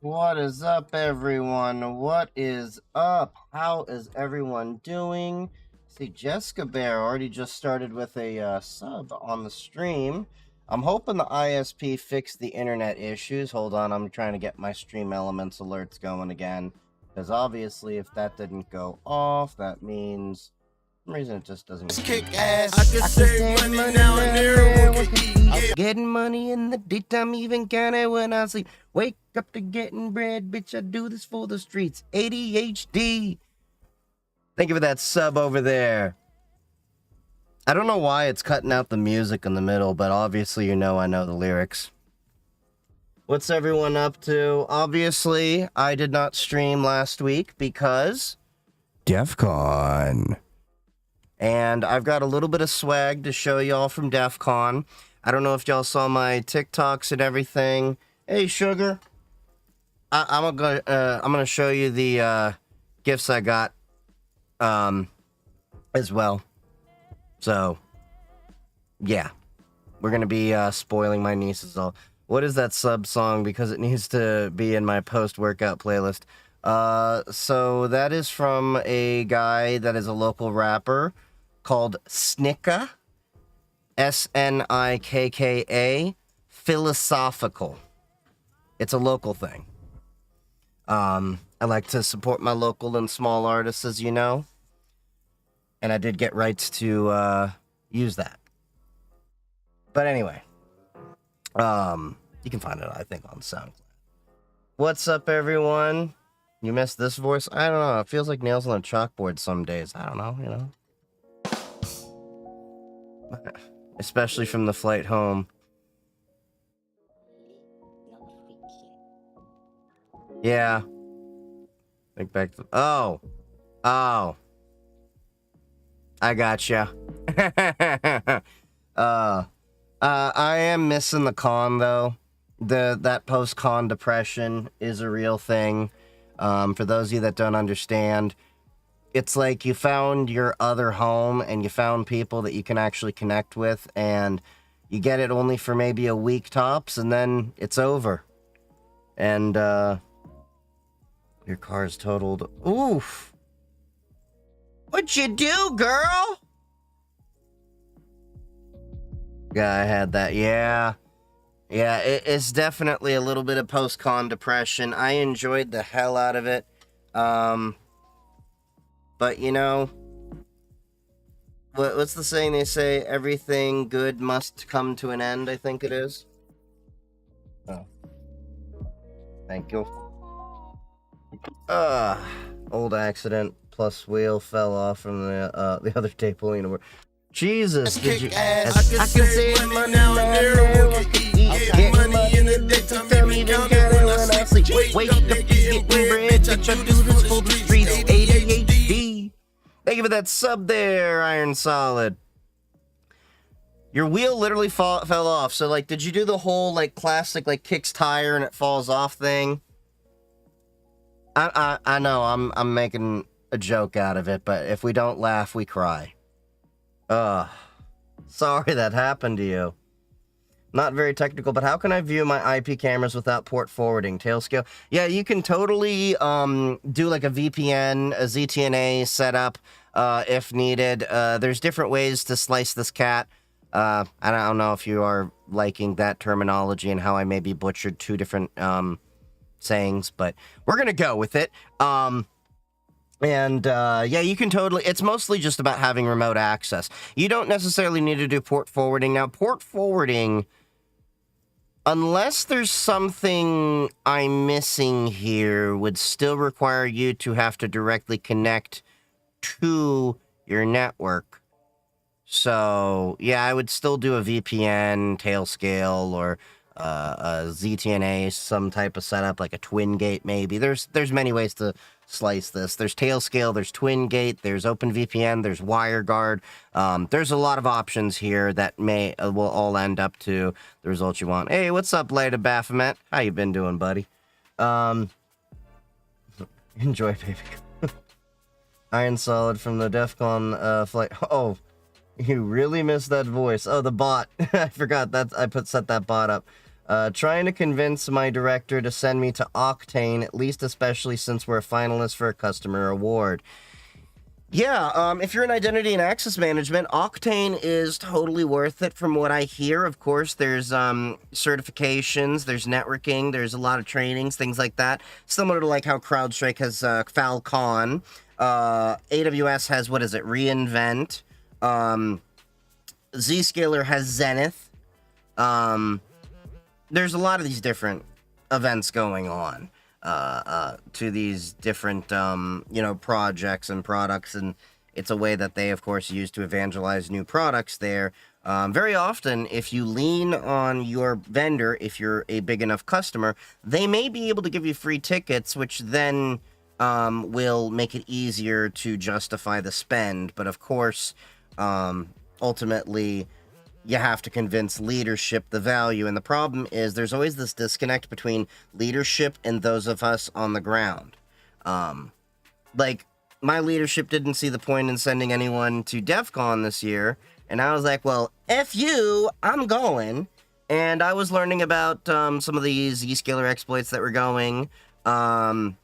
What is up, everyone? What is up? How is everyone doing? See, Jessica Bear already just started with a sub on the stream. I'm hoping the ISP fixed the internet issues. Hold on, I'm trying to get my Stream Elements alerts going again. Because obviously, if that didn't go off, that means... For some reason it just doesn't kick ass. I can save money now and there. I'm getting money in the daytime, even kinda when I sleep. Wake up to getting bread, bitch. I do this for the streets. ADHD. Thank you for that sub over there. I don't know why it's cutting out the music in the middle, but obviously you know I know the lyrics. What's everyone up to? Obviously, I did not stream last week because... Defcon. And I've got a little bit of swag to show y'all from Defcon. I don't know if y'all saw my TikToks and everything. Hey, Sugar. I'm gonna show you the gifts I got as well. So, yeah. We're gonna be spoiling my nieces all. What is that sub song? Because it needs to be in my post-workout playlist. So that is from a guy that is a local rapper called Snikka, S-N-I-K-K-A, Philosophical. It's a local thing. I like to support my local and small artists, as you know. And I did get rights to use that. But anyway, you can find it, I think, on SoundCloud. What's up, everyone? You missed this voice? I don't know. It feels like nails on a chalkboard some days. I don't know, you know. Especially from the flight home. Yeah. Think back to... Oh. I gotcha. I am missing the con, though. That post-con depression is a real thing. For those of you that don't understand, it's like you found your other home and you found people that you can actually connect with, and you get it only for maybe a week tops, and then it's over. And, your car's totaled. Oof. What'd you do, girl? Yeah, I had that. Yeah. Yeah, it's definitely a little bit of post-con depression. I enjoyed the hell out of it. But, you know, what's the saying they say? Everything good must come to an end, I think it is. Oh. Thank you. Old accident plus wheel fell off from the other day pulling over. Jesus, did you... I can save money now and there. Get money in the daytime, even when I sleep. Wake up, getting bread, bitch, I do this for the streets. ADHD. Thank you for that sub there, Iron Solid. Your wheel literally fell off. So, like, did you do the whole, like, classic, like, kicks tire and it falls off thing? I know, I'm making a joke out of it, but if we don't laugh, we cry. Sorry that happened to you. Not very technical, but how can I view my IP cameras without port forwarding? Tail scale? Yeah, you can totally do like a VPN, a ZTNA setup if needed. There's different ways to slice this cat. I don't know if you are liking that terminology and how I maybe butchered two different sayings, but we're gonna go with it. Yeah, you can totally... It's mostly just about having remote access. You don't necessarily need to do port forwarding. Now, port forwarding... Unless there's something I'm missing here, would still require you to have to directly connect to your network. So, yeah, I would still do a VPN, Tailscale, or a ZTNA, some type of setup, like a twin gate maybe. There's many ways to slice this. There's Tailscale, there's twin gate, there's OpenVPN, there's WireGuard. There's a lot of options here that will all end up to the result you want. Hey, what's up, Leda Baphomet? How you been doing, buddy? Enjoy, baby. Iron Solid from the Defcon flight. Oh, you really missed that voice. Oh, the bot. I forgot that I set that bot up. Trying to convince my director to send me to Octane, at least especially since we're a finalist for a customer award. Yeah, if you're in identity and access management, Octane is totally worth it from what I hear. Of course, there's certifications, there's networking, there's a lot of trainings, things like that. Similar to like how CrowdStrike has Falcon. AWS has, what is it, reInvent. Zscaler has Zenith. There's a lot of these different events going on. To these different, projects and products, and it's a way that they, of course, use to evangelize new products there. Very often, if you lean on your vendor, if you're a big enough customer, they may be able to give you free tickets, which then will make it easier to justify the spend. But of course, ultimately, you have to convince leadership the value. And the problem is there's always this disconnect between leadership and those of us on the ground. Like, my leadership didn't see the point in sending anyone to Defcon this year. And I was like, well, F you, I'm going. And I was learning about some of these Zscaler exploits that were going, as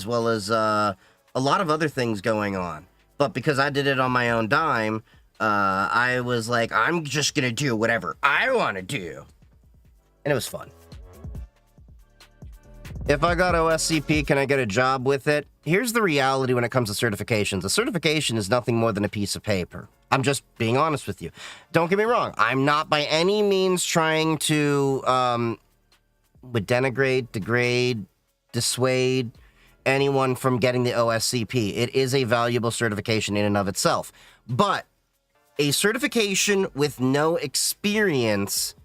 well as a lot of other things going on. But because I did it on my own dime, I was like, I'm just gonna do whatever I want to do. And it was fun. If I got OSCP, can I get a job with it? Here's the reality when it comes to certifications. A certification is nothing more than a piece of paper. I'm just being honest with you. Don't get me wrong. I'm not by any means trying to denigrate, degrade, dissuade anyone from getting the OSCP. It is a valuable certification in and of itself. But a certification with no experience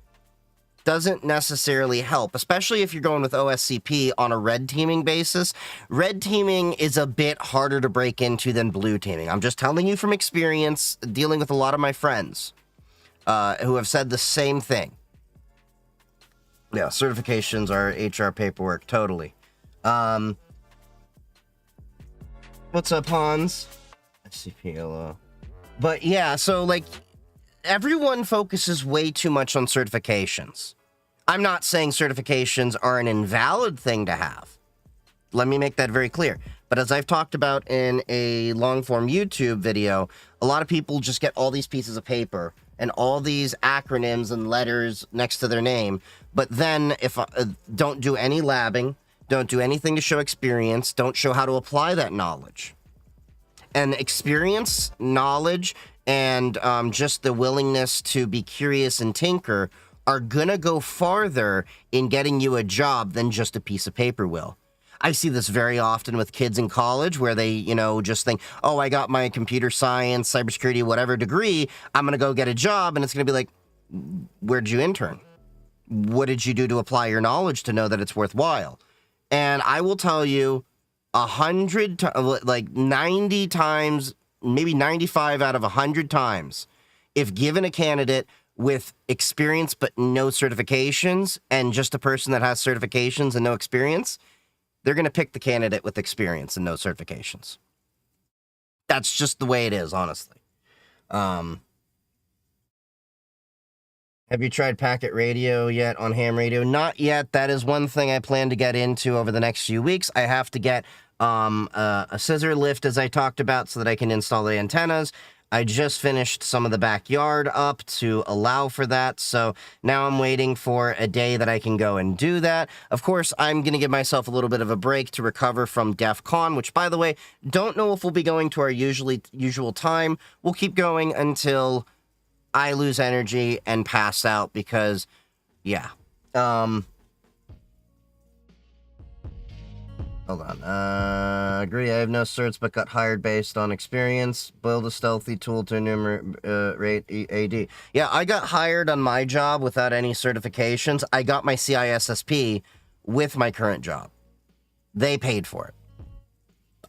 doesn't necessarily help, especially if you're going with OSCP on a red teaming basis. Red teaming is a bit harder to break into than blue teaming. I'm just telling you from experience, dealing with a lot of my friends who have said the same thing. Yeah, certifications are HR paperwork, totally. What's up, Hans? SCP, hello. But yeah, so like, everyone focuses way too much on certifications. I'm not saying certifications are an invalid thing to have. Let me make that very clear. But as I've talked about in a long-form YouTube video, a lot of people just get all these pieces of paper and all these acronyms and letters next to their name, but then if don't do any labbing, don't do anything to show experience, don't show how to apply that knowledge. And experience, knowledge, and just the willingness to be curious and tinker are gonna go farther in getting you a job than just a piece of paper will. I see this very often with kids in college where they, just think, oh, I got my computer science, cybersecurity, whatever degree, I'm gonna go get a job, and it's gonna be like, where'd you intern? What did you do to apply your knowledge to know that it's worthwhile? And I will tell you, 90 times, maybe 95 out of 100 times, if given a candidate with experience but no certifications and just a person that has certifications and no experience, they're going to pick the candidate with experience and no certifications. That's just the way it is, honestly. Have you tried packet radio yet on ham radio? Not yet. That is one thing I plan to get into over the next few weeks. I have to get a scissor lift, as I talked about, so that I can install the antennas. I just finished some of the backyard up to allow for that, so now I'm waiting for a day that I can go and do that. Of course, I'm going to give myself a little bit of a break to recover from Defcon, which, by the way, don't know if we'll be going to our usual time. We'll keep going until I lose energy and pass out because, yeah. Hold on. Agree. I have no certs, but got hired based on experience. Build a stealthy tool to enumerate AD. Yeah, I got hired on my job without any certifications. I got my CISSP with my current job. They paid for it.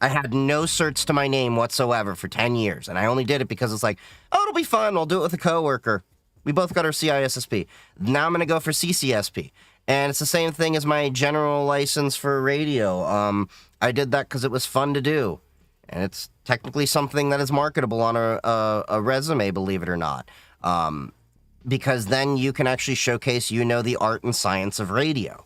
I had no certs to my name whatsoever for 10 years, and I only did it because it's like, oh, it'll be fun. I'll do it with a coworker. We both got our CISSP. Now I'm going to go for CCSP. And it's the same thing as my general license for radio. I did that because it was fun to do. And it's technically something that is marketable on a resume, believe it or not. because then you can actually showcase the art and science of radio.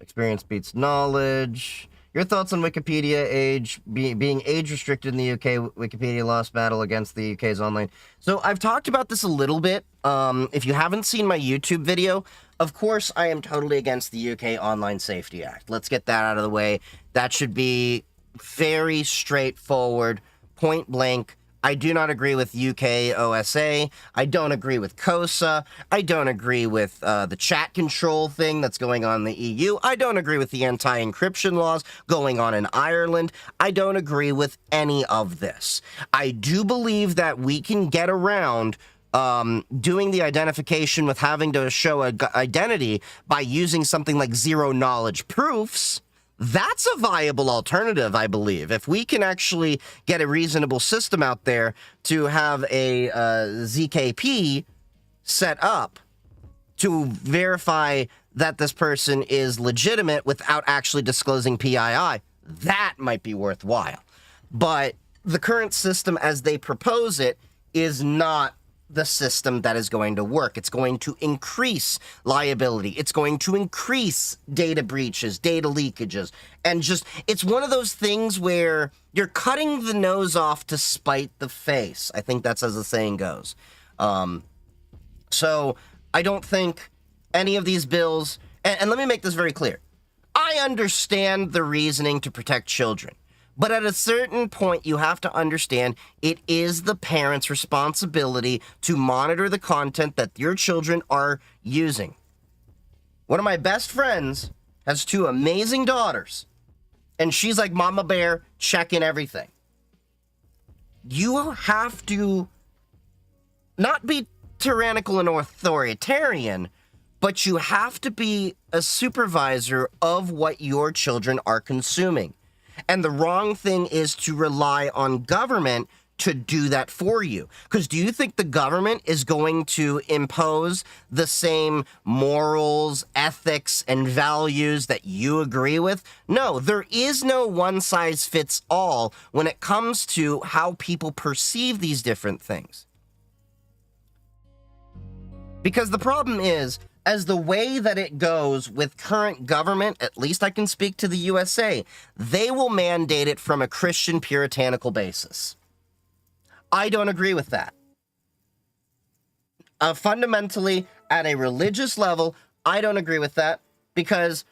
Experience beats knowledge. Your thoughts on Wikipedia being age restricted in the UK? Wikipedia lost battle against the UK's online. So I've talked about this a little bit. If you haven't seen my YouTube video, of course I am totally against the UK Online Safety Act. Let's get that out of the way. That should be very straightforward, point blank. I do not agree with UK OSA. I don't agree with COSA. I don't agree with the chat control thing that's going on in the EU. I don't agree with the anti-encryption laws going on in Ireland. I don't agree with any of this. I do believe that we can get around doing the identification with having to show an identity by using something like zero-knowledge proofs. That's a viable alternative, I believe. If we can actually get a reasonable system out there to have a ZKP set up to verify that this person is legitimate without actually disclosing PII, that might be worthwhile. But the current system as they propose it is not the system that is going to work. It's going to increase liability. It's going to increase data breaches, data leakages, and just, it's one of those things where you're cutting the nose off to spite the face. I think that's as the saying goes. So I don't think any of these bills, and let me make this very clear. I understand the reasoning to protect children. But at a certain point, you have to understand it is the parent's responsibility to monitor the content that your children are using. One of my best friends has 2 amazing daughters, and she's like Mama Bear, checking everything. You have to not be tyrannical and authoritarian, but you have to be a supervisor of what your children are consuming. And the wrong thing is to rely on government to do that for you. Because do you think the government is going to impose the same morals, ethics, and values that you agree with? No, there is no one-size-fits-all when it comes to how people perceive these different things. Because the problem is, as the way that it goes with current government, at least I can speak to the USA, they will mandate it from a Christian puritanical basis. I don't agree with that. Fundamentally, at a religious level, I don't agree with that because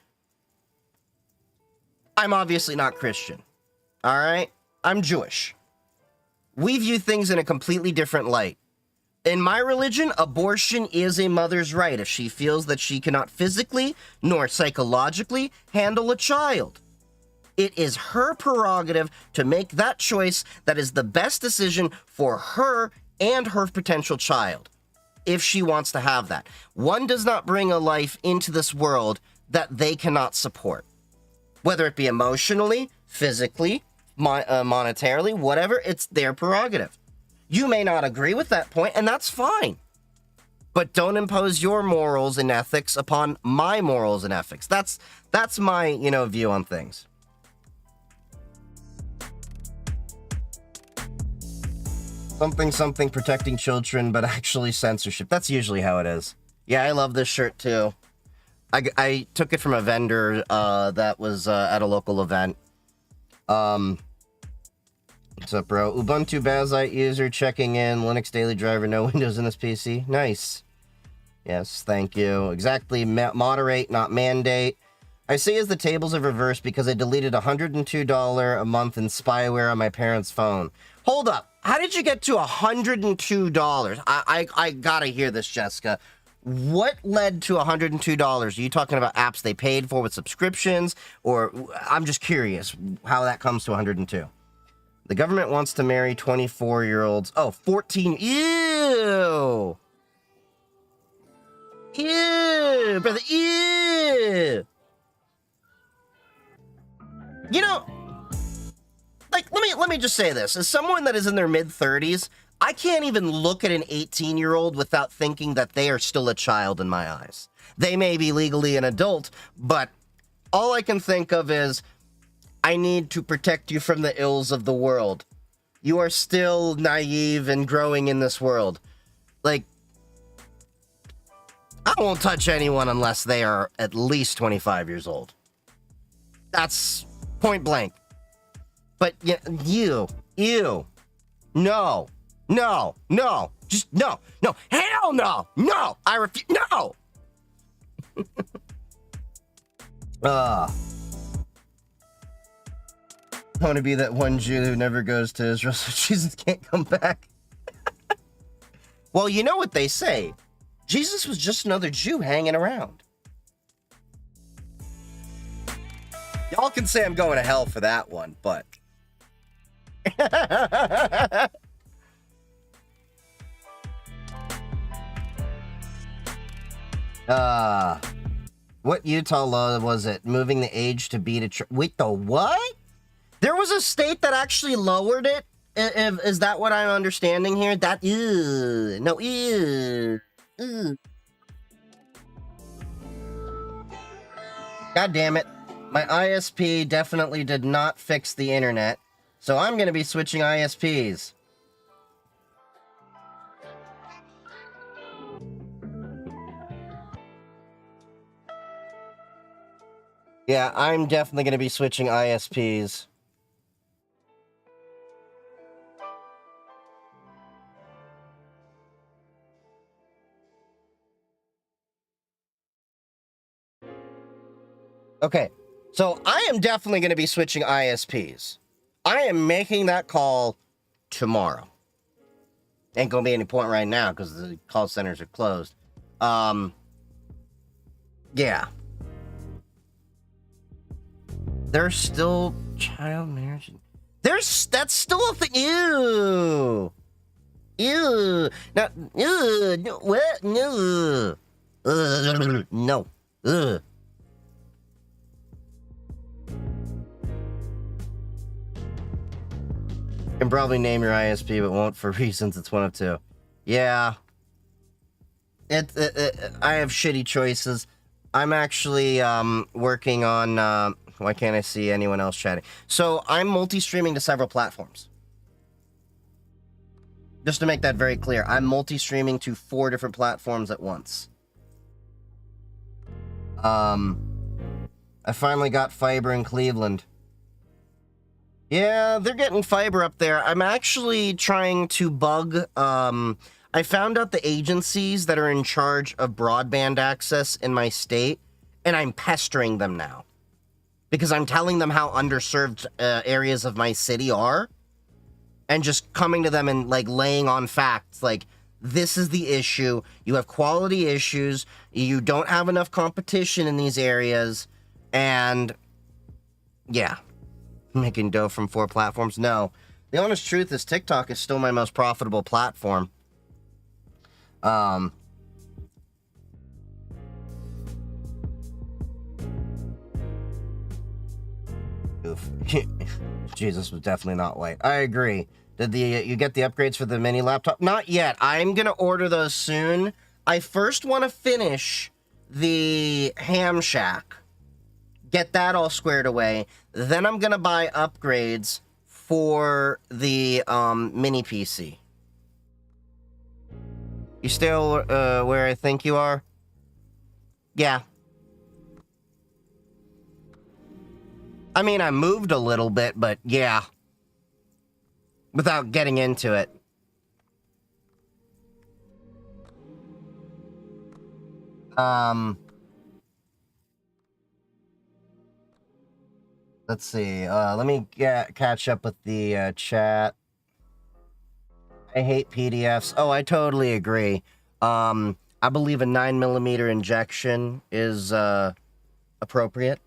I'm obviously not Christian. All right? I'm Jewish. We view things in a completely different light. In my religion, abortion is a mother's right if she feels that she cannot physically nor psychologically handle a child. It is her prerogative to make that choice that is the best decision for her and her potential child, if she wants to have that. One does not bring a life into this world that they cannot support, whether it be emotionally, physically, monetarily, whatever, it's their prerogative. You may not agree with that point, and that's fine. But don't impose your morals and ethics upon my morals and ethics. That's my, view on things. Something protecting children, but actually censorship. That's usually how it is. Yeah, I love this shirt too. I took it from a vendor that was at a local event. What's up, bro? Ubuntu Bazite user checking in. Linux daily driver, no Windows in this PC. Nice. Yes, thank you. Exactly. Moderate, not mandate. I see as the tables have reversed because I deleted $102 a month in spyware on my parents' phone. Hold up. How did you get to $102? I gotta hear this, Jessica. What led to $102? Are you talking about apps they paid for with subscriptions? Or I'm just curious how that comes to $102. The government wants to marry 24-year-olds. Oh, 14. Ew. Ew, brother. Ew. Let me just say this. As someone that is in their mid-30s, I can't even look at an 18-year-old without thinking that they are still a child in my eyes. They may be legally an adult, but all I can think of is, I need to protect you from the ills of the world. You are still naive and growing in this world. Like, I won't touch anyone unless they are at least 25 years old. That's point blank. But you, no, just no, hell no, I refuse, no. I want to be that one Jew who never goes to Israel so Jesus can't come back. Well, you know what they say. Jesus was just another Jew hanging around. Y'all can say I'm going to hell for that one, but... What Utah law was it? Moving the age to be to... Wait, the what? There was a state that actually lowered it? Is that what I'm understanding here? That... No, God damn it. My ISP definitely did not fix the internet, so I'm going to be switching ISPs. Yeah, I'm definitely going to be switching ISPs. Okay, so I am definitely going to be switching ISPs. I am making that call tomorrow. Ain't going to be any point right now because the call centers are closed. Yeah. There's still child marriage. That's still a thing. Ew. Now, no, what? No. No. Ugh. Can probably name your ISP, but won't for reasons it's one of two. Yeah. I have shitty choices. I'm actually working on... why can't I see anyone else chatting? So I'm multi-streaming to several platforms. Just to make that very clear, I'm multi-streaming to 4 different platforms at once. I finally got fiber in Cleveland. Yeah, they're getting fiber up there. I'm actually trying to bug... I found out the agencies that are in charge of broadband access in my state, and I'm pestering them now. Because I'm telling them how underserved areas of my city are, and just coming to them and, like, laying on facts, like, this is the issue, you have quality issues, you don't have enough competition in these areas, and, yeah. Making dough from 4 platforms? No. The honest truth is TikTok is still my most profitable platform. Oof. Jesus was definitely not white. I agree. Did you get the upgrades for the mini laptop? Not yet. I'm gonna order those soon. I first want to finish the Ham Shack. Get that all squared away. Then I'm gonna buy upgrades for the mini PC. You still where I think you are? Yeah. I mean, I moved a little bit, but yeah. Without getting into it. Let's see. Let me catch up with the chat. I hate PDFs. Oh, I totally agree. I believe a 9mm injection is appropriate.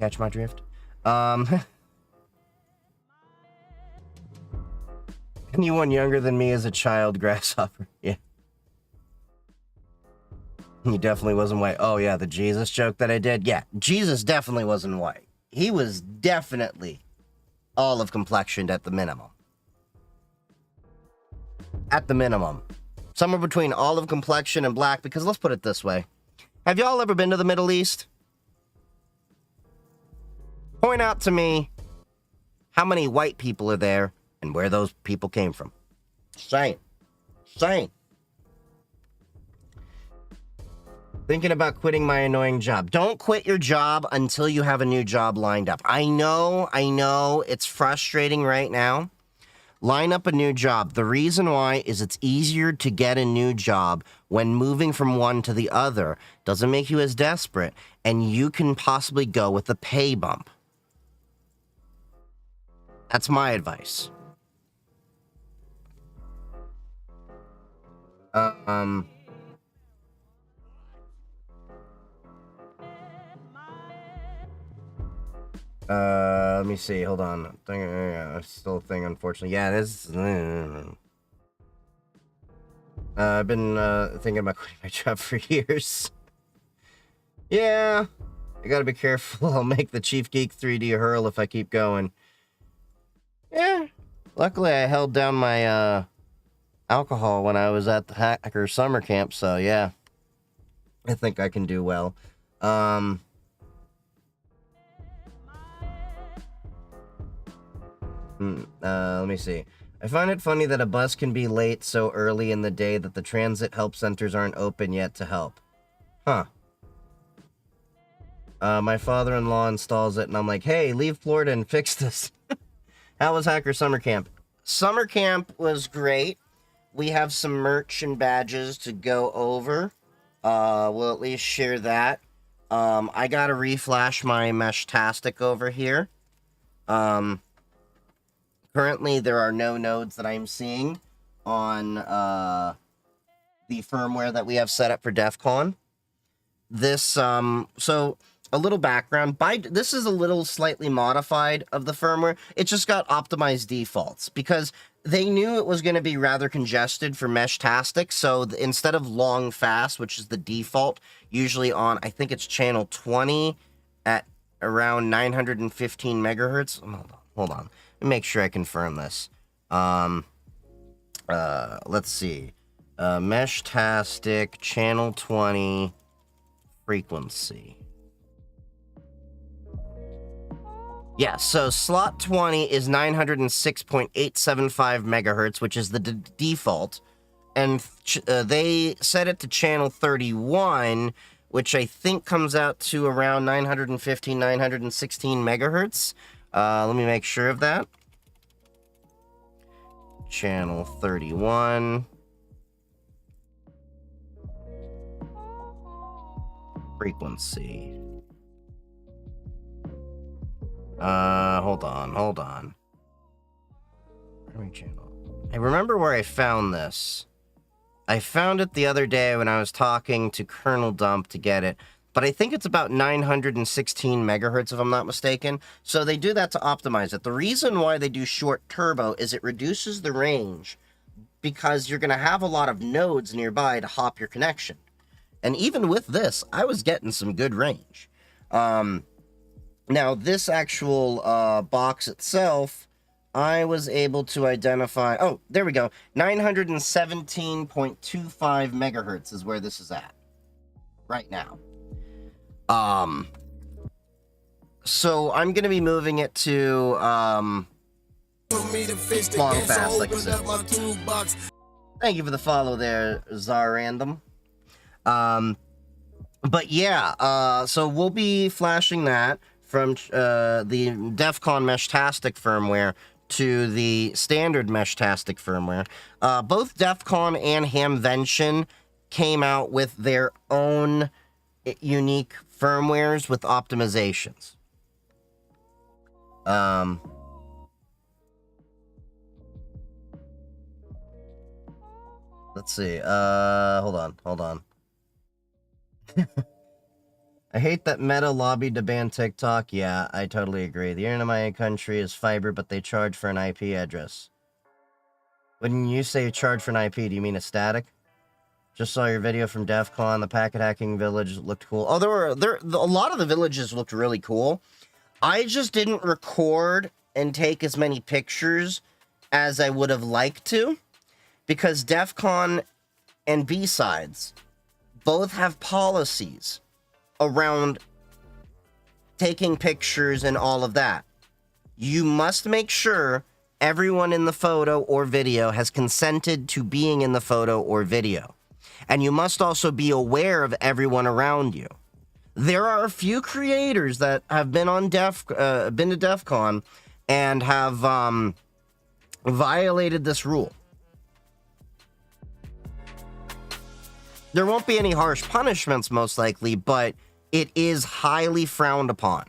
Catch my drift? Anyone younger than me is a child grasshopper. Yeah. He definitely wasn't white. Oh, yeah, the Jesus joke that I did. Yeah, Jesus definitely wasn't white. He was definitely olive complexioned at the minimum. At the minimum. Somewhere between olive complexion and black, because let's put it this way. Have y'all ever been to the Middle East? Point out to me how many white people are there, and where those people came from. Saying. Thinking about quitting my annoying job. Don't quit your job until you have a new job lined up. I know, it's frustrating right now. Line up a new job. The reason why is it's easier to get a new job when moving from one to the other. Doesn't make you as desperate, and you can possibly go with a pay bump. That's my advice. Let me see. Hold on. Still a thing, unfortunately. Yeah, it is. I've been thinking about quitting my job for years. Yeah, I gotta be careful. I'll make the Chief Geek 3D hurl if I keep going. Yeah, luckily I held down my alcohol when I was at the hacker summer camp, so yeah, I think I can do well. Let me see. I find it funny that a bus can be late so early in the day that the transit help centers aren't open yet to help. Huh. My father-in-law installs it, and I'm like, hey, leave Florida and fix this. How was Hacker Summer Camp? Summer Camp was great. We have some merch and badges to go over. We'll at least share that. I gotta reflash my Meshtastic over here. Currently, there are no nodes that I'm seeing on the firmware that we have set up for Defcon. This, so a little background. This is a little slightly modified of the firmware. It just got optimized defaults because they knew it was going to be rather congested for Meshtastic. So instead of long fast, which is the default, usually on, I think it's channel 20 at around 915 megahertz. Hold on. Let me make sure I confirm this. Let's see. Meshtastic, channel 20, frequency. Yeah, so slot 20 is 906.875 megahertz, which is the default. And they set it to channel 31, which I think comes out to around 915, 916 megahertz. Let me make sure of that. Channel 31. Frequency. Hold on. Channel. I remember where I found this. I found it the other day when I was talking to Colonel Dump to get it. But I think it's about 916 megahertz, if I'm not mistaken. So they do that to optimize it. The reason why they do short turbo is it reduces the range because you're going to have a lot of nodes nearby to hop your connection. And even with this, I was getting some good range. Now, this actual box itself, I was able to identify... Oh, there we go. 917.25 megahertz is where this is at right now. So I'm going to be moving it to, long fast, like I said. Thank you for the follow there, Zarandom. But yeah, so we'll be flashing that from, the Defcon Meshtastic firmware to the standard Meshtastic firmware. Both Defcon and Hamvention came out with their own unique firmwares with optimizations. Let's see. Hold on. I hate that Meta lobbied to ban TikTok. Yeah, I totally agree. The internet in my country is fiber, but they charge for an IP address. When you say charge for an IP, do you mean a static? Just saw your video from Defcon. The packet hacking village looked cool. Oh, a lot of the villages looked really cool. I just didn't record and take as many pictures as I would have liked to, because Defcon and B-Sides both have policies around taking pictures and all of that. You must make sure everyone in the photo or video has consented to being in the photo or video. And you must also be aware of everyone around you. There are a few creators that have been on been to Defcon and have violated this rule. There won't be any harsh punishments, most likely, but it is highly frowned upon.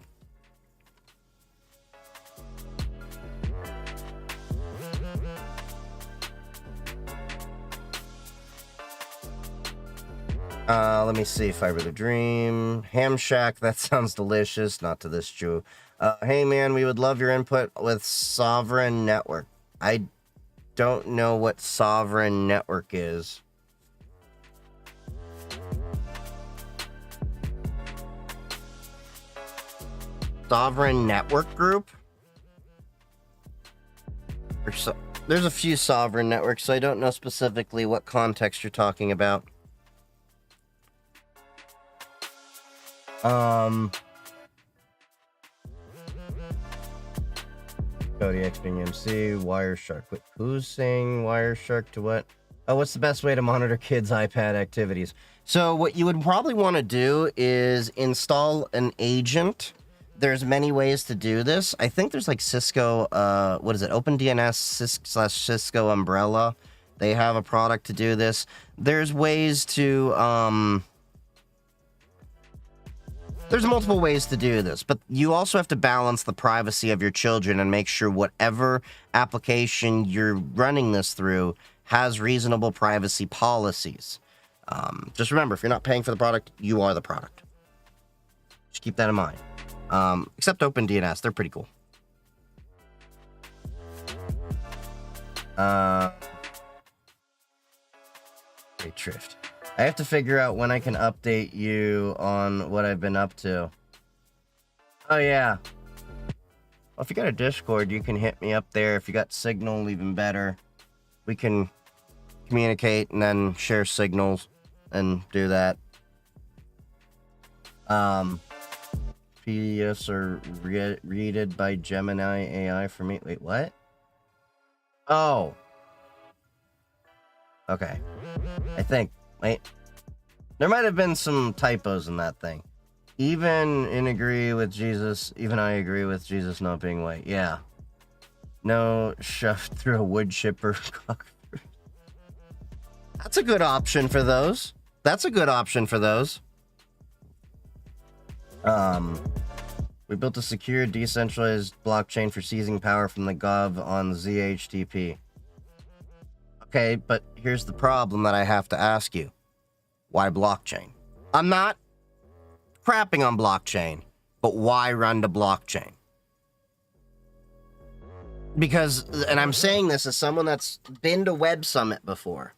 Let me see. Fiber the Dream. Ham Shack. That sounds delicious. Not to this Jew. Hey, man, we would love your input with Sovereign Network. I don't know what Sovereign Network is. Sovereign Network Group? There's a few Sovereign Networks, so I don't know specifically what context you're talking about. Cody X being MC, Wireshark. Wait, who's saying Wireshark to what? Oh, what's the best way to monitor kids' iPad activities? So what you would probably want to do is install an agent. There's many ways to do this. I think there's like Cisco, what is it? OpenDNS Cisco Umbrella. They have a product to do this. There's ways to, there's multiple ways to do this, but you also have to balance the privacy of your children and make sure whatever application you're running this through has reasonable privacy policies. Just remember, if you're not paying for the product, you are the product. Just keep that in mind. Except OpenDNS, they're pretty cool. Great Drift. I have to figure out when I can update you on what I've been up to. Oh, yeah. Well, if you got a Discord, you can hit me up there. If you got Signal, even better. We can communicate and then share signals and do that. PDFs are readed by Gemini AI for me. Wait, what? Oh. Okay. I think. Wait. There might have been some typos in that thing. Even I agree with Jesus not being white. Yeah. No shoved through a wood chipper. That's a good option for those. We built a secure, decentralized blockchain for seizing power from the gov on ZHTP. Okay, but here's the problem that I have to ask you. Why blockchain? I'm not crapping on blockchain, but why run to blockchain? Because, and I'm saying this as someone that's been to Web Summit before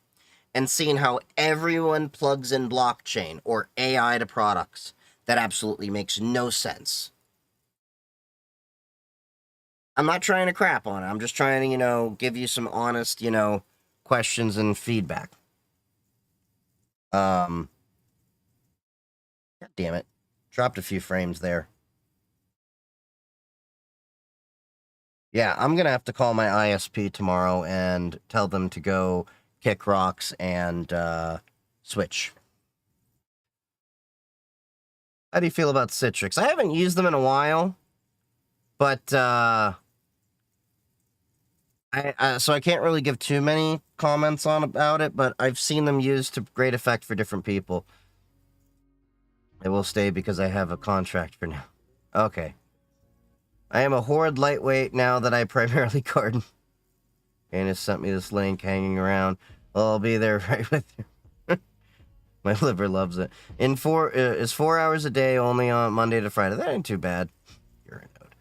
and seen how everyone plugs in blockchain or AI to products. That absolutely makes no sense. I'm not trying to crap on it. I'm just trying to, give you some honest, questions and feedback. God damn it. Dropped a few frames there. Yeah, I'm going to have to call my ISP tomorrow and tell them to go kick rocks and switch. How do you feel about Citrix? I haven't used them in a while, but so I can't really give too many comments about it, but I've seen them used to great effect for different people. I will stay because I have a contract for now. Okay. I am a horde lightweight now that I primarily garden. And has sent me this link hanging around. Well, I'll be there right with you. My liver loves it. Is 4 hours a day only on Monday to Friday. That ain't too bad. You're a node.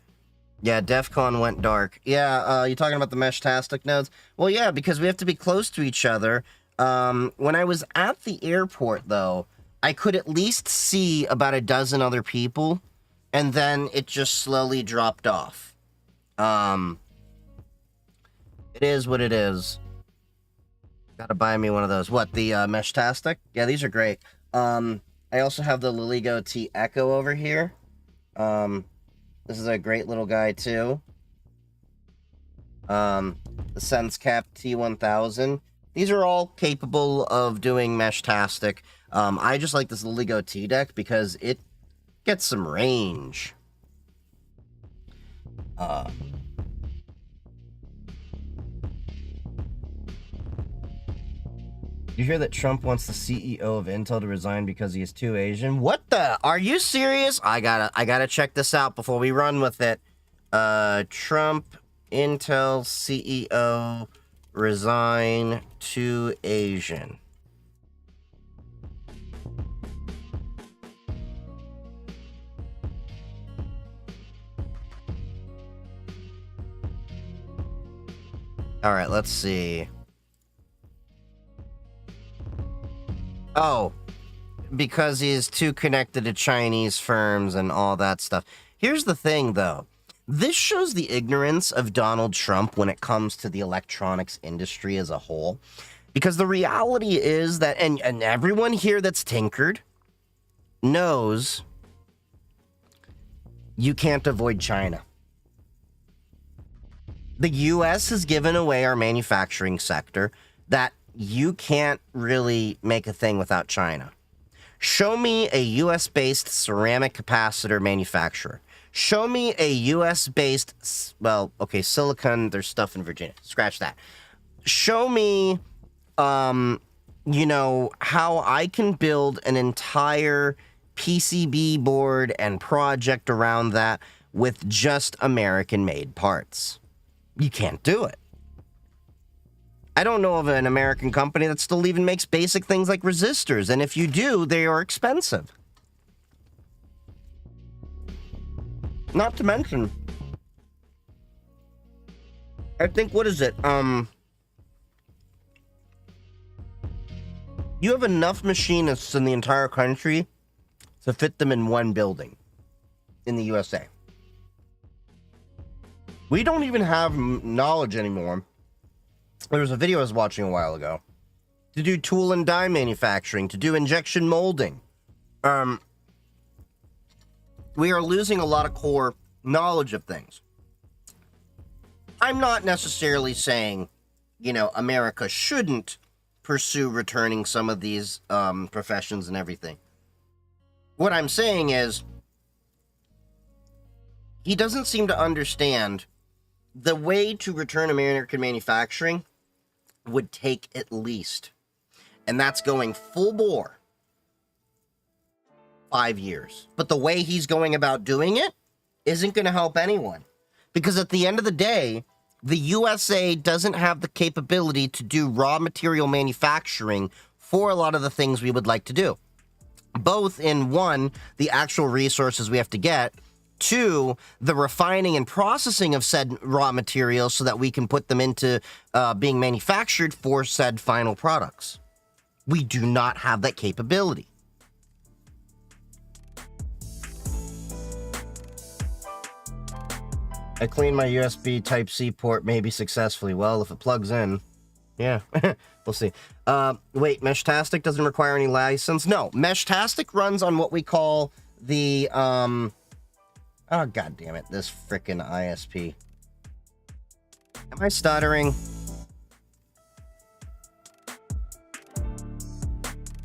Yeah, Defcon went dark. Yeah, you talking about the Meshtastic nodes? Well, yeah, because we have to be close to each other. When I was at the airport, though, I could at least see about a dozen other people, and then it just slowly dropped off. It is what it is. Gotta buy me one of those. What, the Meshtastic? Yeah, these are great. I also have the Liligo T Echo over here. This is a great little guy, too. the SenseCap T1000. These are all capable of doing Meshtastic. I just like this LIGO T-Deck because it gets some range. You hear that Trump wants the CEO of Intel to resign because he is too Asian? What the? Are you serious? I gotta check this out before we run with it. Trump, Intel CEO, resign to Asian. All right, let's see. Oh, because he is too connected to Chinese firms and all that stuff. Here's the thing, though. This shows the ignorance of Donald Trump when it comes to the electronics industry as a whole. Because the reality is that, and everyone here that's tinkered knows you can't avoid China. The U.S. has given away our manufacturing sector that you can't really make a thing without China. Show me a U.S.-based ceramic capacitor manufacturer. Show me a U.S.-based, well, okay, silicon, there's stuff in Virginia. Scratch that. Show me, you know, how I can build an entire PCB board and project around that with just American-made parts. You can't do it. I don't know of an American company that still even makes basic things like resistors, and if you do, they are expensive. Not to mention, I think, what is it? You have enough machinists in the entire country to fit them in one building in the USA. We don't even have knowledge anymore. There was a video I was watching a while ago to do tool and die manufacturing, to do injection molding. We are losing a lot of core knowledge of things. I'm not necessarily saying, you know, America shouldn't pursue returning some of these professions and everything. What I'm saying is, he doesn't seem to understand the way to return American manufacturing would take at least, and that's going full bore, 5 years. But the way he's going about doing it isn't going to help anyone. Because at the end of the day, the USA doesn't have the capability to do raw material manufacturing for a lot of the things we would like to do. Both in, one, the actual resources we have to get, two, the refining and processing of said raw materials so that we can put them into being manufactured for said final products. We do not have that capability. I cleaned my USB Type-C port maybe successfully. Well, if it plugs in, yeah, we'll see. Wait, Meshtastic doesn't require any license? No, Meshtastic runs on what we call the, oh, god damn it, this frickin' ISP. Am I stuttering?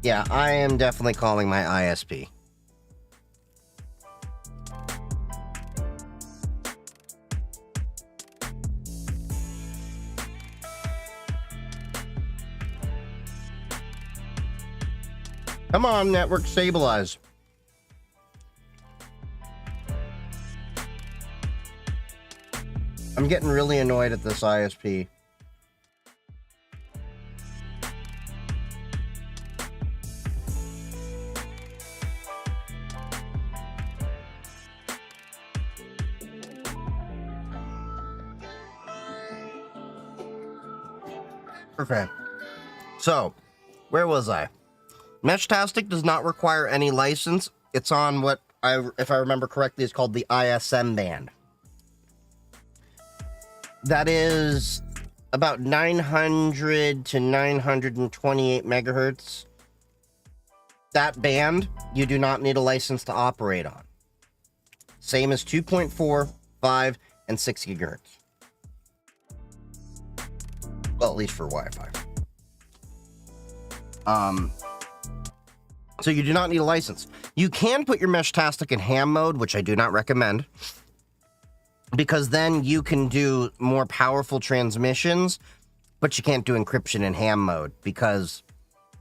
Yeah, I am definitely calling my ISP. Come on, network stabilize. I'm getting really annoyed at this ISP. Okay. So, where was I? Meshtastic does not require any license. It's on what, if I remember correctly, is called the ISM band. That is about 900 to 928 megahertz. That band, you do not need a license to operate on. Same as 2.4, 5, and 6 gigahertz. Well, at least for Wi-Fi. So you do not need a license. You can put your Meshtastic in ham mode, which I do not recommend, because then you can do more powerful transmissions, but you can't do encryption in ham mode because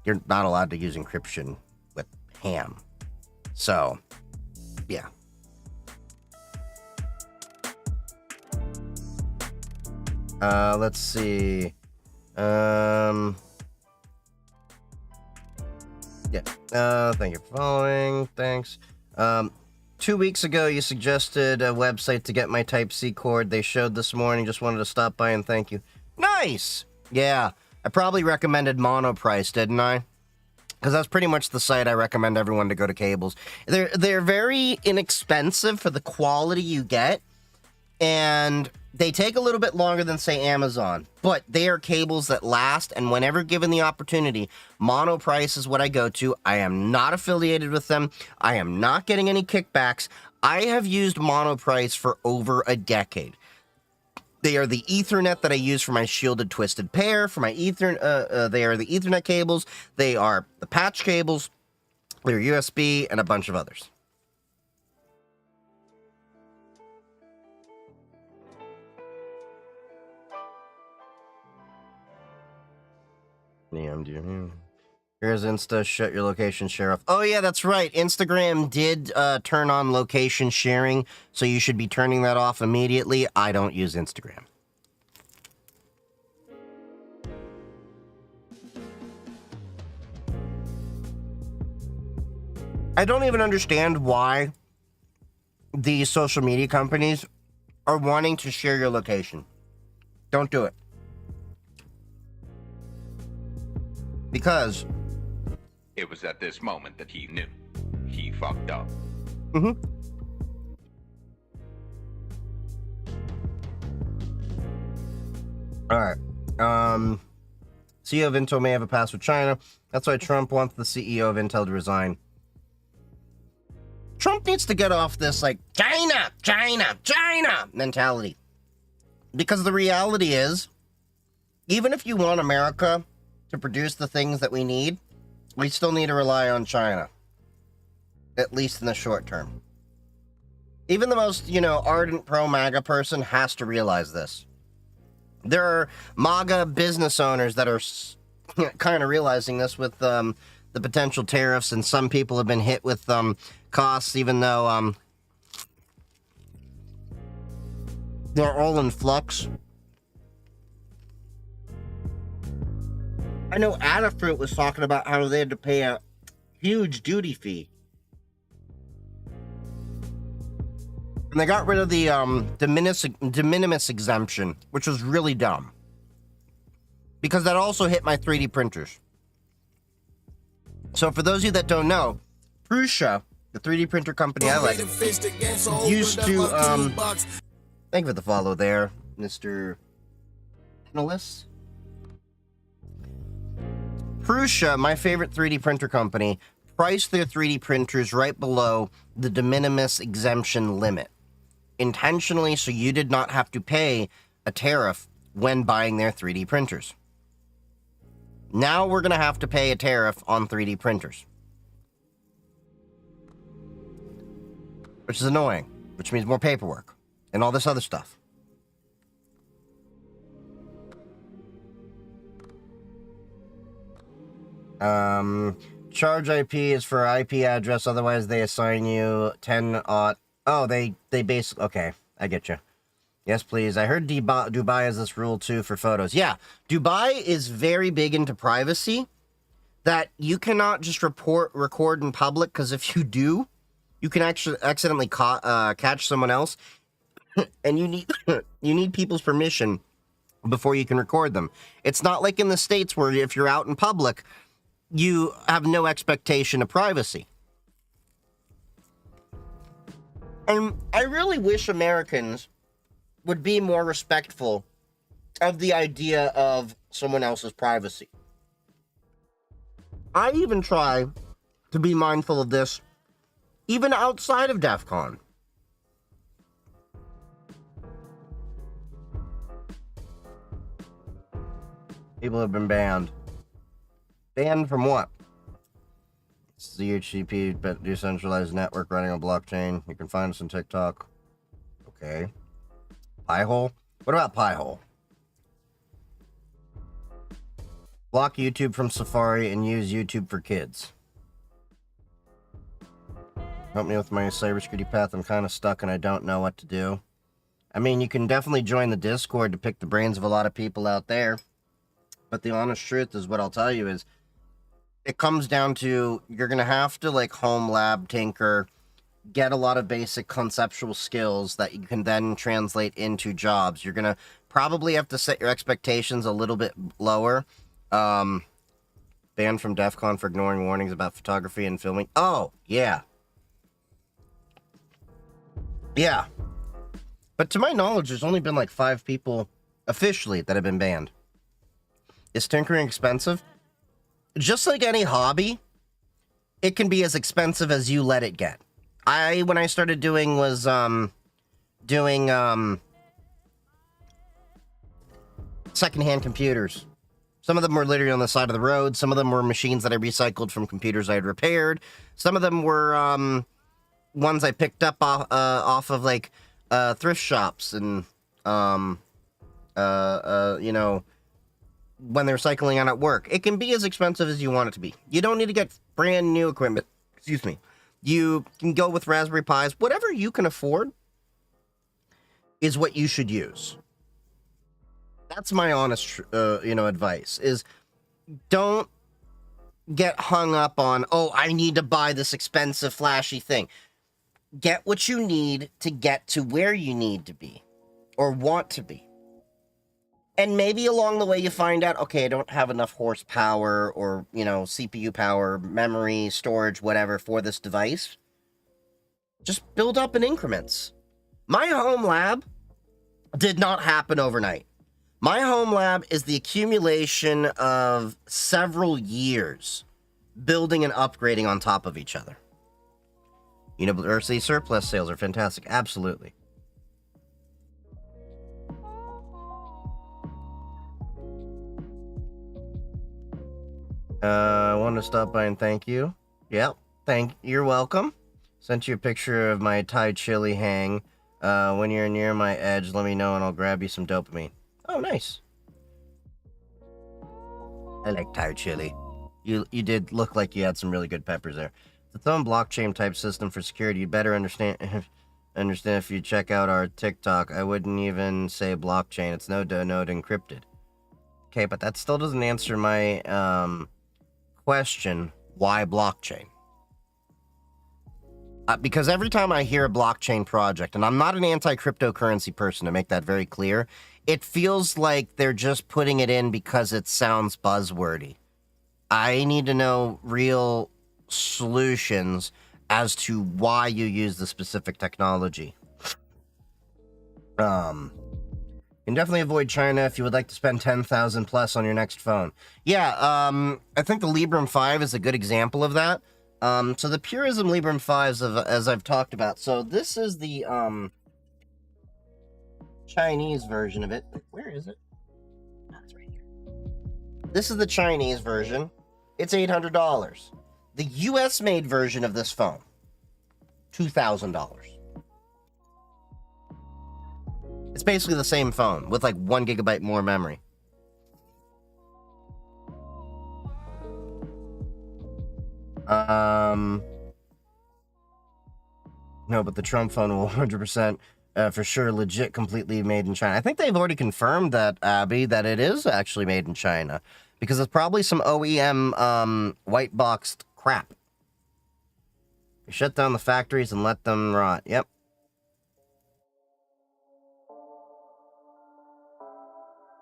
you're not allowed to use encryption with ham. So, yeah. Let's see. Thank you for following. Thanks. 2 weeks ago, you suggested a website to get my Type-C cord. They showed this morning. Just wanted to stop by and thank you. Nice! Yeah, I probably recommended Monoprice, didn't I? Because that's pretty much the site I recommend everyone to go to cables. They're very inexpensive for the quality you get, and they take a little bit longer than, say, Amazon, but they are cables that last, and whenever given the opportunity, Monoprice is what I go to. I am not affiliated with them. I am not getting any kickbacks. I have used Monoprice for over a decade. They are the Ethernet that I use for my shielded twisted pair, for my Ethernet. They are the Ethernet cables. They are the patch cables. They're USB and a bunch of others. Here's Insta, shut your location share off. Oh yeah, that's right. Instagram did turn on location sharing, so you should be turning that off immediately. I don't use Instagram. I don't even understand why these social media companies are wanting to share your location. Don't do it. Because it was at this moment that he knew he fucked up. Mm-hmm. All right. CEO of Intel may have a pass with China. That's why Trump wants the CEO of Intel to resign. Trump needs to get off this, like, China, China, China mentality. Because the reality is, even if you want America to produce the things that we need, we still need to rely on China. At least in the short term. Even the most, ardent pro-MAGA person has to realize this. There are MAGA business owners that are kind of realizing this with the potential tariffs, and some people have been hit with costs, even though they're all in flux. I know Adafruit was talking about how they had to pay a huge duty fee. And they got rid of the de minimis exemption, which was really dumb. Because that also hit my 3D printers. So for those of you that don't know, Prusa, the 3D printer company I like, used to, thank you for the follow there, Mr. Analyst. Prusa, my favorite 3D printer company, priced their 3D printers right below the de minimis exemption limit, intentionally so you did not have to pay a tariff when buying their 3D printers. Now we're going to have to pay a tariff on 3D printers. Which is annoying, which means more paperwork and all this other stuff. Charge IP is for IP address, otherwise they assign you 10 aught. Oh, they basically, okay, I get you. Yes, please. I heard Dubai has this rule too for photos. Yeah, Dubai is very big into privacy, that you cannot just record in public, because if you do, you can actually accidentally catch someone else, and you need people's permission before you can record them. It's not like in the States where if you're out in public, you have no expectation of privacy. And I really wish Americans would be more respectful of the idea of someone else's privacy. I even try to be mindful of this even outside of Defcon. People have been banned. Banned from what? It's the HTTP, but decentralized network running on blockchain. You can find us on TikTok. Okay. Piehole? What about Piehole? Block YouTube from Safari and use YouTube for kids. Help me with my cybersecurity path. I'm kind of stuck and I don't know what to do. I mean, you can definitely join the Discord to pick the brains of a lot of people out there. But the honest truth is, what I'll tell you is, it comes down to, you're going to have to, like, home lab tinker, get a lot of basic conceptual skills that you can then translate into jobs. You're going to probably have to set your expectations a little bit lower. Banned from Defcon for ignoring warnings about photography and filming. Oh, yeah. Yeah. But to my knowledge, there's only been like 5 people officially that have been banned. Is tinkering expensive? Just like any hobby, it can be as expensive as you let it get. When I started doing was, secondhand computers. Some of them were literally on the side of the road. Some of them were machines that I recycled from computers I had repaired. Some of them were, ones I picked up off of, like, thrift shops and, you know, when they're cycling on at work. It can be as expensive as you want it to be. You don't need to get brand new equipment. Excuse me. You can go with Raspberry Pis. Whatever you can afford is what you should use. That's my honest, advice, is don't get hung up on, oh, I need to buy this expensive, flashy thing. Get what you need to get to where you need to be or want to be. And maybe along the way you find out, okay, I don't have enough horsepower or, CPU power, memory, storage, whatever for this device. Just build up in increments. My home lab did not happen overnight. My home lab is the accumulation of several years building and upgrading on top of each other. University surplus sales are fantastic. Absolutely. I want to stop by and thank you. Yep. You're welcome. Sent you a picture of my Thai chili hang. When you're near my edge, let me know and I'll grab you some dopamine. Oh, nice. I like Thai chili. You did look like you had some really good peppers there. It's its own blockchain type system for security. You'd better understand if you check out our TikTok. I wouldn't even say blockchain. It's node to node encrypted. Okay, but that still doesn't answer my question. Why blockchain? Because every time I hear a blockchain project, and I'm not an anti-cryptocurrency person, to make that very clear, it feels like they're just putting it in because it sounds buzzwordy. I need to know real solutions as to why you use the specific technology. You can definitely avoid China if you would like to spend 10,000 plus on your next phone. Yeah, I think the Libram 5 is a good example of that. So the Purism Libram 5s, as I've talked about. So this is the Chinese version of it. Where is it? Oh, it's right here. This is the Chinese version. It's $800. The US-made version of this phone, $2,000. It's basically the same phone with like 1 gigabyte more memory. No, but the Trump phone will 100% for sure legit completely made in China. I think they've already confirmed that, Abby, that it is actually made in China. Because it's probably some OEM white boxed crap. You shut down the factories and let them rot. Yep.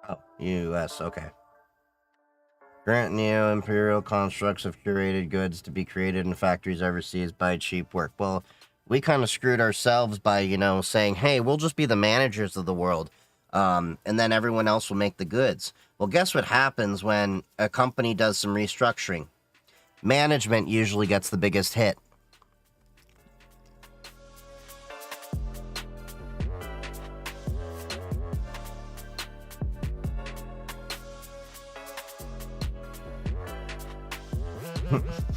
Oh, US, okay. Grant neo-imperial constructs of curated goods to be created in factories overseas by cheap work. Well, we kind of screwed ourselves by, saying, hey, we'll just be the managers of the world, and then everyone else will make the goods. Well, guess what happens when a company does some restructuring? Management usually gets the biggest hit.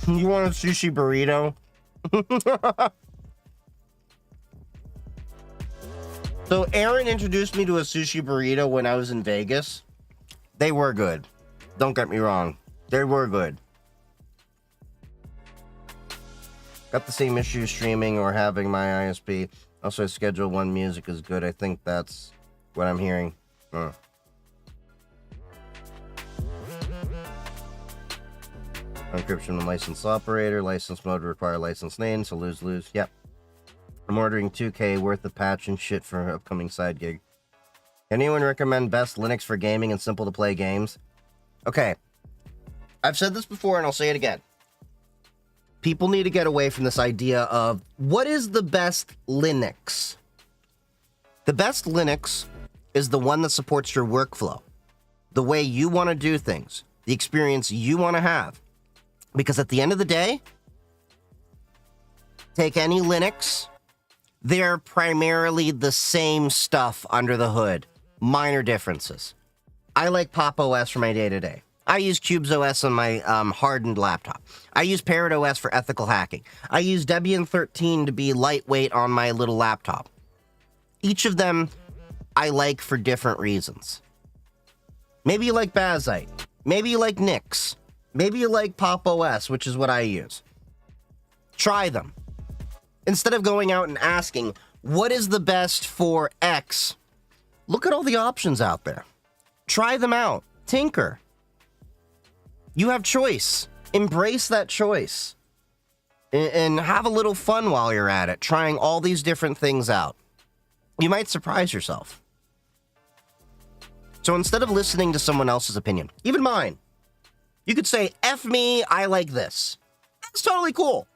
You want a sushi burrito? So Aaron introduced me to a sushi burrito when I was in Vegas. They were good. Don't get me wrong. They were good. Got the same issue streaming or having my ISP. Also, Schedule 1 music is good. I think that's what I'm hearing. Encryption and licensed operator. License mode require license name, so lose. Yep. I'm ordering 2K worth of patch and shit for an upcoming side gig. Anyone recommend best Linux for gaming and simple to play games? Okay. I've said this before and I'll say it again. People need to get away from this idea of what is the best Linux? The best Linux is the one that supports your workflow, the way you want to do things, the experience you want to have. Because at the end of the day, take any Linux, they're primarily the same stuff under the hood. Minor differences. I like Pop! OS for my day-to-day. I use Cubes OS on my hardened laptop. I use Parrot OS for ethical hacking. I use Debian 13 to be lightweight on my little laptop. Each of them I like for different reasons. Maybe you like Bazite. Maybe you like Nix. Maybe you like Pop! OS, which is what I use. Try them. Instead of going out and asking, what is the best for X? Look at all the options out there. Try them out. Tinker. You have choice. Embrace that choice. And have a little fun while you're at it, trying all these different things out. You might surprise yourself. So instead of listening to someone else's opinion, even mine, you could say, F me, I like this. That's totally cool.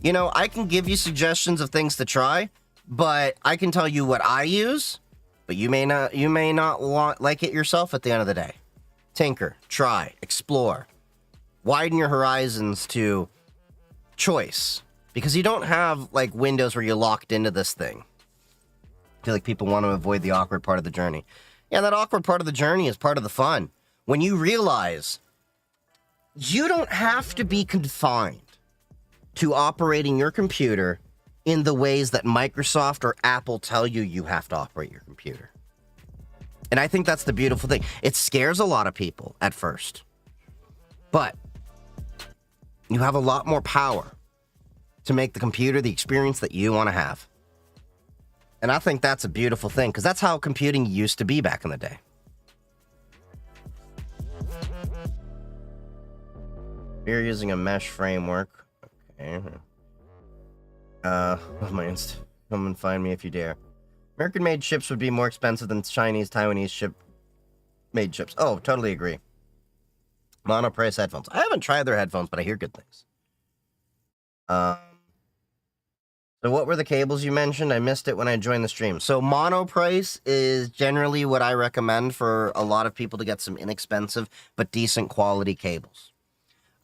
You know, I can give you suggestions of things to try, but I can tell you what I use, but you may not like it yourself at the end of the day. Tinker, try, explore. Widen your horizons to choice. Because you don't have, like, windows where you're locked into this thing. I feel like people want to avoid the awkward part of the journey. Yeah, that awkward part of the journey is part of the fun. When you realize you don't have to be confined to operating your computer in the ways that Microsoft or Apple tell you you have to operate your computer. And I think that's the beautiful thing. It scares a lot of people at first. But you have a lot more power to make the computer the experience that you want to have. And I think that's a beautiful thing, because that's how computing used to be back in the day. You're using a mesh framework. Okay. Come and find me if you dare. American-made chips would be more expensive than Chinese, Taiwanese made chips. Oh, totally agree. Monoprice headphones. I haven't tried their headphones, but I hear good things. So what were the cables you mentioned? I missed it when I joined the stream. So Monoprice is generally what I recommend for a lot of people to get some inexpensive but decent quality cables.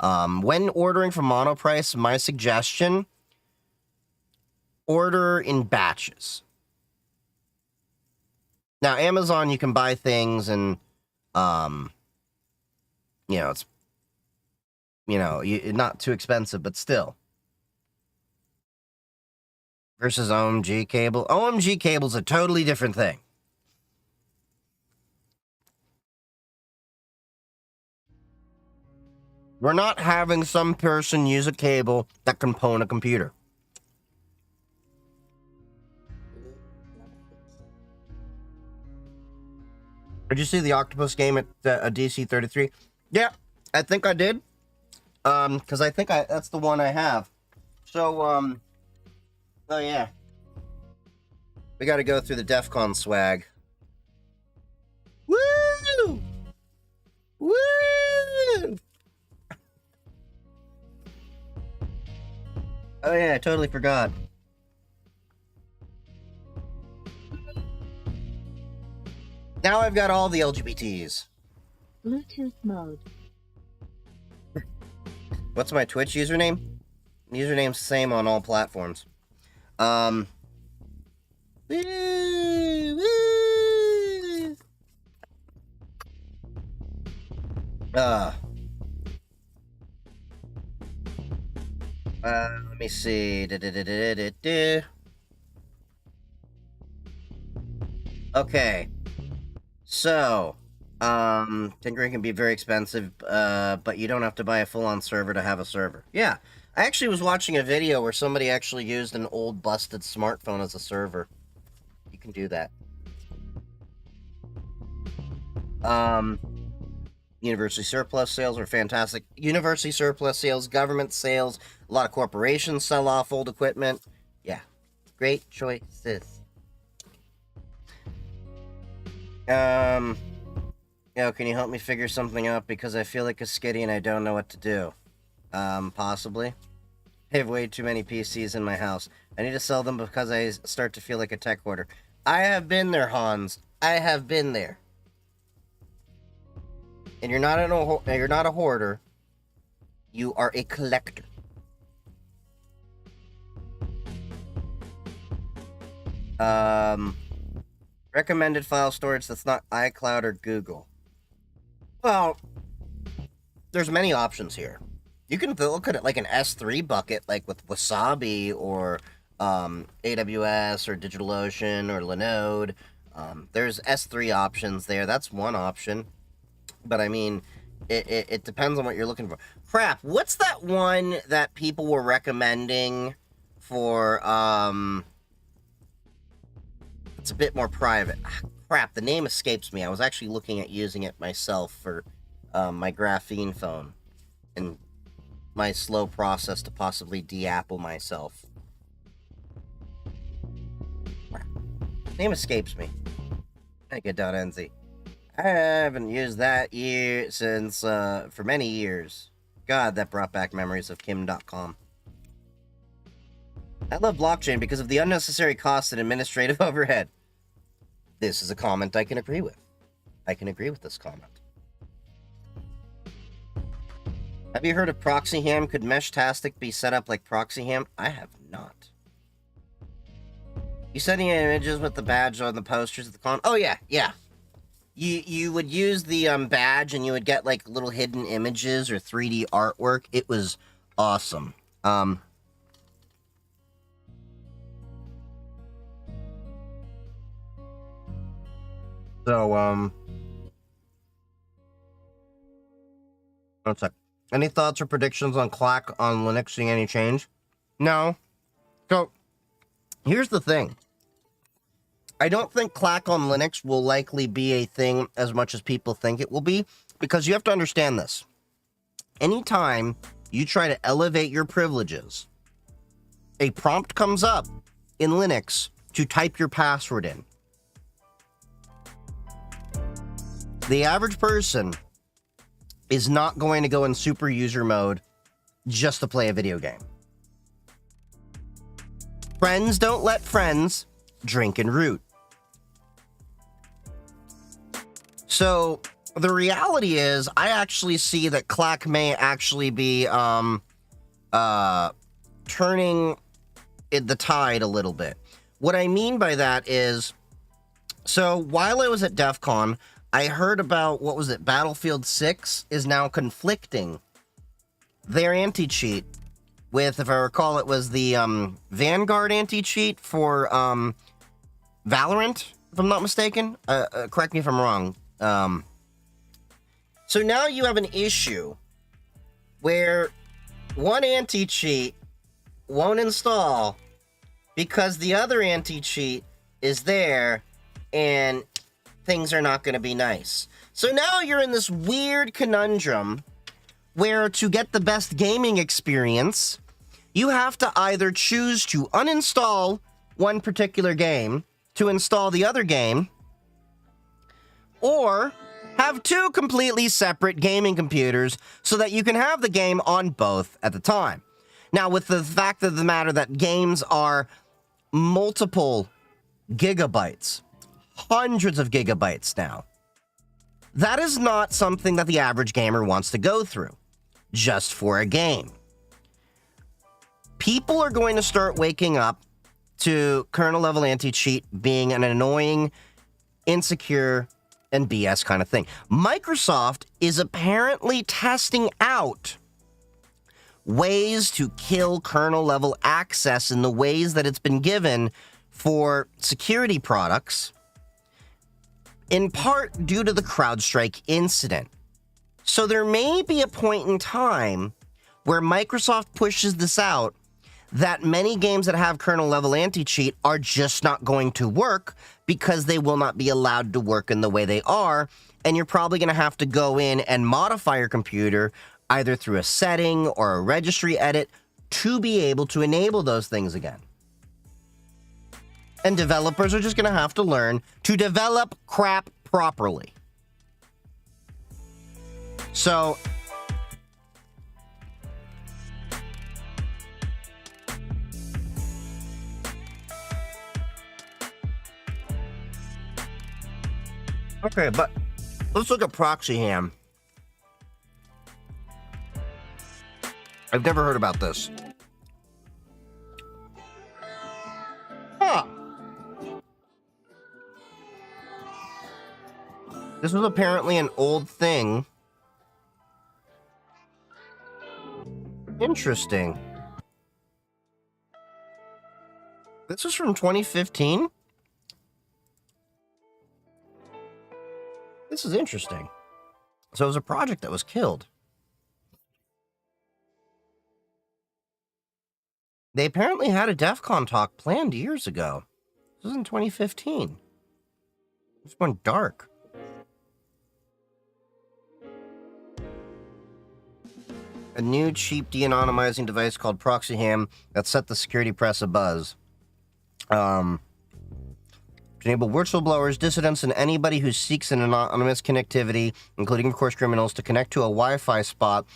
When ordering from Monoprice, my suggestion, order in batches. Now, Amazon, you can buy things and, it's, not too expensive, but still. Versus OMG cable. OMG cable's a totally different thing. We're not having some person use a cable that can pwn a computer. Did you see the Octopus game at DC33? Yeah, I think I did. Because I think that's the one I have. So, oh yeah. We gotta go through the Defcon swag. Woo! Woo! Oh yeah, I totally forgot. Now I've got all the LGBTs. Bluetooth mode. What's my Twitch username? Username's the same on all platforms. Woo, woo. Let me see. Okay. So, tinkering can be very expensive, but you don't have to buy a full-on server to have a server. Yeah. I actually was watching a video where somebody actually used an old busted smartphone as a server. You can do that. University surplus sales are fantastic. University surplus sales, government sales, a lot of corporations sell off old equipment. Yeah. Great choices. Yo, can you help me figure something out? Because I feel like a skitty and I don't know what to do. Possibly. I have way too many PCs in my house. I need to sell them because I start to feel like a tech hoarder. I have been there, Hans. I have been there. And you're not a hoarder. You are a collector. Recommended file storage that's not iCloud or Google. Well, there's many options here. You can look at it like an S3 bucket, like with Wasabi or AWS or DigitalOcean or Linode. There's S3 options there. That's one option. But I mean, it depends on what you're looking for. Crap, what's that one that people were recommending for, it's a bit more private. Crap, the name escapes me. I was actually looking at using it myself for my graphene phone. And my slow process to possibly de-apple myself. Crap. Name escapes me. Mega.nz. I haven't used that since, for many years. God, that brought back memories of Kim.com. I love blockchain because of the unnecessary costs and administrative overhead. This is a comment I can agree with. I can agree with this comment. Have you heard of Proxy Ham? Could Meshtastic be set up like Proxy Ham? I have not. You sending images with the badge on the posters at the con? Oh, yeah, yeah. You would use the badge and you would get like little hidden images or 3D artwork. It was awesome. One sec. Any thoughts or predictions on Clack on Linux seeing any change? No. So, here's the thing. I don't think Clack on Linux will likely be a thing as much as people think it will be, because you have to understand this. Anytime you try to elevate your privileges, a prompt comes up in Linux to type your password in. The average person is not going to go in super user mode just to play a video game. Friends don't let friends drink and root. So the reality is, I actually see that Clack may actually be turning the tide a little bit. What I mean by that is, so while I was at Defcon, I heard about, what was it, Battlefield 6 is now conflicting their anti-cheat with, if I recall, it was the Vanguard anti-cheat for Valorant, if I'm not mistaken. Correct me if I'm wrong. So now you have an issue where one anti-cheat won't install because the other anti-cheat is there and things are not going to be nice. So now you're in this weird conundrum where, to get the best gaming experience, you have to either choose to uninstall one particular game to install the other game, or have two completely separate gaming computers so that you can have the game on both at the time. Now, with the fact of the matter that games are multiple gigabytes, hundreds of gigabytes now, that is not something that the average gamer wants to go through just for a game. People are going to start waking up to kernel level anti-cheat being an annoying, insecure, and BS kind of thing. Microsoft is apparently testing out ways to kill kernel level access in the ways that it's been given for security products, in part due to the CrowdStrike incident. So there may be a point in time where Microsoft pushes this out that many games that have kernel level anti-cheat are just not going to work because they will not be allowed to work in the way they are, and you're probably going to have to go in and modify your computer either through a setting or a registry edit to be able to enable those things again. And developers are just going to have to learn to develop crap properly. So, okay, but let's look at Proxy Ham. I've never heard about this. Huh. This was apparently an old thing. Interesting. This was from 2015? This is interesting. So it was a project that was killed. They apparently had a Defcon talk planned years ago. This was in 2015. It's going dark. A new cheap de-anonymizing device called Proxy Ham that set the security press abuzz. To enable whistleblowers, dissidents, and anybody who seeks an anonymous connectivity, including, of course, criminals, to connect to a Wi-Fi spot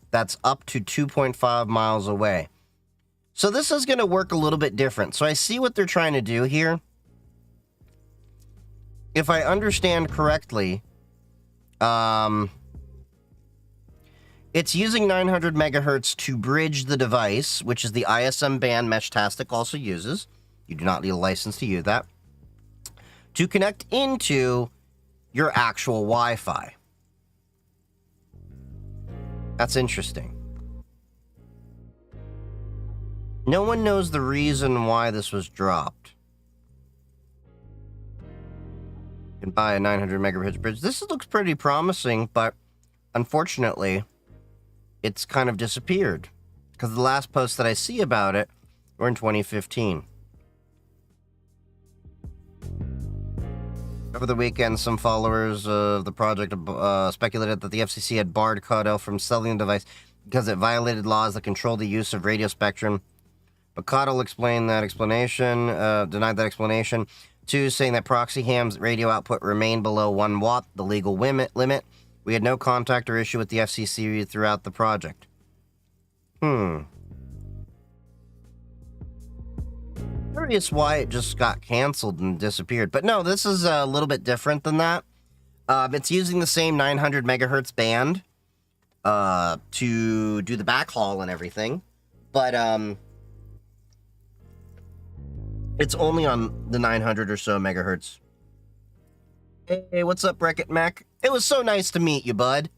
that's up to 2.5 miles away. So this is going to work a little bit different. So I see what they're trying to do here. If I understand correctly, it's using 900 megahertz to bridge the device, which is the ISM band Meshtastic also uses. You do not need a license to use that. To connect into your actual Wi-Fi. That's interesting. No one knows the reason why this was dropped. You can buy a 900 megahertz bridge. This looks pretty promising, but unfortunately, it's kind of disappeared. Because the last posts that I see about it were in 2015. Over the weekend, some followers of the project speculated that the FCC had barred Caudell from selling the device because it violated laws that control the use of radio spectrum. But Caudell denied that explanation, too, saying that Proxy Ham's radio output remained below 1 watt, the legal limit. We had no contact or issue with the FCC throughout the project. Curious why it just got canceled and disappeared. But no, this is a little bit different than that. It's using the same 900 megahertz band to do the backhaul and everything. But it's only on the 900 or so megahertz. Hey, what's up, Wreck-It Mac? It was so nice to meet you, bud.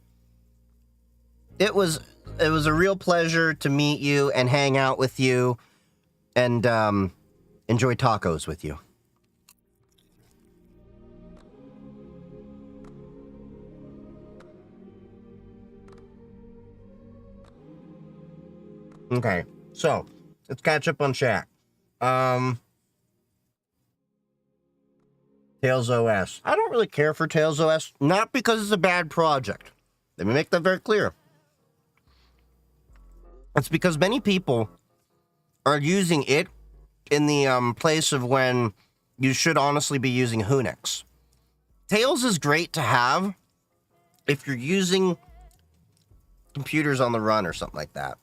It was a real pleasure to meet you and hang out with you and enjoy tacos with you. Okay, so let's catch up on chat. Tails OS. I don't really care for Tails OS, not because it's a bad project. Let me make that very clear. It's because many people are using it in the place of when you should honestly be using Unix. Tails is great to have if you're using computers on the run or something like that.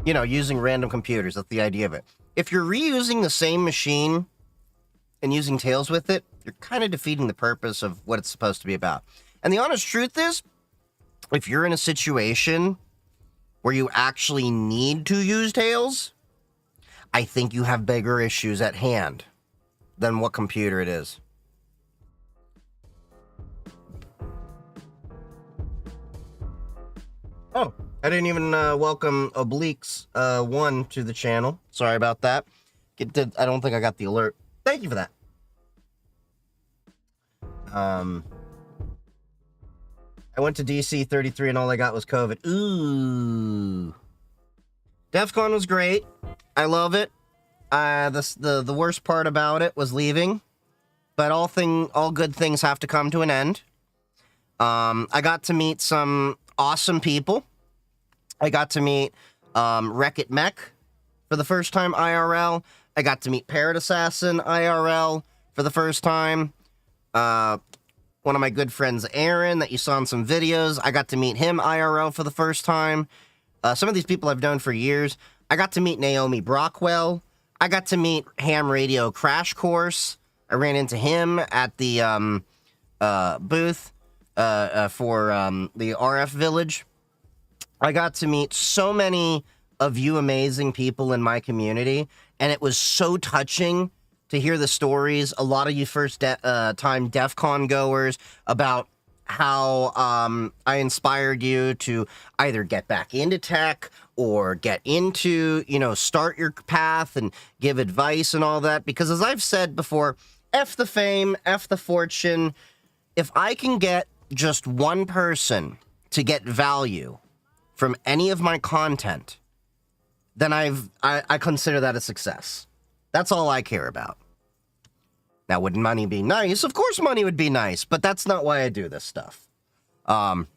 You know, using random computers, that's the idea of it. If you're reusing the same machine and using Tails with it, you're kind of defeating the purpose of what it's supposed to be about. And the honest truth is, if you're in a situation where you actually need to use Tails, I think you have bigger issues at hand than what computer it is. Oh, I didn't even welcome Obliques 1 to the channel. Sorry about that. I don't think I got the alert. Thank you for that. I went to DC 33 and all I got was COVID. Ooh. Defcon was great. I love it. The worst part about it was leaving. But all good things have to come to an end. I got to meet some awesome people. I got to meet Wreck-It Mech for the first time IRL. I got to meet Parrot Assassin IRL for the first time. One of my good friends, Aaron, that you saw in some videos, I got to meet him IRL for the first time. Some of these people I've known for years. I got to meet Naomi Brockwell. I got to meet Ham Radio Crash Course. I ran into him at the booth for the RF Village. I got to meet so many of you amazing people in my community, and it was so touching to hear the stories, a lot of you first-time DEF CON goers, about how I inspired you to either get back into tech or get into, start your path and give advice and all that. Because as I've said before, F the fame, F the fortune. If I can get just one person to get value from any of my content, then I consider that a success. That's all I care about. Now, would money be nice? Of course money would be nice, but that's not why I do this stuff. But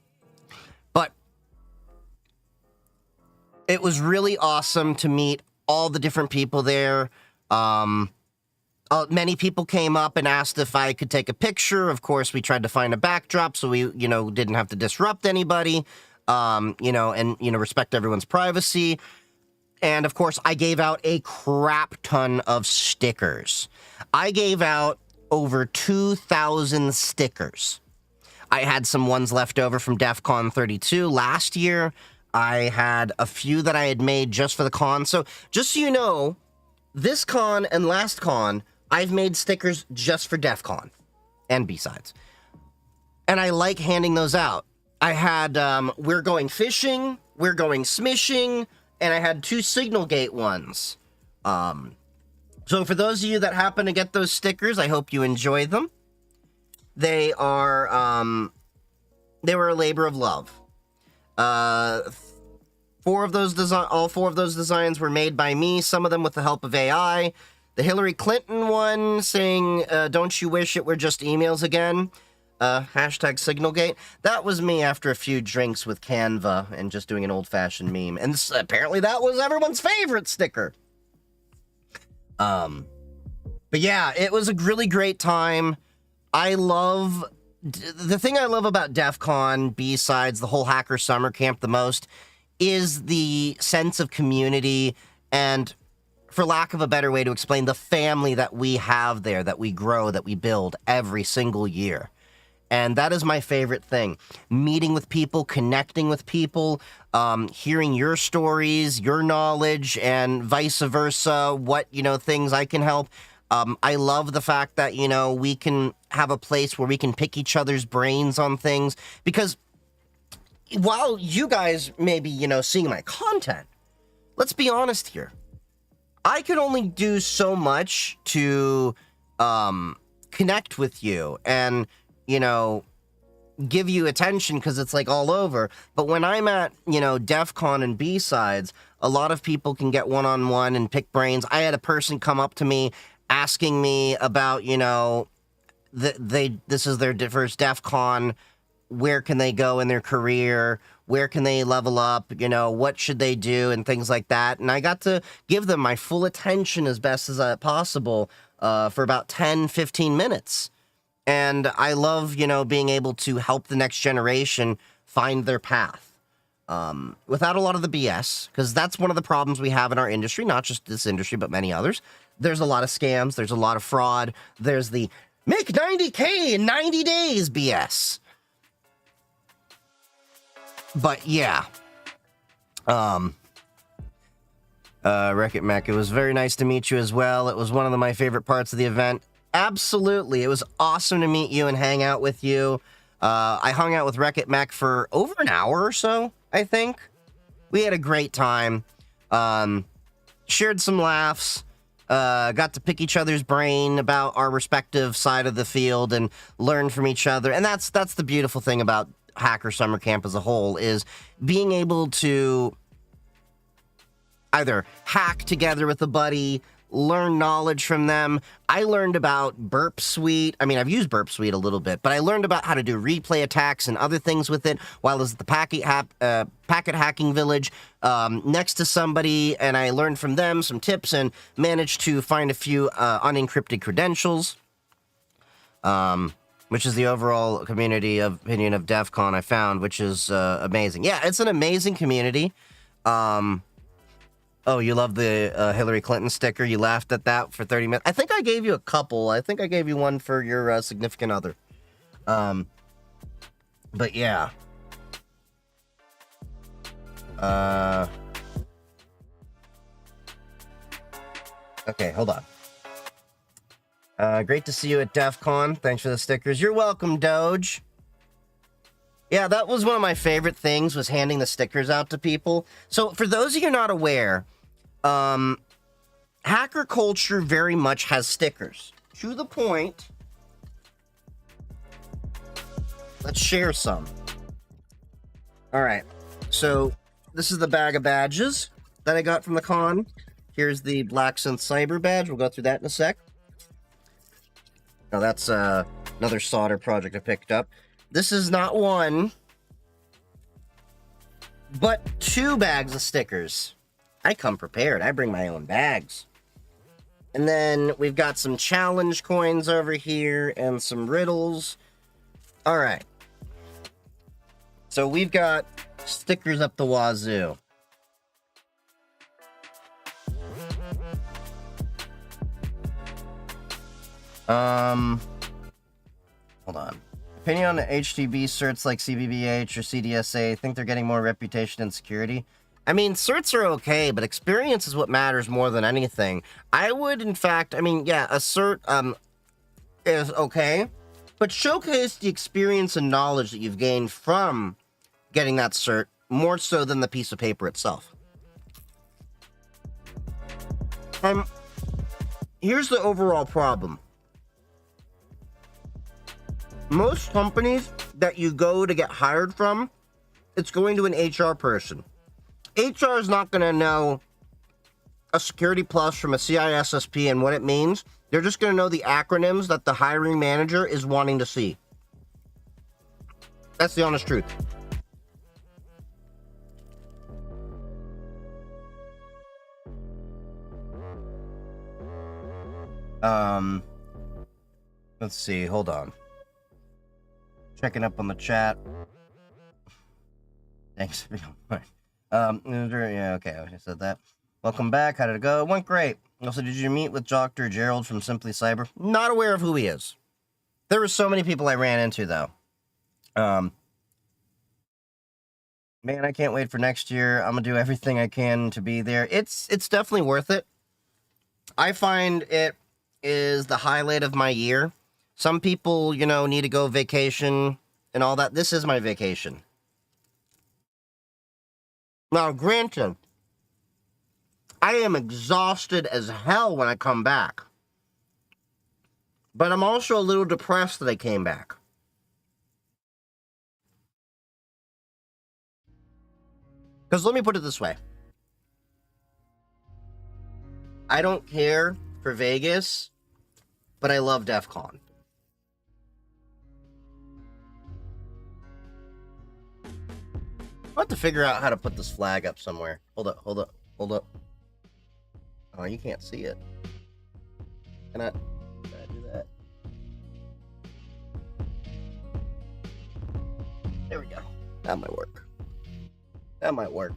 it was really awesome to meet all the different people there. Many people came up and asked if I could take a picture. Of course, we tried to find a backdrop so we, didn't have to disrupt anybody, respect everyone's privacy. And, of course, I gave out a crap ton of stickers. I gave out over 2,000 stickers. I had some ones left over from Defcon 32 last year. I had a few that I had made just for the con. So, just so you know, this con and last con, I've made stickers just for Defcon and B-sides. And I like handing those out. I had, We're Going Fishing, We're Going Smishing, and I had 2 Signal Gate ones. So for those of you that happen to get those stickers, I hope you enjoy them. They were a labor of love. All 4 of those designs were made by me, some of them with the help of AI. The Hillary Clinton one saying, don't you wish it were just emails again? Hashtag Signalgate. That was me after a few drinks with Canva and just doing an old-fashioned meme. And apparently that was everyone's favorite sticker. But yeah, it was a really great time. The thing I love about DEF CON, B-sides, the whole Hacker Summer Camp the most, is the sense of community and, for lack of a better way to explain, the family that we have there, that we grow, that we build every single year. And that is my favorite thing. Meeting with people, connecting with people, hearing your stories, your knowledge, and vice versa, what, things I can help. I love the fact that, we can have a place where we can pick each other's brains on things. Because while you guys may be, seeing my content, let's be honest here. I can only do so much to connect with you and, give you attention because it's like all over. But when I'm at, DEF CON and B-sides, a lot of people can get one-on-one and pick brains. I had a person come up to me asking me about, this is their first DEF CON. Where can they go in their career? Where can they level up? What should they do and things like that. And I got to give them my full attention as best as possible for about 10, 15 minutes. And I love, being able to help the next generation find their path without a lot of the BS, because that's one of the problems we have in our industry, not just this industry, but many others. There's a lot of scams. There's a lot of fraud. There's the make 90K in 90 days BS. But yeah. Wreck-It Mech, it was very nice to meet you as well. It was one of my favorite parts of the event. Absolutely. It was awesome to meet you and hang out with you. I hung out with Wreck-It Mech for over an hour or so, I think. We had a great time. Shared some laughs. Got to pick each other's brain about our respective side of the field and learn from each other. And that's the beautiful thing about Hacker Summer Camp as a whole, is being able to either hack together with a buddy, learn knowledge from them. I learned about Burp Suite. I mean, I've used Burp Suite a little bit, but I learned about how to do replay attacks and other things with it while I was at the packet hacking village next to somebody, and I learned from them some tips and managed to find a few unencrypted credentials, which is the overall community opinion of Defcon I found, which is amazing. Yeah, it's an amazing community. Oh, you love the Hillary Clinton sticker? You laughed at that for 30 minutes? I think I gave you a couple. I think I gave you one for your significant other. But yeah. Okay, hold on. Great to see you at Defcon. Thanks for the stickers. You're welcome, Doge. Yeah, that was one of my favorite things, was handing the stickers out to people. So for those of you not aware, hacker culture very much has stickers. To the point, let's share some. All right, so this is the bag of badges that I got from the con. Here's the Black Synth Cyber badge. We'll go through that in a sec. Now that's another solder project I picked up. This is not one, but 2 bags of stickers. I come prepared. I bring my own bags. And then we've got some challenge coins over here and some riddles. All right. So we've got stickers up the wazoo. Hold on. Opinion on the HTB certs like CBBH or CDSA, think they're getting more reputation and security? I mean, certs are okay, but experience is what matters more than anything. I would, in fact, I mean, yeah, a cert is okay, but showcase the experience and knowledge that you've gained from getting that cert more so than the piece of paper itself. Here's the overall problem. Most companies that you go to get hired from, it's going to an HR person. HR is not going to know a security plus from a CISSP and what it means. They're just going to know the acronyms that the hiring manager is wanting to see. That's the honest truth. Let's see, hold on. Checking up on the chat. Thanks. Yeah, okay, I said that. Welcome back. How did it go? It went great. Also, did you meet with Dr. Gerald from Simply Cyber? Not aware of who he is. There were so many people I ran into, though. Man, I can't wait for next year. I'm gonna do everything I can to be there. It's definitely worth it. I find it is the highlight of my year. Some people, you know, need to go vacation and all that. This is my vacation. Now, granted, I am exhausted as hell when I come back. But I'm also a little depressed that I came back. Because let me put it this way. I don't care for Vegas, but I love Defcon. I'll have to figure out how to put this flag up somewhere. Hold up, hold up, hold up. Oh, you can't see it. Can I do that? There we go. That might work. That might work.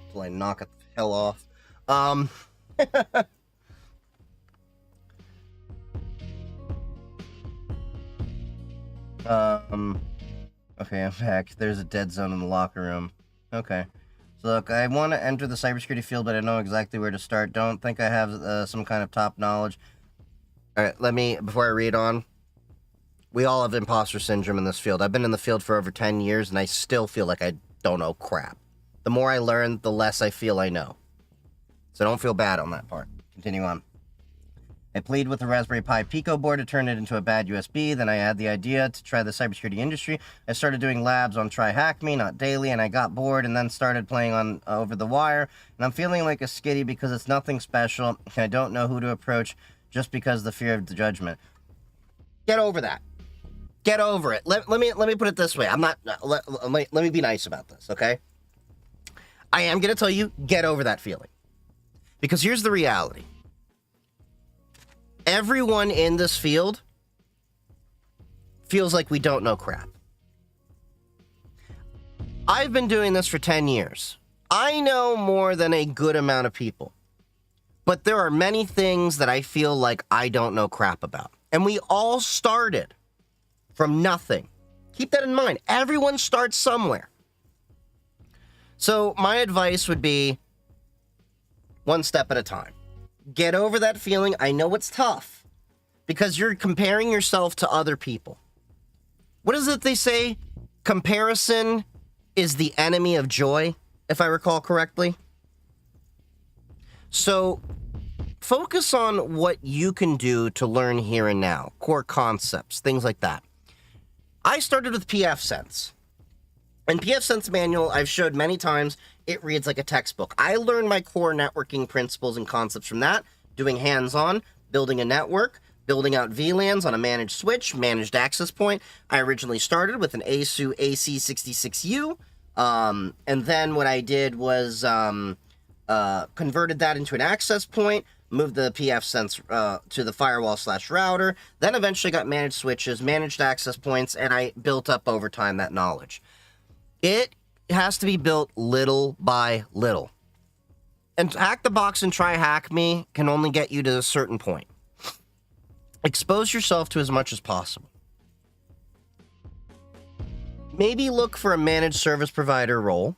Until I knock it the hell off. Okay, I'm back. There's a dead zone in the locker room. Okay. So look, I want to enter the cybersecurity field, but I know exactly where to start. Don't think I have some kind of top knowledge. All right, before I read on, we all have imposter syndrome in this field. I've been in the field for over 10 years, and I still feel like I don't know crap. The more I learn, the less I feel I know. So don't feel bad on that part. Continue on. I played with the Raspberry Pi Pico board to turn it into a bad USB. Then I had the idea to try the cybersecurity industry. I started doing labs on Try Hack Me, not daily, and I got bored and then started playing on over the wire. And I'm feeling like a skitty because it's nothing special. I don't know who to approach just because of the fear of the judgment. Get over that. Get over it. Let me put it this way. I'm not. Let me be nice about this, okay? I am going to tell you, get over that feeling. Because here's the reality. Everyone in this field feels like we don't know crap. I've been doing this for 10 years. I know more than a good amount of people. But there are many things that I feel like I don't know crap about. And we all started from nothing. Keep that in mind. Everyone starts somewhere. So my advice would be one step at a time. Get over that feeling. I know it's tough because you're comparing yourself to other people. What is it they say? Comparison is the enemy of joy, if I recall correctly. So focus on what you can do to learn here and now, core concepts, things like that. I started with pfSense. And pfSense manual, I've showed many times, it reads like a textbook. I learned my core networking principles and concepts from that, doing hands-on, building a network, building out VLANs on a managed switch, managed access point. I originally started with an ASU AC66U, and then what I did was converted that into an access point, moved the pfSense to the firewall/router, then eventually got managed switches, managed access points, and I built up over time that knowledge. It has to be built little by little. And Hack the Box and Try Hack Me can only get you to a certain point. Expose yourself to as much as possible. Maybe look for a managed service provider role.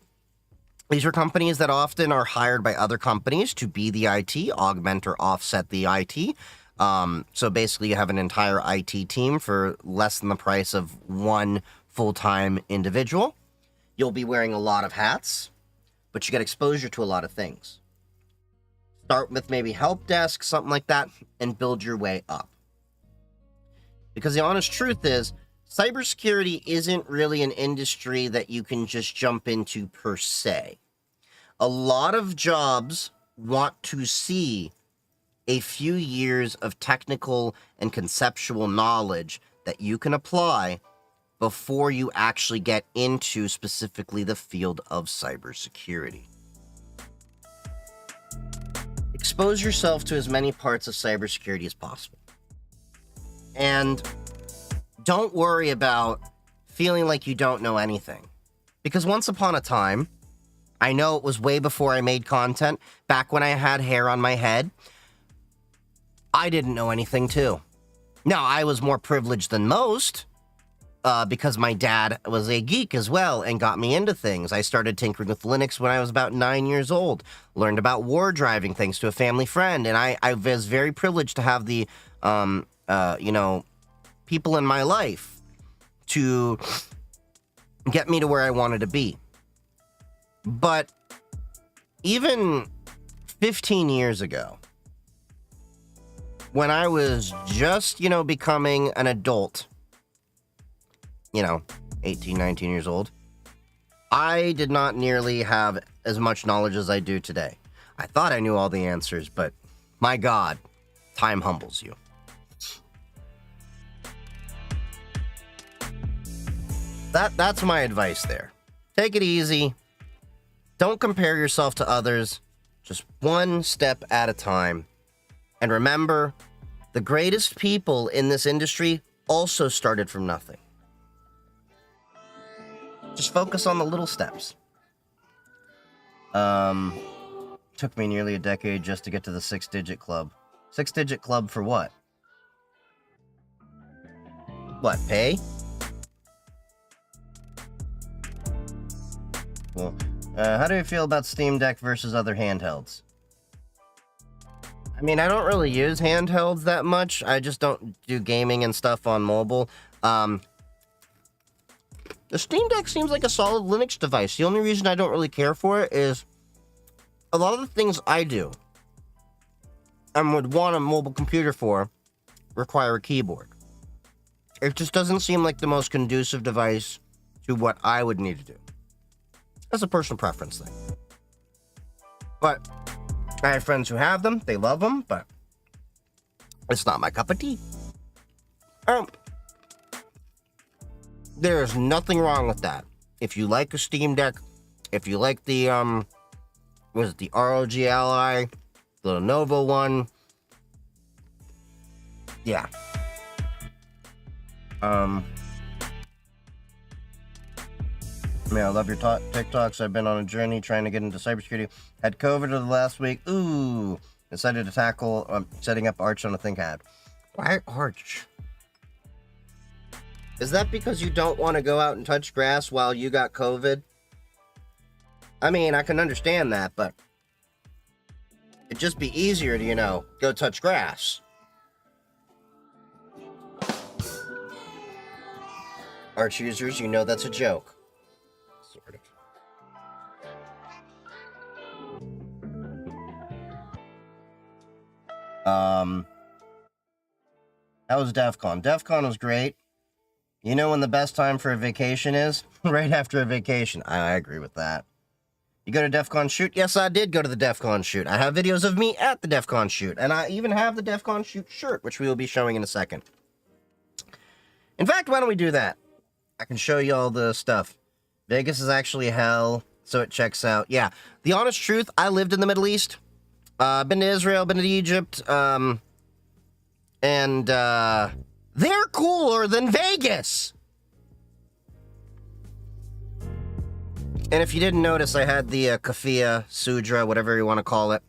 These are companies that often are hired by other companies to be the IT, augment or offset the IT. So basically you have an entire IT team for less than the price of one full-time individual. You'll be wearing a lot of hats, but you get exposure to a lot of things. Start with maybe help desk, something like that, and build your way up. Because the honest truth is, cybersecurity isn't really an industry that you can just jump into per se. A lot of jobs want to see a few years of technical and conceptual knowledge that you can apply before you actually get into specifically the field of cybersecurity. Expose yourself to as many parts of cybersecurity as possible. And don't worry about feeling like you don't know anything. Because once upon a time, I know it was way before I made content, back when I had hair on my head, I didn't know anything too. Now, I was more privileged than most, because my dad was a geek as well and got me into things. I started tinkering with Linux when I was about 9 years old. Learned about war driving thanks to a family friend. And I was very privileged to have the, people in my life to get me to where I wanted to be. But even 15 years ago, when I was just, becoming an adult, 18, 19 years old, I did not nearly have as much knowledge as I do today. I thought I knew all the answers, but my God, time humbles you. That's my advice there. Take it easy. Don't compare yourself to others. Just one step at a time. And remember, the greatest people in this industry also started from nothing. Just focus on the little steps. Took me nearly a decade just to get to the 6-digit club. 6-digit club for what? What, pay? Well, how do you feel about Steam Deck versus other handhelds? I mean, I don't really use handhelds that much. I just don't do gaming and stuff on mobile. The Steam Deck seems like a solid Linux device. The only reason I don't really care for it is a lot of the things I do and would want a mobile computer for require a keyboard. It just doesn't seem like the most conducive device to what I would need to do. That's a personal preference thing. But I have friends who have them. They love them, but it's not my cup of tea. There's nothing wrong with that. If you like a Steam Deck, if you like the, was it the ROG Ally, the Lenovo one, yeah. Man, I love your TikToks. I've been on a journey trying to get into cybersecurity. Had COVID over the last week. Ooh. Decided to tackle setting up Arch on a ThinkPad. Why Arch? Is that because you don't want to go out and touch grass while you got COVID? I mean, I can understand that, but it'd just be easier to, you know, go touch grass. Arch users, you know that's a joke. Sort of. How was Defcon? Defcon was great. You know when the best time for a vacation is? Right after a vacation. I agree with that. You go to Defcon shoot? Yes, I did go to the Defcon shoot. I have videos of me at the Defcon shoot. And I even have the Defcon shoot shirt, which we will be showing in a second. In fact, why don't we do that? I can show you all the stuff. Vegas is actually hell, so it checks out. Yeah, the honest truth, I lived in the Middle East. Been to Israel, been to Egypt. And they're cooler than Vegas. And if you didn't notice, I had the kafia, sudra, whatever you want to call it,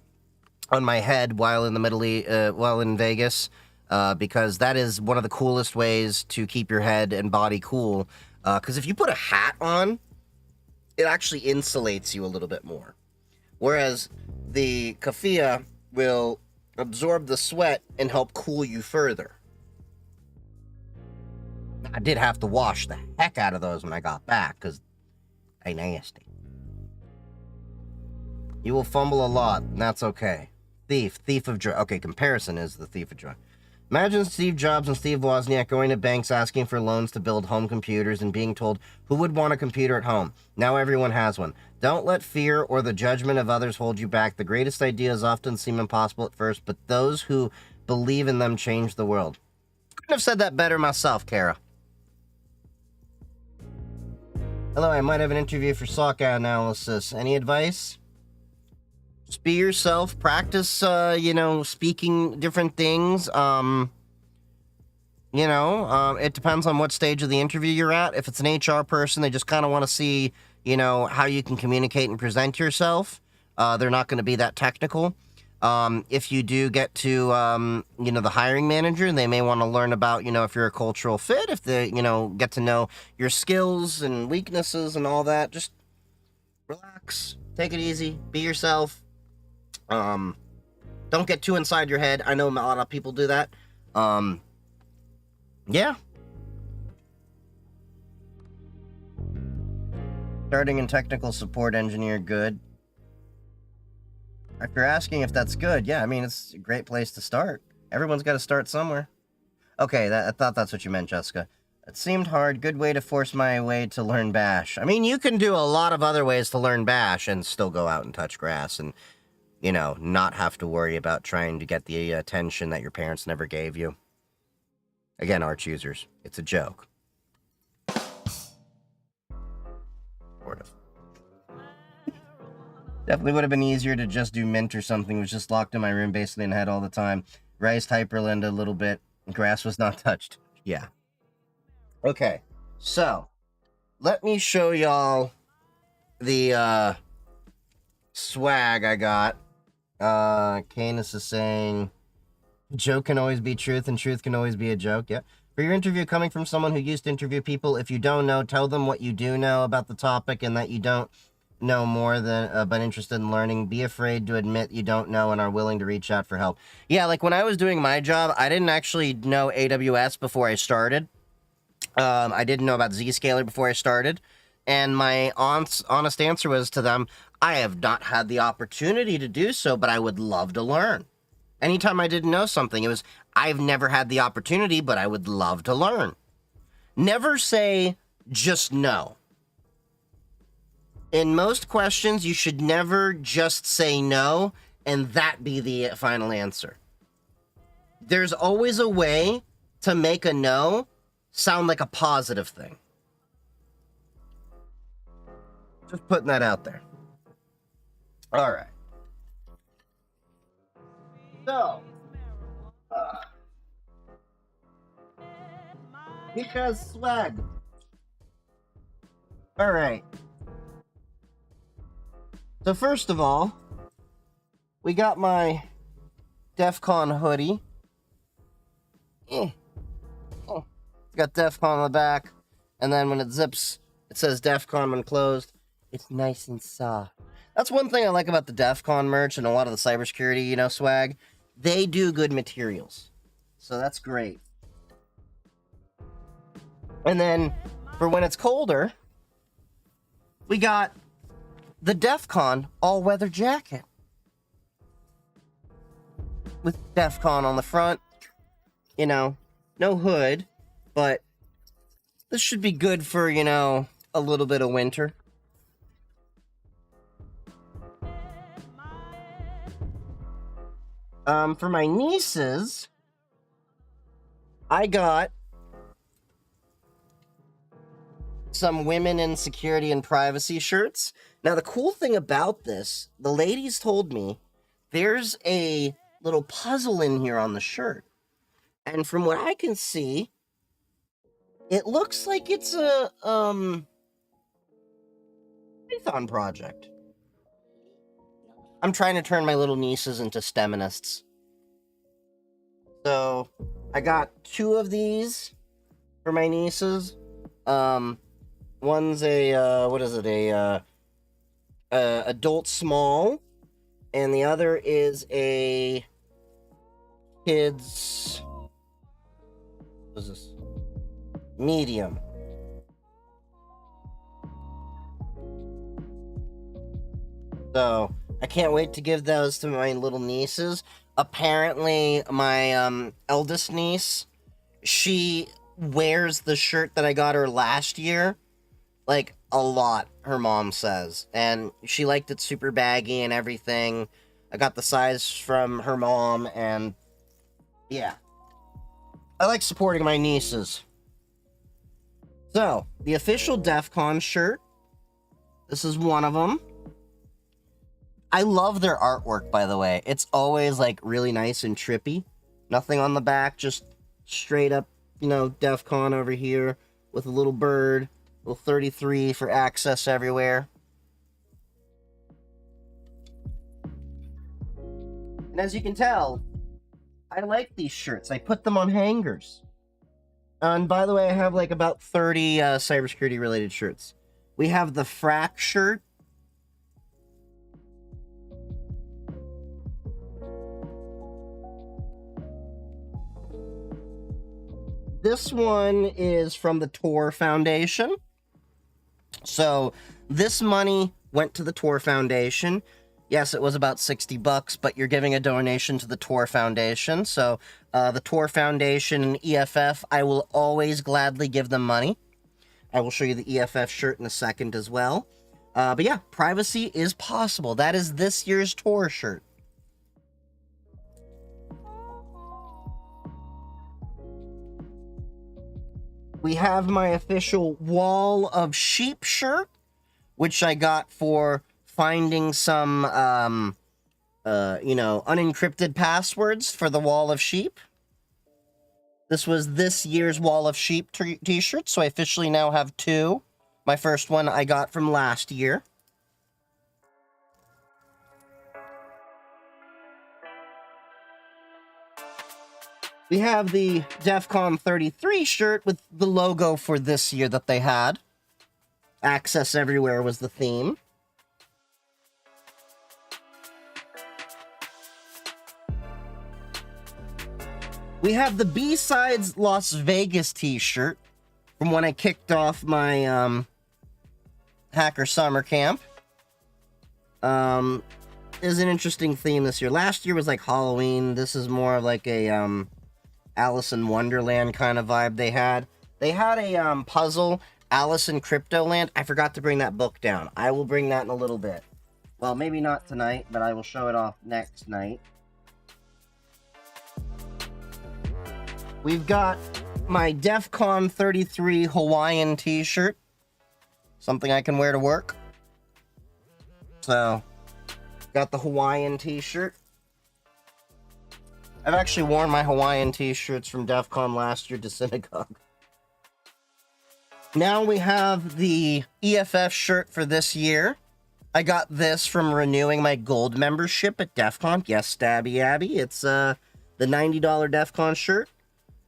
on my head while in the Middle East, while in Vegas, because that is one of the coolest ways to keep your head and body cool. Because if you put a hat on, it actually insulates you a little bit more. Whereas the kafia will absorb the sweat and help cool you further. I did have to wash the heck out of those when I got back, because they nasty. You will fumble a lot, and that's okay. Thief of joy. Okay, comparison is the thief of joy. Imagine Steve Jobs and Steve Wozniak going to banks asking for loans to build home computers and being told, who would want a computer at home? Now everyone has one. Don't let fear or the judgment of others hold you back. The greatest ideas often seem impossible at first, but those who believe in them change the world. Couldn't have said that better myself, Kara. Hello, I might have an interview for SOC analysis. Any advice? Just be yourself. Practice, speaking different things. It depends on what stage of the interview you're at. If it's an HR person, they just kind of want to see, how you can communicate and present yourself. They're not going to be that technical. If you do get to, the hiring manager, they may want to learn about, if you're a cultural fit, if they, get to know your skills and weaknesses and all that. Just relax, take it easy, be yourself. Don't get too inside your head. I know a lot of people do that. Yeah. Starting in technical support engineer, good. If you're asking if that's good, yeah, I mean, it's a great place to start. Everyone's got to start somewhere. Okay, I thought that's what you meant, Jessica. It seemed hard. Good way to force my way to learn Bash. I mean, you can do a lot of other ways to learn Bash and still go out and touch grass and, not have to worry about trying to get the attention that your parents never gave you. Again, Arch users, it's a joke. Sort of. Definitely would have been easier to just do Mint or something. It was just locked in my room basically in head all the time. Riced Hyperland a little bit. Grass was not touched. Yeah. Okay. So, let me show y'all the swag I got. Canis is saying, joke can always be truth and truth can always be a joke. Yeah. For your interview coming from someone who used to interview people, if you don't know, tell them what you do know about the topic and that you don't know more than but interested in learning. Be afraid to admit you don't know and are willing to reach out for help. Yeah, like when I was doing my job, I didn't actually know AWS before I started. I didn't know about Zscaler before I started, and my honest answer was to them, I have not had the opportunity to do so, but I would love to learn. Anytime I didn't know something, it was, I've never had the opportunity, but I would love to learn. Never say just no. In most questions, you should never just say no and that be the final answer. There's always a way to make a no sound like a positive thing. Just putting that out there. All right. So, because swag. All right. So first of all, we got my Defcon hoodie. It's got Defcon on the back, and then when it zips, it says Defcon when closed. It's nice and soft. That's one thing I like about the Defcon merch and a lot of the cybersecurity, swag. They do good materials. So that's great. And then, for when it's colder, we got the Defcon all-weather jacket. With Defcon on the front. No hood, but this should be good for, a little bit of winter. For my nieces, I got some women in security and privacy shirts. Now, the cool thing about this, the ladies told me, there's a little puzzle in here on the shirt. And from what I can see, it looks like it's a, Python project. I'm trying to turn my little nieces into STEMinists. So, I got 2 of these for my nieces. One's a, adult small, and the other is a kids, what is this? Medium. So, I can't wait to give those to my little nieces. Apparently, my eldest niece, she wears the shirt that I got her last year, like, a lot, her mom says. And she liked it super baggy and everything. I got the size from her mom, and yeah. I like supporting my nieces. So, the official Defcon shirt. This is one of them. I love their artwork, by the way. It's always, like, really nice and trippy. Nothing on the back, just straight up, Defcon over here with a little bird, little 33 for access everywhere. And as you can tell, I like these shirts. I put them on hangers. And by the way, I have, like, about 30 cybersecurity-related shirts. We have the Frack shirt. This one is from the Tor Foundation. So this money went to the Tor Foundation. Yes, it was about $60, but you're giving a donation to the Tor Foundation. So the Tor Foundation and EFF, I will always gladly give them money. I will show you the EFF shirt in a second as well. But yeah, privacy is possible. That is this year's Tor shirt. We have my official Wall of Sheep shirt, which I got for finding some, unencrypted passwords for the Wall of Sheep. This was this year's Wall of Sheep t-shirt, so I officially now have 2. My first one I got from last year. We have the Defcon 33 shirt with the logo for this year that they had. Access everywhere was the theme. We have the B-Sides Las Vegas t-shirt. from when I kicked off my hacker summer camp. Is an interesting theme this year. Last year was like Halloween. This is more of like a Alice in Wonderland kind of vibe they had. They had a puzzle, Alice in Cryptoland. I forgot to bring that book down. I will bring that in a little bit. Well, maybe not tonight, but I will show it off next night. We've got my Defcon 33 Hawaiian t-shirt. Something I can wear to work. So, got the Hawaiian t-shirt. I've actually worn my Hawaiian t-shirts from Defcon last year to synagogue. Now we have the EFF shirt for this year. I got this from renewing my gold membership at Defcon. Yes, Stabby Abby. It's the $90 Defcon shirt.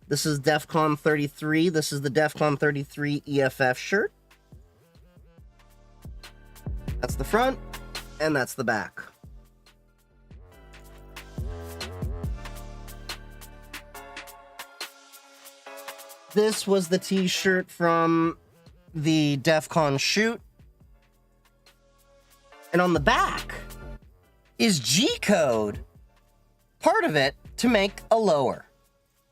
This is Defcon 33. This is the Defcon 33 EFF shirt. That's the front, and that's the back. This was the t-shirt from the Defcon shoot. And on the back is G-code, part of it, to make a lower.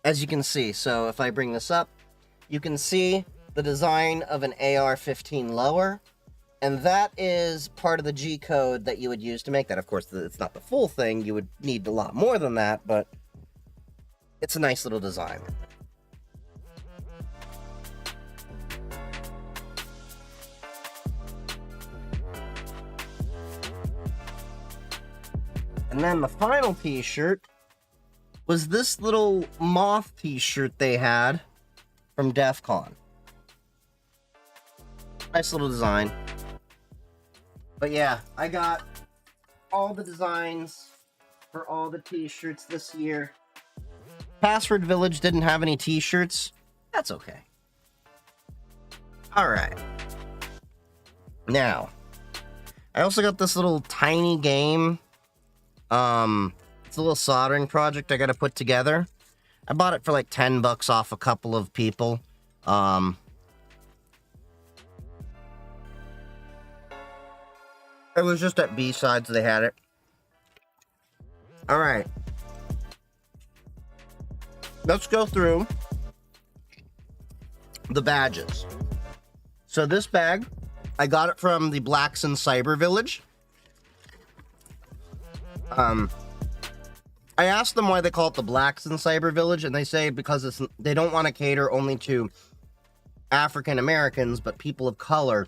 As you can see, so if I bring this up, you can see the design of an AR-15 lower. And that is part of the G-code that you would use to make that. Of course, it's not the full thing. You would need a lot more than that, but it's a nice little design. And then the final t-shirt was this little moth t-shirt they had from Defcon. Nice little design. But yeah, I got all the designs for all the t-shirts this year. Password Village didn't have any t-shirts. That's okay. Alright. Now, I also got this little tiny game. It's a little soldering project I gotta put together. I bought it for like $10 off a couple of people. It was just at B-Sides they had it. Alright. Let's go through the badges. So this bag, I got it from the Blacks in Cyber Village. I asked them why they call it the Blacks in Cyber Village, and they say because they don't want to cater only to African Americans, but people of color,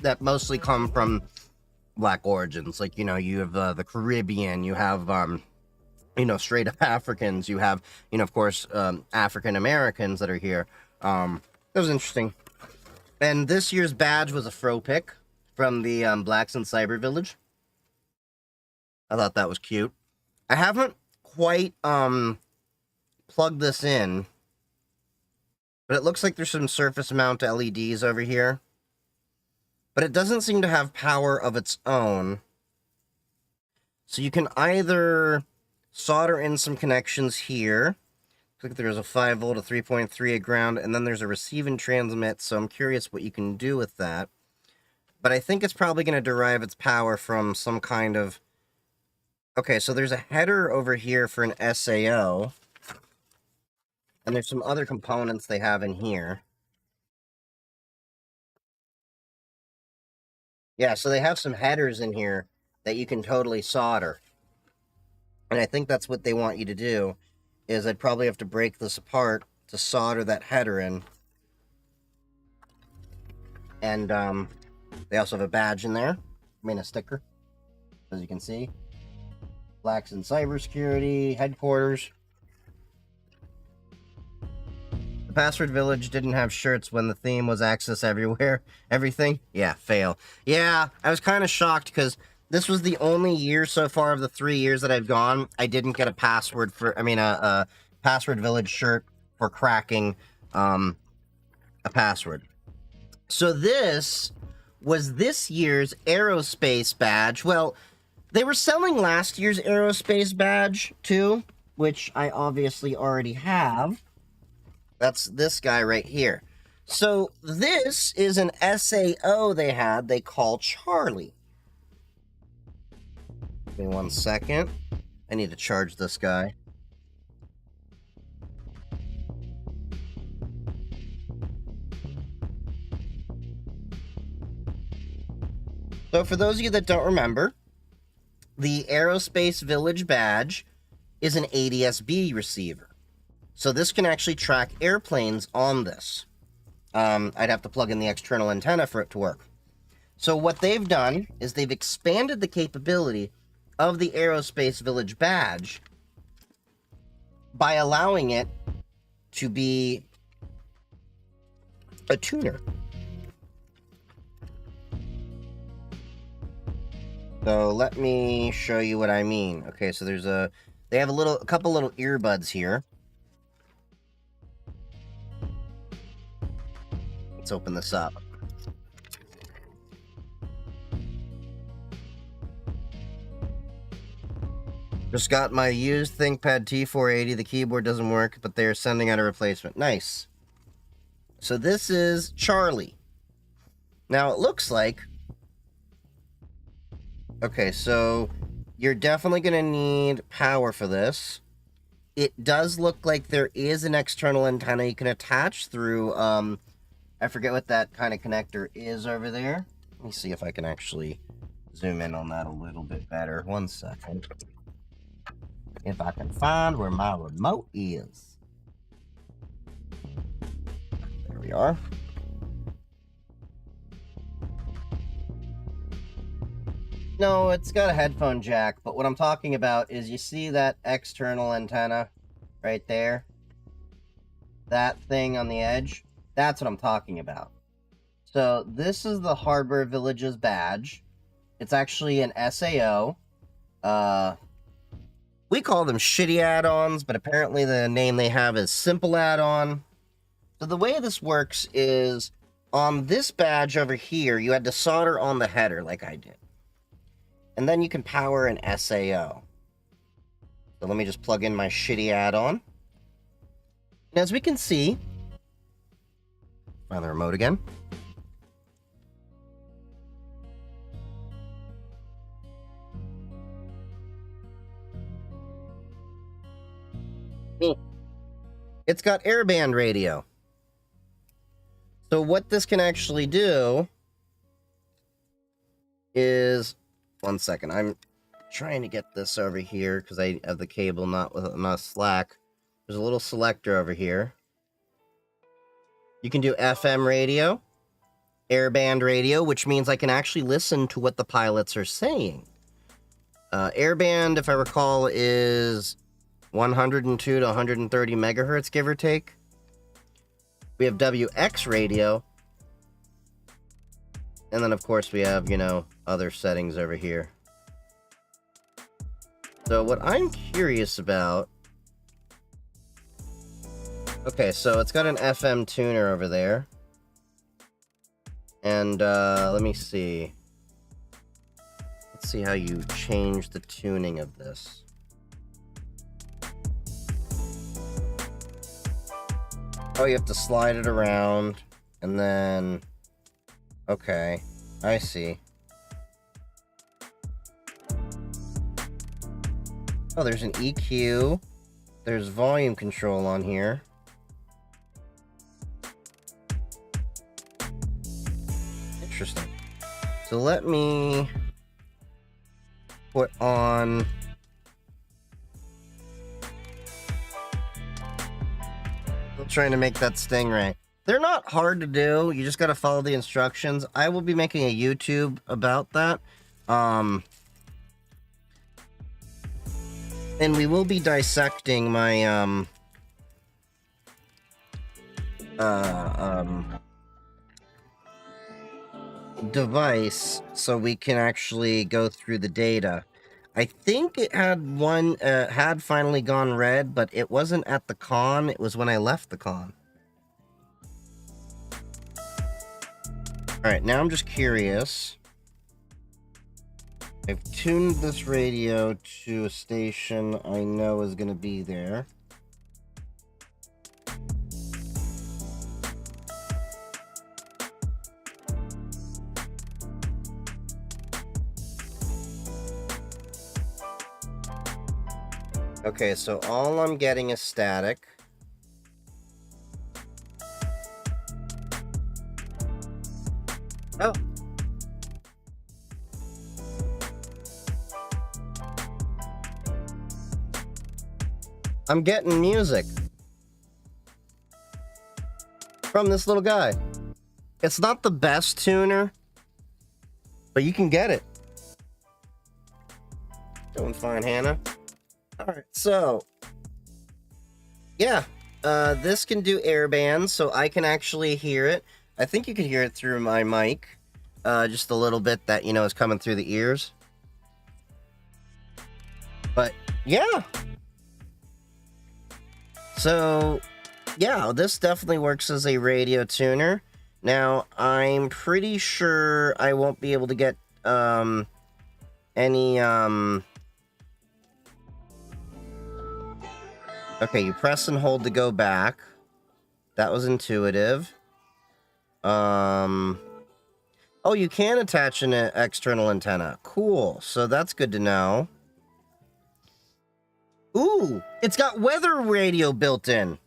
that mostly come from black origins. Like, you know, you have the Caribbean, you have, you know, straight up Africans, you have, you know, of course, African Americans that are here. It was interesting. And this year's badge was a fro pick from the Blacks in Cyber Village. I thought that was cute. I haven't quite plugged this in, but it looks like there's some surface mount LEDs over here. But it doesn't seem to have power of its own. So you can either solder in some connections here. Looks like there's a 5 volt, a 3.3 at ground, and then there's a receive and transmit, so I'm curious what you can do with that. But I think it's probably going to derive its power from some kind of... Okay, so there's a header over here for an SAO. And there's some other components they have in here. Yeah, so they have some headers in here that you can totally solder. And I think that's what they want you to do, is I'd probably have to break this apart to solder that header in. And they also have a badge in there. I mean, a sticker, as you can see. Blacks in Cybersecurity, headquarters. The Password Village didn't have shirts when the theme was access everywhere. Everything? Yeah, fail. Yeah, I was kind of shocked because this was the only year so far of the 3 years that I've gone, I didn't get a password for, a Password Village shirt for cracking a password. So this was this year's aerospace badge. Well, they were selling last year's aerospace badge too, which I obviously already have. That's this guy right here. So this is an SAO they call Charlie. Give me 1 second. I need to charge this guy. So for those of you that don't remember, the Aerospace Village badge is an ADS-B receiver. So this can actually track airplanes on this. I'd have to plug in the external antenna for it to work. So what they've done is they've expanded the capability of the Aerospace Village badge by allowing it to be a tuner. So let me show you what I mean. Okay, so they have a couple little earbuds here. Let's open this up. Just got my used ThinkPad T480. The keyboard doesn't work, but they're sending out a replacement. Nice. So this is Charlie. Now it looks like... Okay, so you're definitely going to need power for this. It does look like there is an external antenna you can attach through, I forget what that kind of connector is over there. Let me see if I can actually zoom in on that a little bit better. 1 second. If I can find where my remote is. There we are. No, it's got a headphone jack, but what I'm talking about is you see that external antenna right there? That thing on the edge? That's what I'm talking about. So this is the Hardware Village's badge. It's actually an SAO. We call them shitty add-ons, but apparently the name they have is Simple Add-on. So the way this works is on this badge over here, you had to solder on the header like I did. And then you can power an SAO. So let me just plug in my shitty add-on. And as we can see, find the remote again. It's got airband radio. So what this can actually do is... 1 second, I'm trying to get this over here because I have the cable not with enough slack. There's a little selector over here. You can do FM radio, airband radio, which means I can actually listen to what the pilots are saying. Airband, if I recall, is 102 to 130 megahertz, give or take. We have WX radio. And then, of course, we have, other settings over here. So what I'm curious about... Okay, so it's got an FM tuner over there. And, let me see. Let's see how you change the tuning of this. Oh, you have to slide it around. And then... Okay, I see. Oh, there's an EQ. There's volume control on here. Interesting. So let me put on... I'm trying to make that sting right. They're not hard to do. You just got to follow the instructions. I will be making a YouTube about that. And we will be dissecting my, device so we can actually go through the data. I think it had had finally gone red, but it wasn't at the con. It was when I left the con. Alright, now I'm just curious. I've tuned this radio to a station I know is going to be there. Okay, so all I'm getting is static. Oh. I'm getting music from this little guy. It's not the best tuner, but you can get it. Doing fine, Hannah. Alright, so yeah, this can do air bands, so I can actually hear it. I think you can hear it through my mic, just a little bit that, you know, is coming through the ears. But yeah. So yeah, this definitely works as a radio tuner. Now, I'm pretty sure I won't be able to get any okay, you press and hold to go back. That was intuitive. Oh, you can attach an external antenna. Cool. So that's good to know. Ooh, it's got weather radio built in.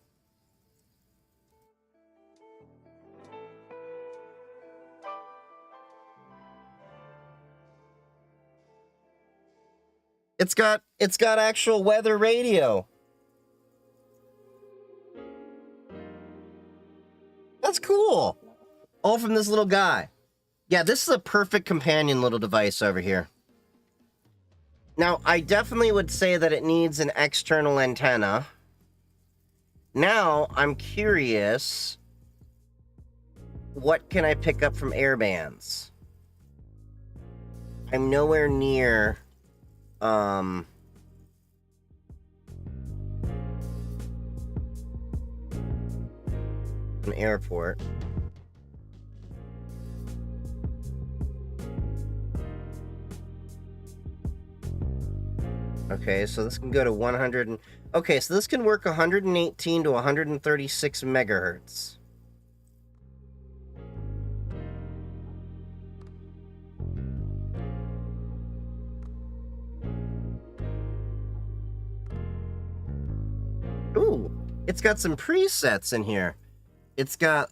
It's got actual weather radio. That's cool. All from this little guy. Yeah, this is a perfect companion little device over here. Now, I definitely would say that it needs an external antenna. Now, I'm curious, what can I pick up from airbands? I'm nowhere near, an airport. Okay, so this can go to 100 and... Okay, so this can work 118 to 136 megahertz. Ooh, it's got some presets in here. It's got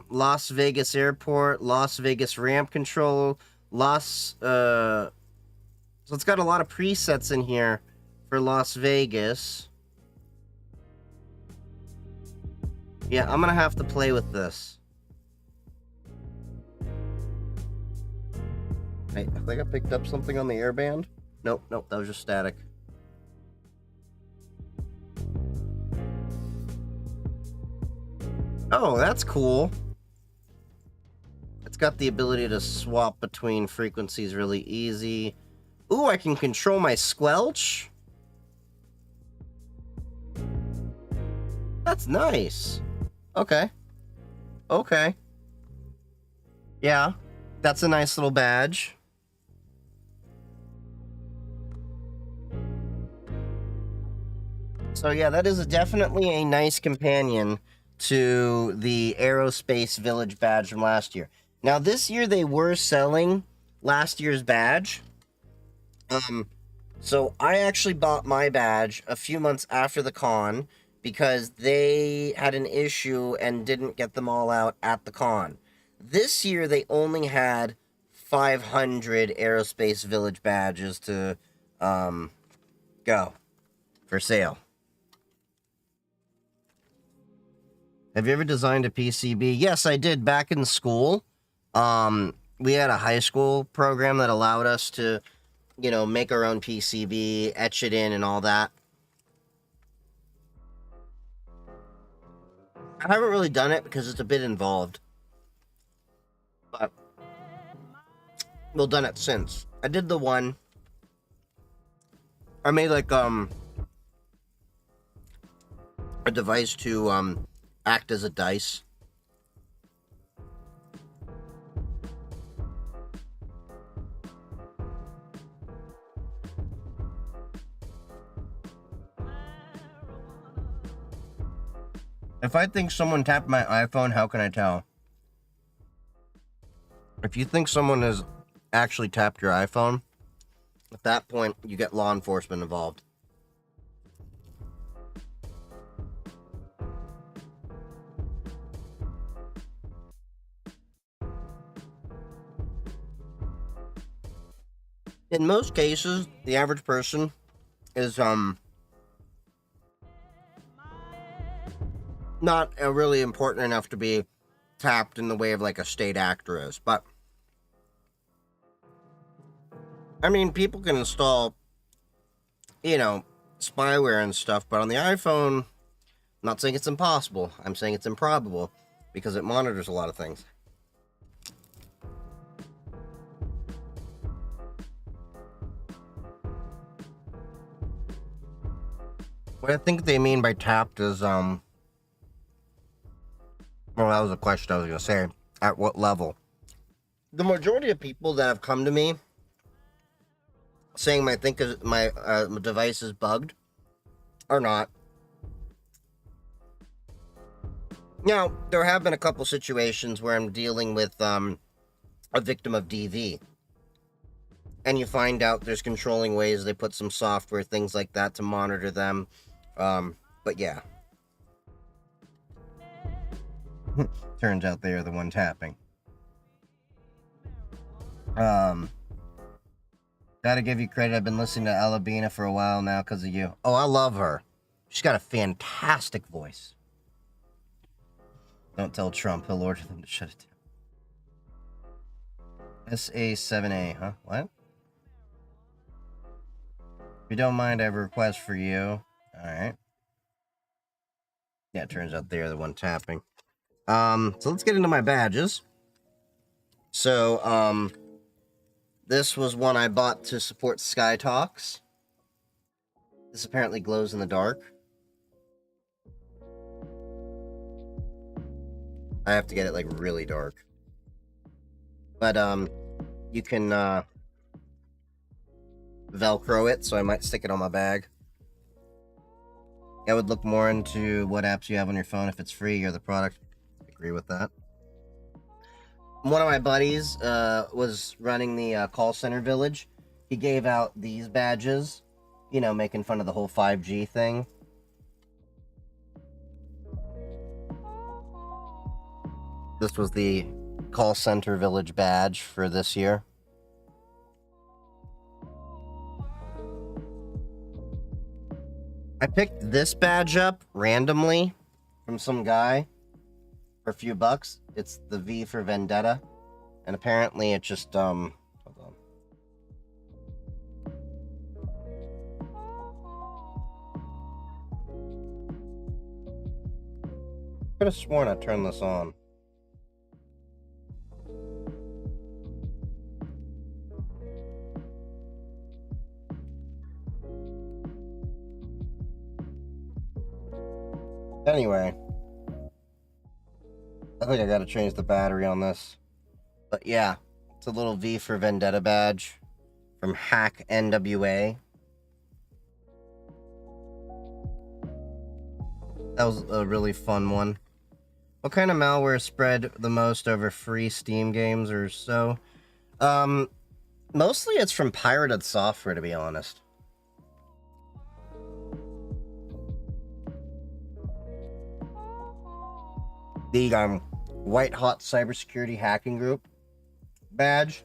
Las Vegas Airport, Las Vegas Ramp Control, so it's got a lot of presets in here for Las Vegas. Yeah, I'm gonna have to play with this. I think I picked up something on the airband. Nope, that was just static. Oh, that's cool. It's got the ability to swap between frequencies really easy. Ooh, I can control my squelch. That's nice. Okay. Yeah, that's a nice little badge. So yeah, that is definitely a nice companion to the Aerospace Village badge from last year. Now, this year they were selling last year's badge. So I actually bought my badge a few months after the con because they had an issue and didn't get them all out at the con. This year they only had 500 Aerospace Village badges to go for sale. Have you ever designed a PCB? Yes, I did back in school. We had a high school program that allowed us to, you know, make our own PCB, etch it in and all that. I haven't really done it because it's a bit involved. But we've done it since. I did the one. I made like a device to act as a dice. If I think someone tapped my iPhone, how can I tell? If you think someone has actually tapped your iPhone, at that point, you get law enforcement involved. In most cases, the average person is not really important enough to be tapped in the way of like a state actor is. But I mean, people can install, spyware and stuff, but on the iPhone, I'm not saying it's impossible. I'm saying it's improbable because it monitors a lot of things. What I think they mean by tapped is, well, that was a question I was going to say. At what level? The majority of people that have come to me saying my device is bugged are not. Now, there have been a couple situations where I'm dealing with a victim of DV. And you find out there's controlling ways they put some software, things like that to monitor them. But yeah. Turns out they are the one tapping. Gotta give you credit. I've been listening to Alabina for a while now because of you. Oh, I love her. She's got a fantastic voice. Don't tell Trump. He'll order them to shut it down. SA7A, huh? What? If you don't mind, I have a request for you. Alright. Yeah, it turns out they're the one tapping. So let's get into my badges. So, this was one I bought to support Sky Talks. This apparently glows in the dark. I have to get it, like, really dark. But, you can, Velcro it, so I might stick it on my bag. I would look more into what apps you have on your phone if it's free or the product. I agree with that. One of my buddies was running the call center village. He gave out these badges, making fun of the whole 5G thing. This was the call center village badge for this year. I picked this badge up randomly from some guy for a few bucks. It's the V for Vendetta. And apparently it just, hold on. I could have sworn I turned this on. Anyway, I think I gotta change the battery on this. But yeah, it's a little V for Vendetta badge from Hack NWA. That was a really fun one. What kind of malware spread the most over free Steam games or so? Mostly it's from pirated software, to be honest. The White Hot Cybersecurity Hacking Group badge.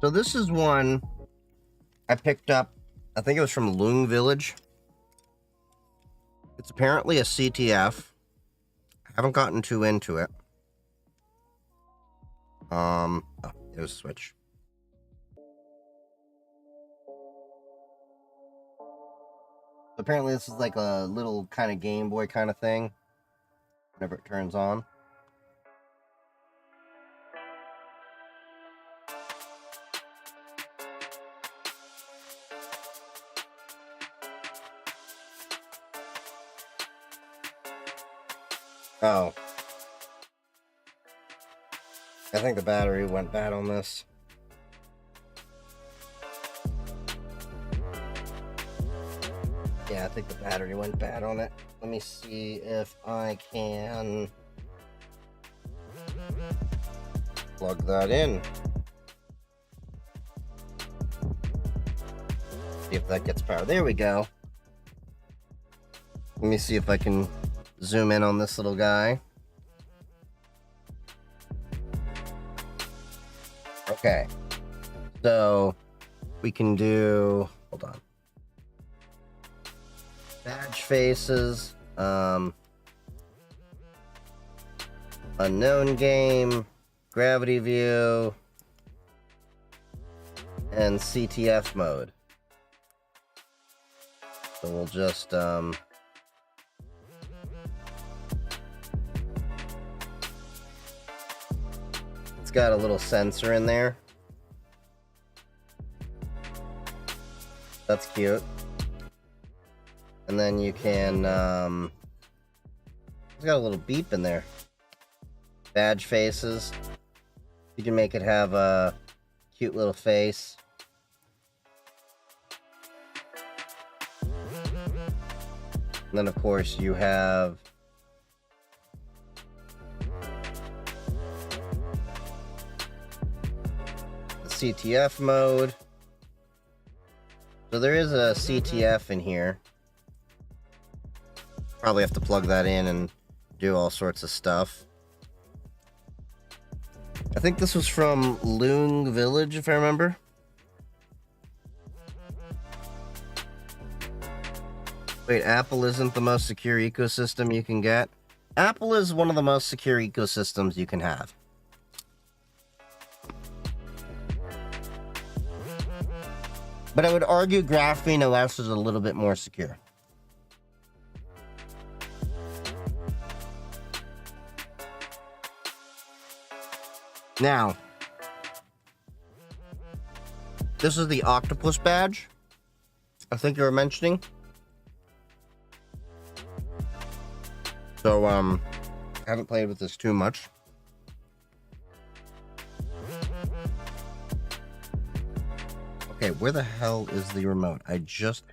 So this is one I picked up, I think it was from Loong Village. It's apparently a CTF. I haven't gotten too into it. Oh, there's a switch. Apparently this is like a little kind of Game Boy kind of thing. Whenever it turns on. Oh. I think the battery went bad on this. Yeah, I think the battery went bad on it. Let me see if I can plug that in. See if that gets power. There we go. Let me see if I can zoom in on this little guy. Okay. So we can do, hold on. Badge faces, unknown game, gravity view, and CTF mode. So we'll just, it's got a little sensor in there. That's cute. And then you can, it's got a little beep in there. Badge faces. You can make it have a cute little face. And then, of course, you have the CTF mode. So there is a CTF in here. Probably have to plug that in and do all sorts of stuff. I think this was from Loong Village, if I remember. Wait, Apple isn't the most secure ecosystem you can get? Apple is one of the most secure ecosystems you can have. But I would argue Graphene OS is a little bit more secure. Now, this is the octopus badge I think you were mentioning. So, I haven't played with this too much. Okay, where the hell is the remote? I just...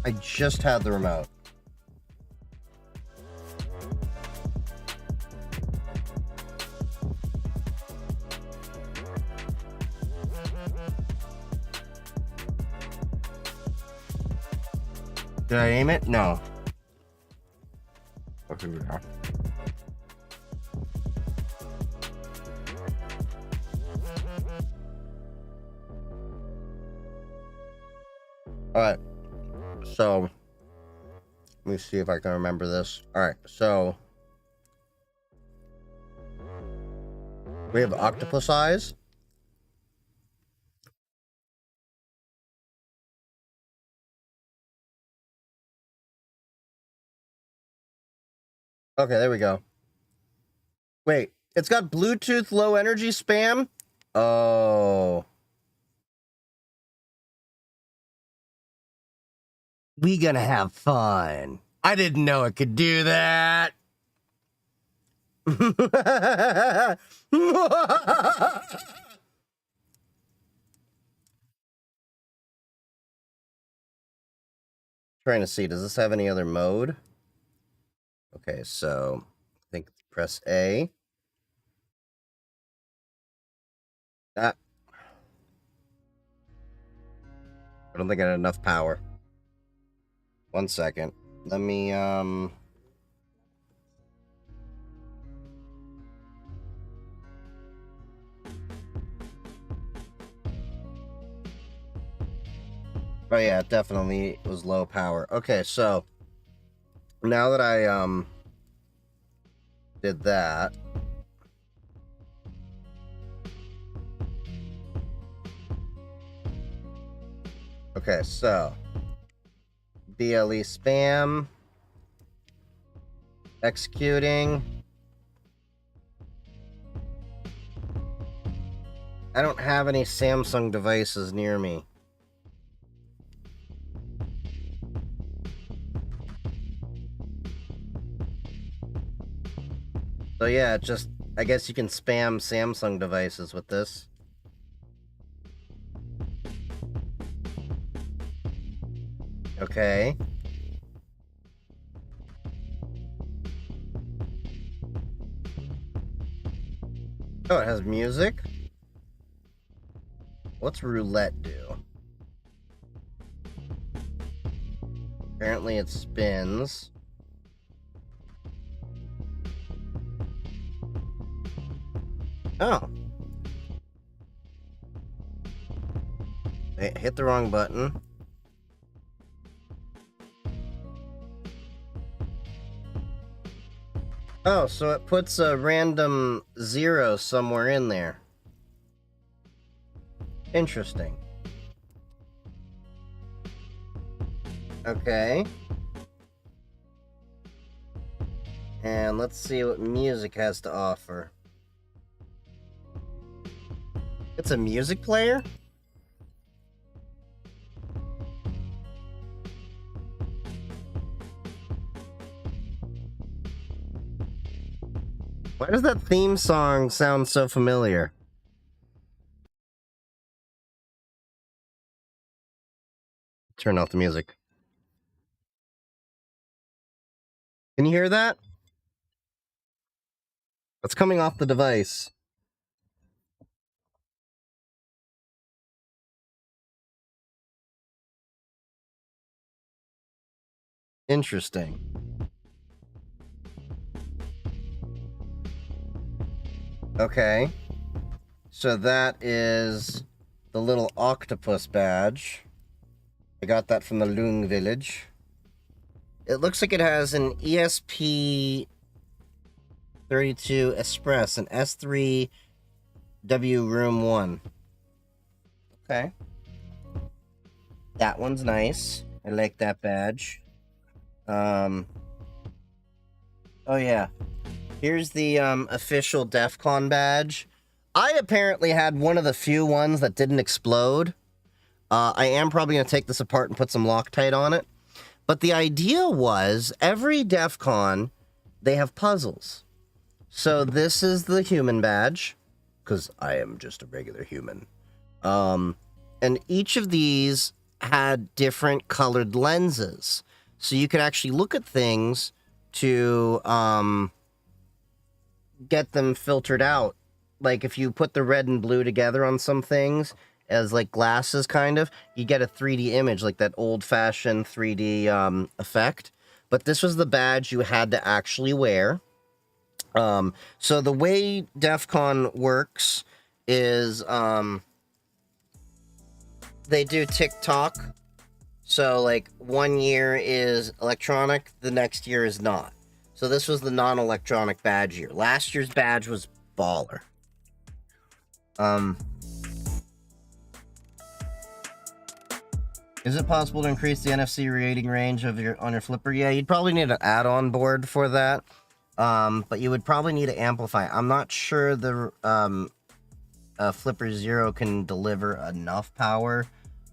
I just had the remote. Did I aim it? No. Okay, we go. Alright. So, let me see if I can remember this. Alright, so we have octopus eyes. Okay, there we go. Wait, it's got Bluetooth low energy spam? Oh. We gonna have fun. I didn't know it could do that. Trying to see, does this have any other mode? Okay, so I think press A. Ah. I don't think I had enough power. 1 second. Let me, oh yeah, it definitely was low power. Okay, so now that I did that, okay, so BLE spam, executing. I don't have any Samsung devices near me. So yeah, just, I guess you can spam Samsung devices with this. Okay. Oh, it has music? What's roulette do? Apparently it spins. Oh. Hit the wrong button. Oh, so it puts a random 0 somewhere in there. Interesting. Okay. And let's see what music has to offer. It's a music player? Why does that theme song sound so familiar? Turn off the music. Can you hear that? It's coming off the device. Interesting. Okay. So that is the little octopus badge. I got that from the Loong Village. It looks like it has an ESP32 Express, an S3W Room 1. Okay. That one's nice. I like that badge. Oh yeah. Here's the official Defcon badge. I apparently had one of the few ones that didn't explode. I am probably going to take this apart and put some Loctite on it. But the idea was, every Defcon, they have puzzles. So this is the human badge, because I am just a regular human. And each of these had different colored lenses. So you could actually look at things to get them filtered out. Like if you put the red and blue together on some things as like glasses kind of, you get a 3D image, like that old-fashioned 3D effect. But this was the badge you had to actually wear. So the way Defcon works is they do TikTok. So like 1 year is electronic, the next year is not. So this was the non-electronic badge year. Last year's badge was baller. Is it possible to increase the NFC rating range of on your flipper? Yeah, you'd probably need an add-on board for that. But you would probably need to amplify. I'm not sure the Flipper Zero can deliver enough power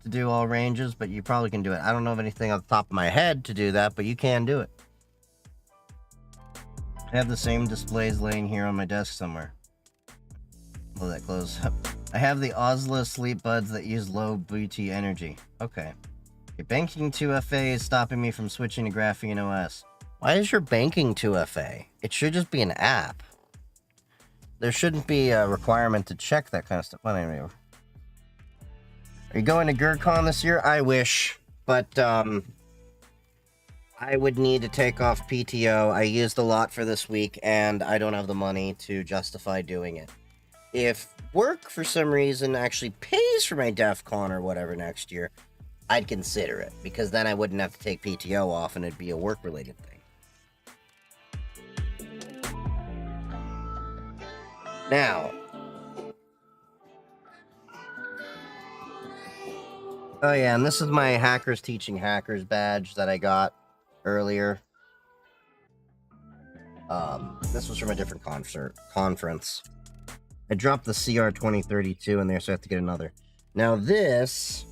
to do all ranges, but you probably can do it. I don't know of anything off the top of my head to do that, but you can do it. I have the same displays laying here on my desk somewhere. Oh, that close up. I have the Oslo sleep buds that use low BT energy. Okay. Your banking 2FA is stopping me from switching to Graphene OS. Why is your banking 2FA? It should just be an app. There shouldn't be a requirement to check that kind of stuff. Well, anyway. Are you going to GurCon this year? I wish, but I would need to take off PTO. I used a lot for this week, and I don't have the money to justify doing it. If work, for some reason, actually pays for my Defcon or whatever next year, I'd consider it, because then I wouldn't have to take PTO off, and it'd be a work-related thing. Now, oh yeah, and this is my Hackers Teaching Hackers badge that I got earlier. This was from a different conference. I dropped the CR 2032 in there, so I have to get another. Now this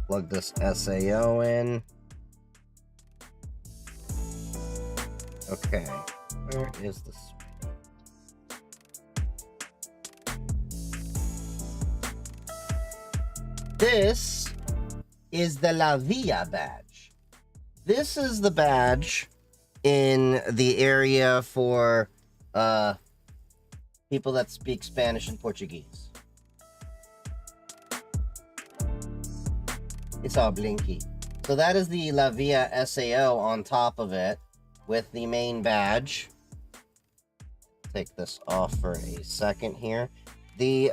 plug this SAO in. Okay, where is this? This is the La Villa badge. This is the badge in the area for, I don't know if you can see it. It's like a people that speak Spanish and Portuguese. It's all blinky. So that is the La Via SAO on top of it with the main badge. Take this off for a second here. The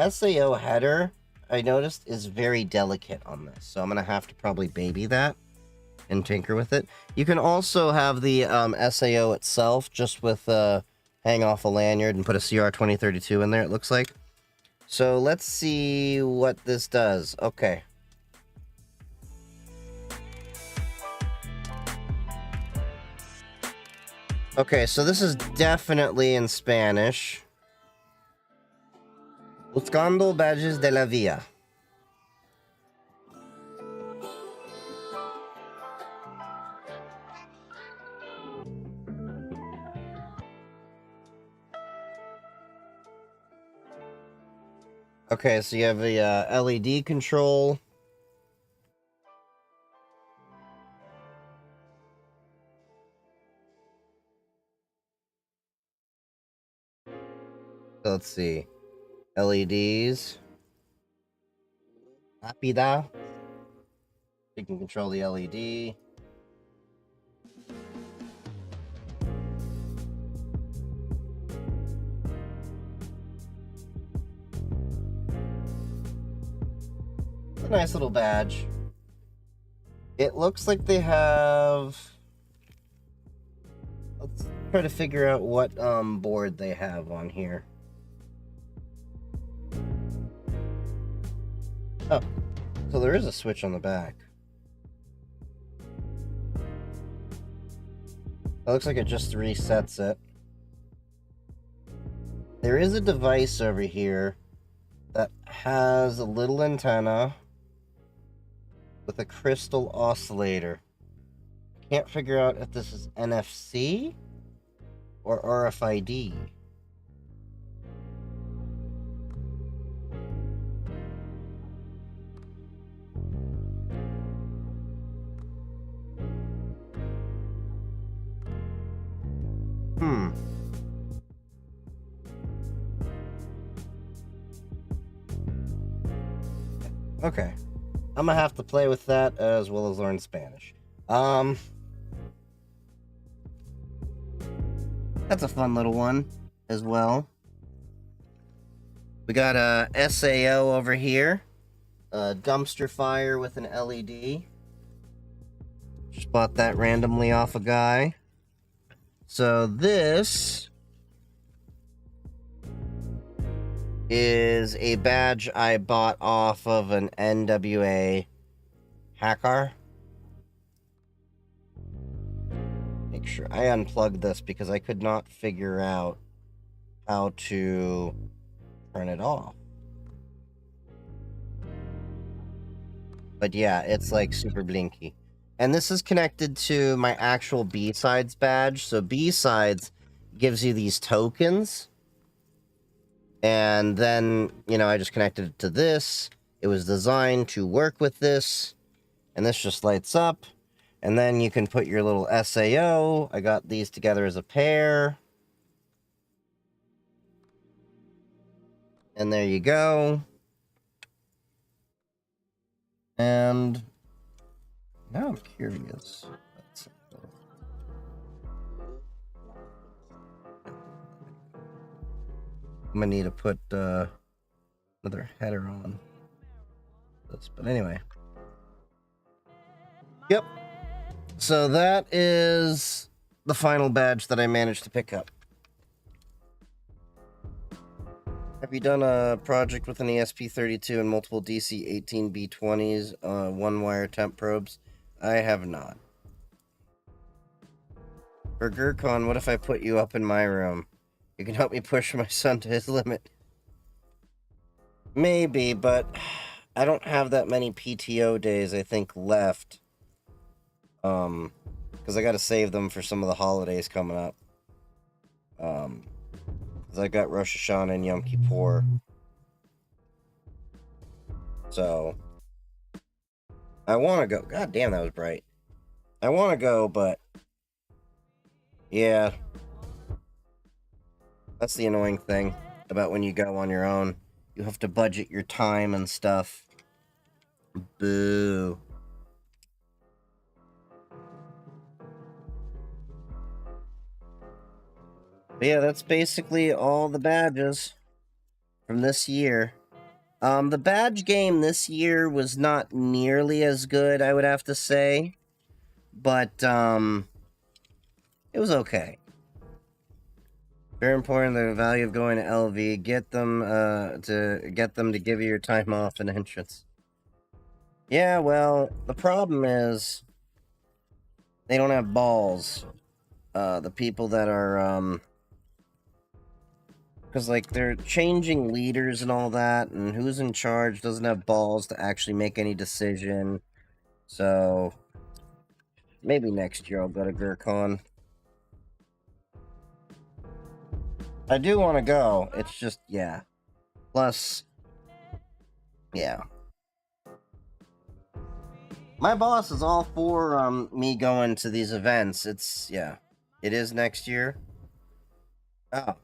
SAO header, I noticed, is very delicate on this, so I'm gonna have to probably baby that and tinker with it. You can also have the SAO itself just with hang off a lanyard and put a CR 2032 in there, it looks like. So let's see what this does. Okay. Okay, so this is definitely in Spanish. Buscando badges de la via. Okay, so you have the LED control. So let's see. LEDs. Rápida. You can control the LED. It's a nice little badge. It looks like they have... Let's try to figure out what board they have on here. Oh, so there is a switch on the back. It looks like it just resets it. There is a device over here that has a little antenna with a crystal oscillator. Can't figure out if this is NFC or RFID. Okay. I'm gonna have to play with that as well as learn Spanish. That's a fun little one as well. We got a SAO over here. A dumpster fire with an LED. Just bought that randomly off a guy. So this is a badge I bought off of an NWA hacker. Make sure I unplugged this because I could not figure out how to turn it off. But yeah, it's like super blinky. And this is connected to my actual B-Sides badge. So B-Sides gives you these tokens. And then, you know, I just connected it to this. It was designed to work with this. And this just lights up. And then you can put your little SAO. I got these together as a pair. And there you go. And now I'm curious. I'm gonna need to put another header on this, but anyway. Yep. So that is the final badge that I managed to pick up. Have you done a project with an ESP32 and multiple DC-18B20s, one-wire temp probes? I have not. For Gurkon, what if I put you up in my room? You can help me push my son to his limit. Maybe, but I don't have that many PTO days, I think, left. Because I gotta save them for some of the holidays coming up. Because I got Rosh Hashanah and Yom Kippur. So, I want to go. God damn, that was bright. I want to go, but yeah. That's the annoying thing. about when you go on your own. You have to budget your time and stuff. Boo. But yeah, that's basically all the badges from this year. The badge game this year was not nearly as good, I would have to say. But, it was okay. Very important, the value of going to LV. Get them to give you your time off and entrance. Yeah, well, the problem is they don't have balls. The people that are, because, like, they're changing leaders and all that, and who's in charge doesn't have balls to actually make any decision. So, maybe next year I'll go to GurCon. I do want to go. It's just, yeah. Plus, yeah. My boss is all for me going to these events. It's, yeah. It is next year. Oh.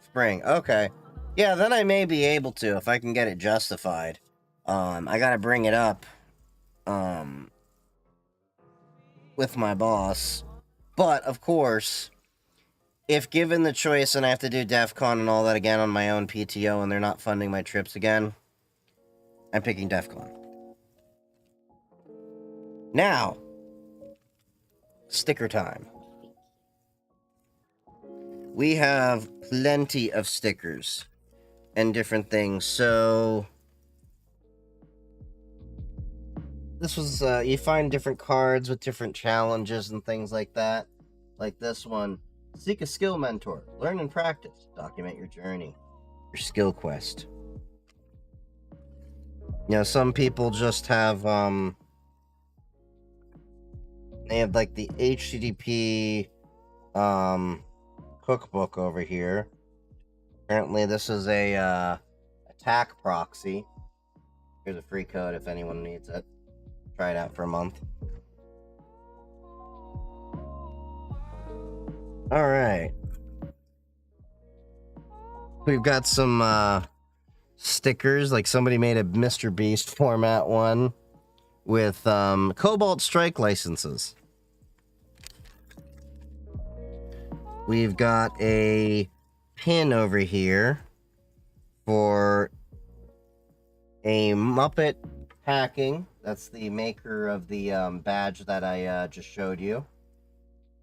Spring. Okay. Yeah, then I may be able to if I can get it justified. I gotta bring it up with my boss. But, of course, if given the choice and I have to do Defcon and all that again on my own PTO and they're not funding my trips again, I'm picking Defcon. Now, sticker time. We have plenty of stickers and different things. So, this was, you find different cards with different challenges and things like that. Like this one. Seek a skill mentor. Learn and practice. Document your journey. Your skill quest. You know, some people just have, they have, like, the HTTP, cookbook over here. Apparently, this is a, attack proxy. Here's a free code if anyone needs it. Try it out for a month. Alright. We've got some stickers, like somebody made a Mr. Beast format one with Cobalt Strike licenses. We've got a pin over here for a Muppet Hacking. That's the maker of the badge that I just showed you.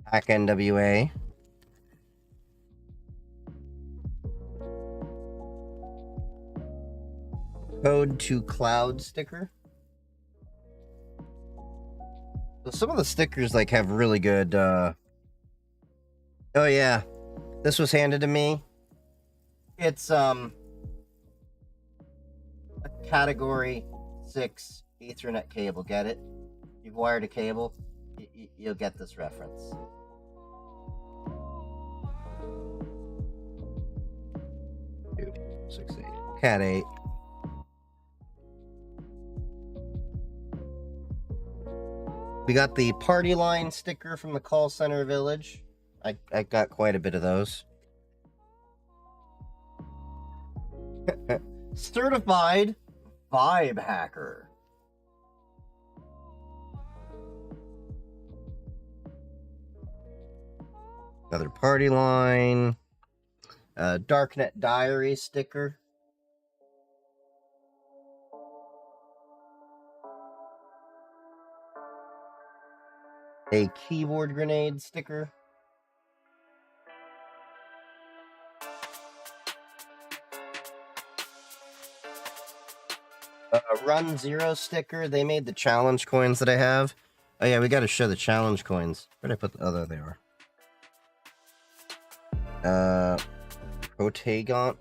Hack NWA. Code to Cloud sticker. So some of the stickers like have really good oh yeah. This was handed to me. It's a category 6 Ethernet cable, get it? You've wired a cable, you'll get this reference. Dude, 6-8. Cat 8. We got the party line sticker from the call center village. I got quite a bit of those. Certified Vibe Hacker. Another party line. Darknet Diary sticker. A keyboard grenade sticker. A Run Zero sticker. They made the challenge coins that I have. Oh yeah, we gotta show the challenge coins. Where'd I put the... Oh, there they are. Protagon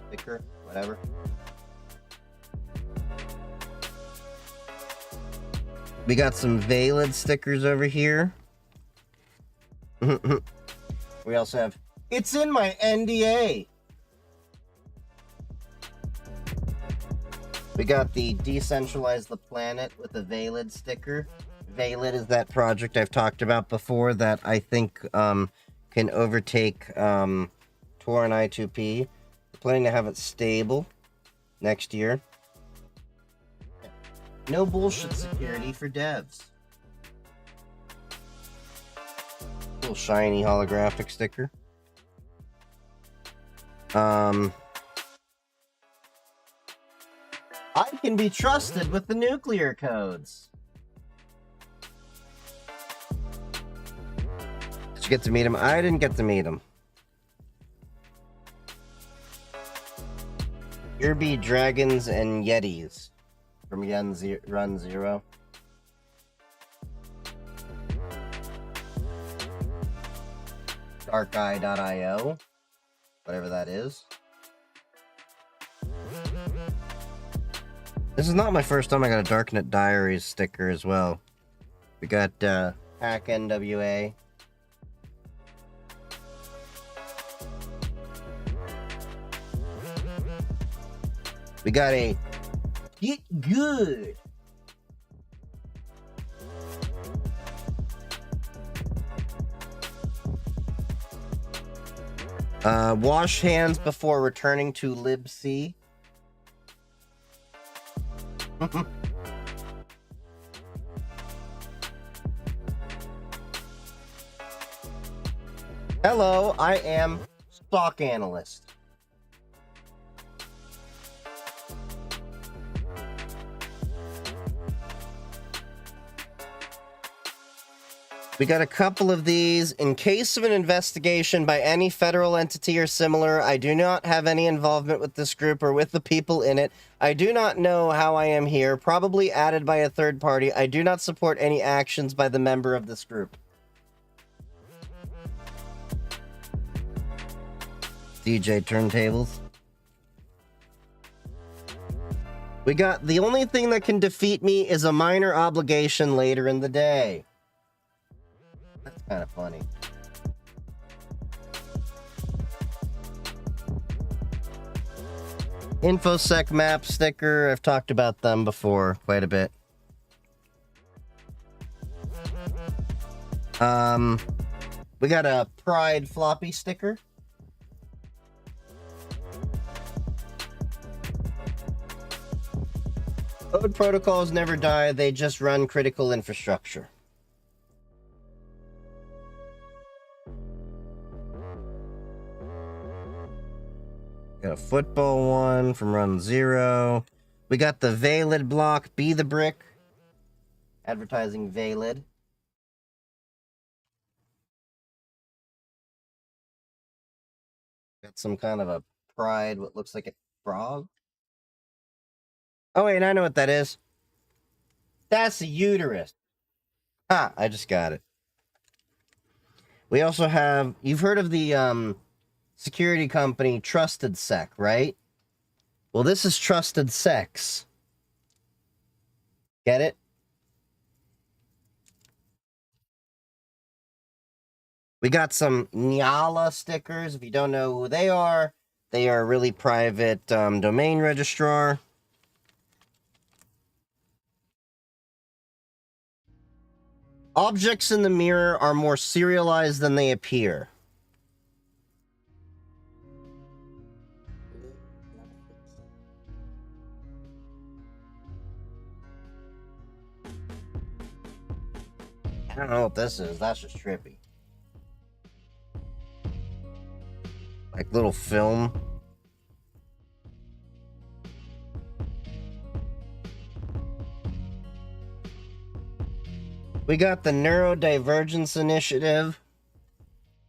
sticker, whatever. We got some Valid stickers over here. We also have, it's in my NDA. We got the Decentralize the Planet with a Valid sticker. Valid is that project I've talked about before that I think can can overtake Tor and I2P. We're planning to have it stable next year. No bullshit security for devs. Little shiny holographic sticker. I can be trusted with the nuclear codes. Did you get to meet him? I didn't get to meet him. Here be dragons and yetis from Run Zero. Darkeye.io, whatever that is. This is not my first time I got a Darknet Diaries sticker as well. We got Hack NWA. We got a Get Good. Wash hands before returning to libc. Hello, I am Stock Analyst. We got a couple of these. In case of an investigation by any federal entity or similar, I do not have any involvement with this group or with the people in it. I do not know how I am here, probably added by a third party. I do not support any actions by the member of this group. DJ Turntables. We got the only thing that can defeat me is a minor obligation later in the day. That's kind of funny. InfoSec map sticker. I've talked about them before quite a bit. We got a Pride floppy sticker. Code protocols never die, they just run critical infrastructure. Got a football one from Run Zero. We got the Valid block, Be the Brick. Advertising Valid. Got some kind of a Pride, what looks like a frog. Oh wait, I know what that is. That's a uterus. Ah, I just got it. We also have, you've heard of the security company Trusted Sec, right? Well, this is Trusted Sex. Get it? We got some Nyala stickers. If you don't know who they are a really private domain registrar. Objects in the mirror are more serialized than they appear. I don't know what this is. That's just trippy. Like little film. We got the Neurodivergence Initiative.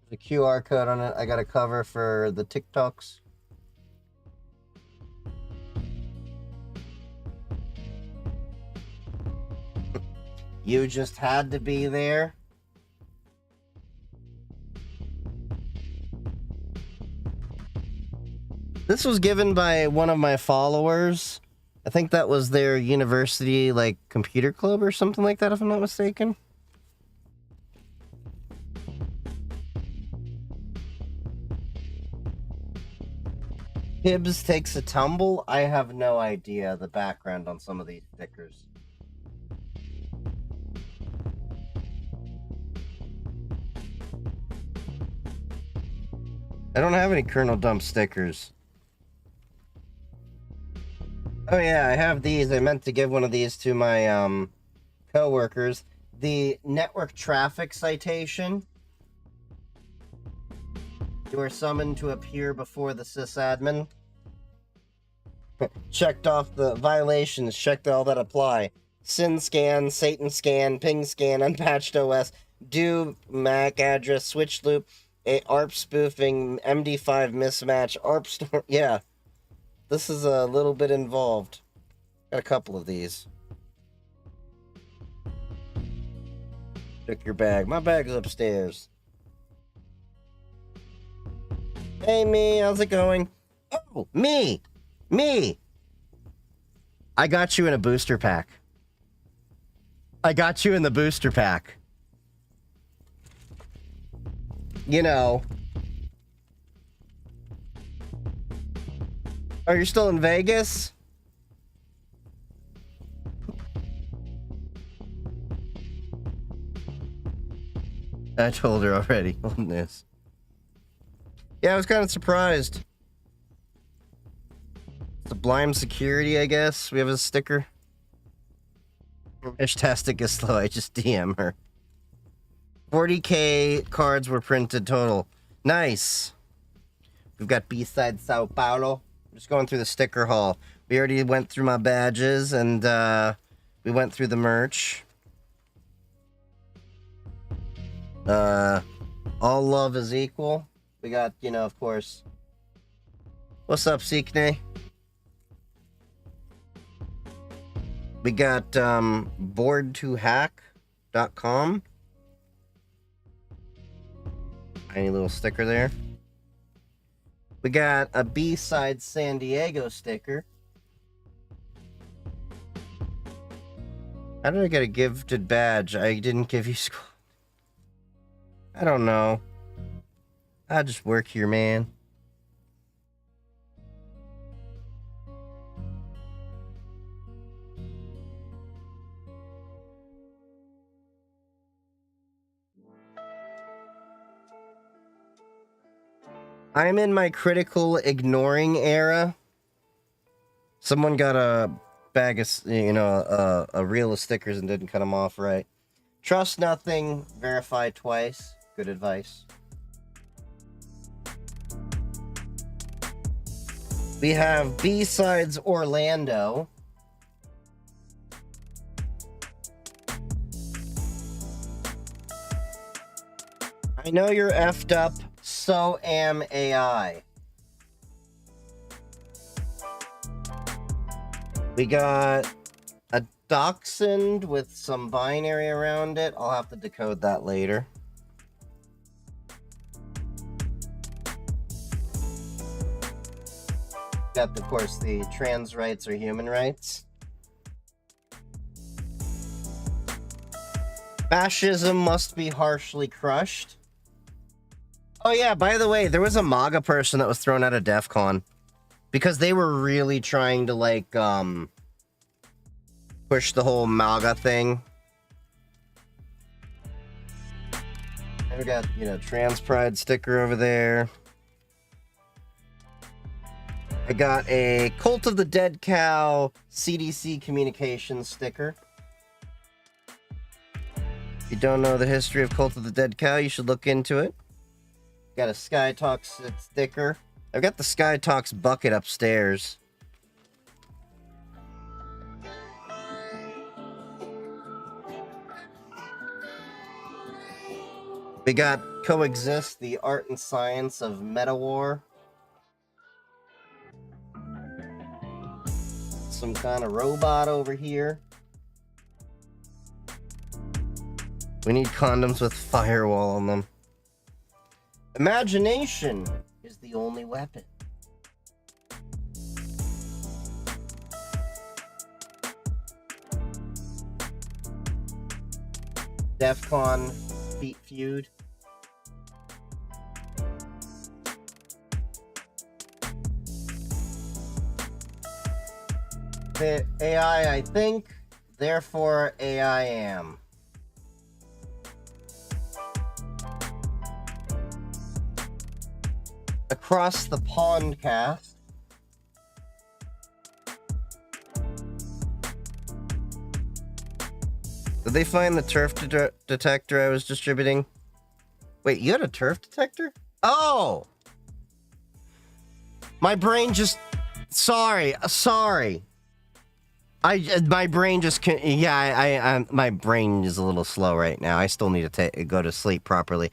The QR code on it. I got a cover for the TikToks. You just had to be there. This was given by one of my followers. I think that was their university, like, computer club or something like that, if I'm not mistaken. Hibbs takes a tumble. I have no idea the background on some of these stickers. I don't have any kernel dump stickers. Oh yeah, I have these. I meant to give one of these to my co-workers. The network traffic citation. You are summoned to appear before the sysadmin. Checked off the violations, checked all that apply. Sin scan, Satan scan, ping scan, unpatched OS, do MAC address, switch loop, ARP spoofing, MD5 mismatch, ARP store. Yeah, this is a little bit involved. Got a couple of these. Check your bag. My bag's upstairs. Hey, me, how's it going? Oh, me! I got you in a booster pack. I got you in the booster pack. You know. Oh, you're still in Vegas? I told her already on this. Yeah, I was kind of surprised. Sublime Security, I guess. We have a sticker. Meshtastic is slow. I just DM her. 40K cards were printed total. Nice. We've got B-side Sao Paulo. I'm just going through the sticker haul. We already went through my badges and we went through the merch. All love is equal. We got, you know, of course. What's up, Seekney? We got board2hack.com. Tiny little sticker there. We got a B-side San Diego sticker. How did I get a gifted badge? I didn't give you school. I don't know. I just work here, man. I'm in my critical ignoring era. Someone got a bag of, you know, a reel of stickers and didn't cut them off right. Trust nothing, verify twice. Good advice. We have B-Sides Orlando. I know you're effed up, so am AI. We got a dachshund with some binary around it. I'll have to decode that later. Got, of course, the trans rights or human rights. Fascism must be harshly crushed. Oh yeah, by the way, there was a MAGA person that was thrown out of Defcon because they were really trying to, like, push the whole MAGA thing. And we got, you know, trans pride sticker over there. I got a Cult of the Dead Cow CDC communications sticker. If you don't know the history of Cult of the Dead Cow, you should look into it. Got a Sky Talks sticker. I've got the Sky Talks bucket upstairs. We got Coexist, the art and science of meta war. Some kind of robot over here. We need condoms with firewall on them. Imagination is the only weapon. Defcon Feet Feud. The AI I think, therefore AI am. Across the Pond cast. Did they find the turf detector I was distributing? Wait, you had a turf detector? Oh! My brain just... Sorry. My brain just... my brain is a little slow right now. I still need to go to sleep properly.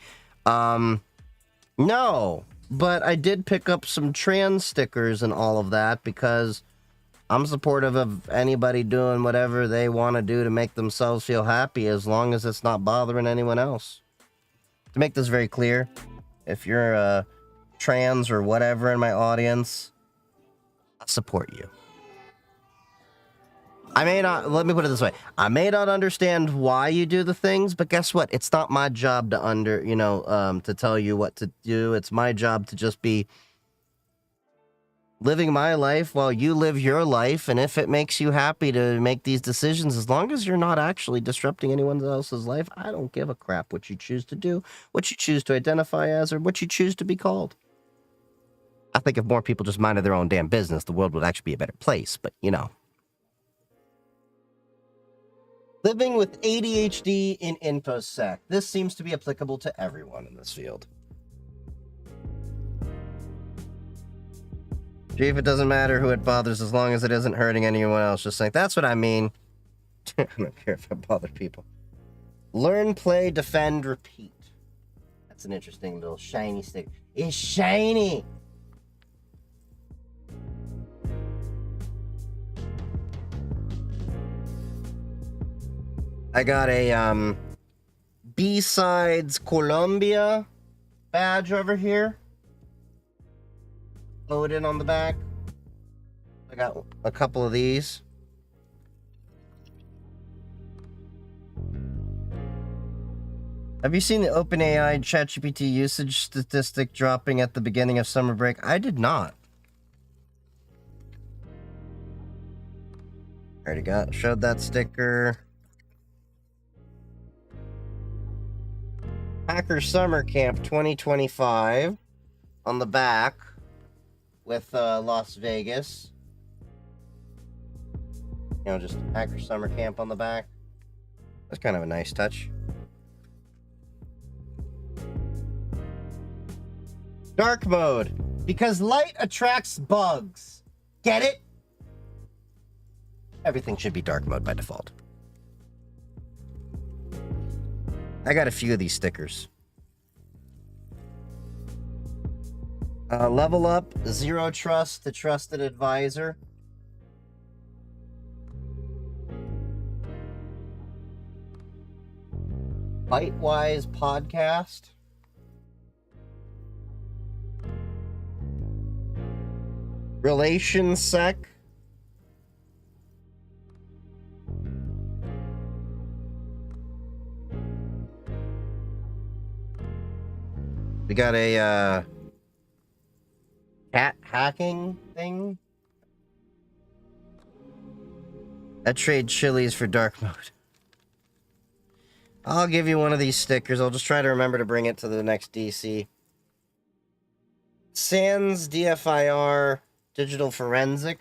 No, but I did pick up some trans stickers and all of that because I'm supportive of anybody doing whatever they want to do to make themselves feel happy as long as it's not bothering anyone else. To make this very clear, if you're trans or whatever in my audience, I support you. I may not, let me put it this way. I may not understand why you do the things, but guess what? It's not my job to to tell you what to do. It's my job to just be living my life while you live your life. And if it makes you happy to make these decisions, as long as you're not actually disrupting anyone else's life, I don't give a crap what you choose to do, what you choose to identify as, or what you choose to be called. I think if more people just minded their own damn business, the world would actually be a better place, but you know. Living with ADHD in InfoSec. This seems to be applicable to everyone in this field. Chief, it doesn't matter who it bothers as long as it isn't hurting anyone else. Just saying, that's what I mean. I don't care if I bother people. Learn, play, defend, repeat. That's an interesting little shiny stick. It's shiny! I got a, B-Sides Colombia badge over here. Loaded on the back. I got a couple of these. Have you seen the OpenAI ChatGPT usage statistic dropping at the beginning of summer break? I did not. Already showed that sticker. Hacker Summer Camp 2025 on the back with Las Vegas. You know, just Hacker Summer Camp on the back. That's kind of a nice touch. Dark mode. Because light attracts bugs. Get it? Everything should be dark mode by default. I got a few of these stickers. Level up, Zero Trust to Trusted Advisor. Bitewise Podcast. RelationSec. We got a cat hacking thing. I trade chilies for dark mode. I'll give you one of these stickers. I'll just try to remember to bring it to the next DC. Sans DFIR Digital Forensic.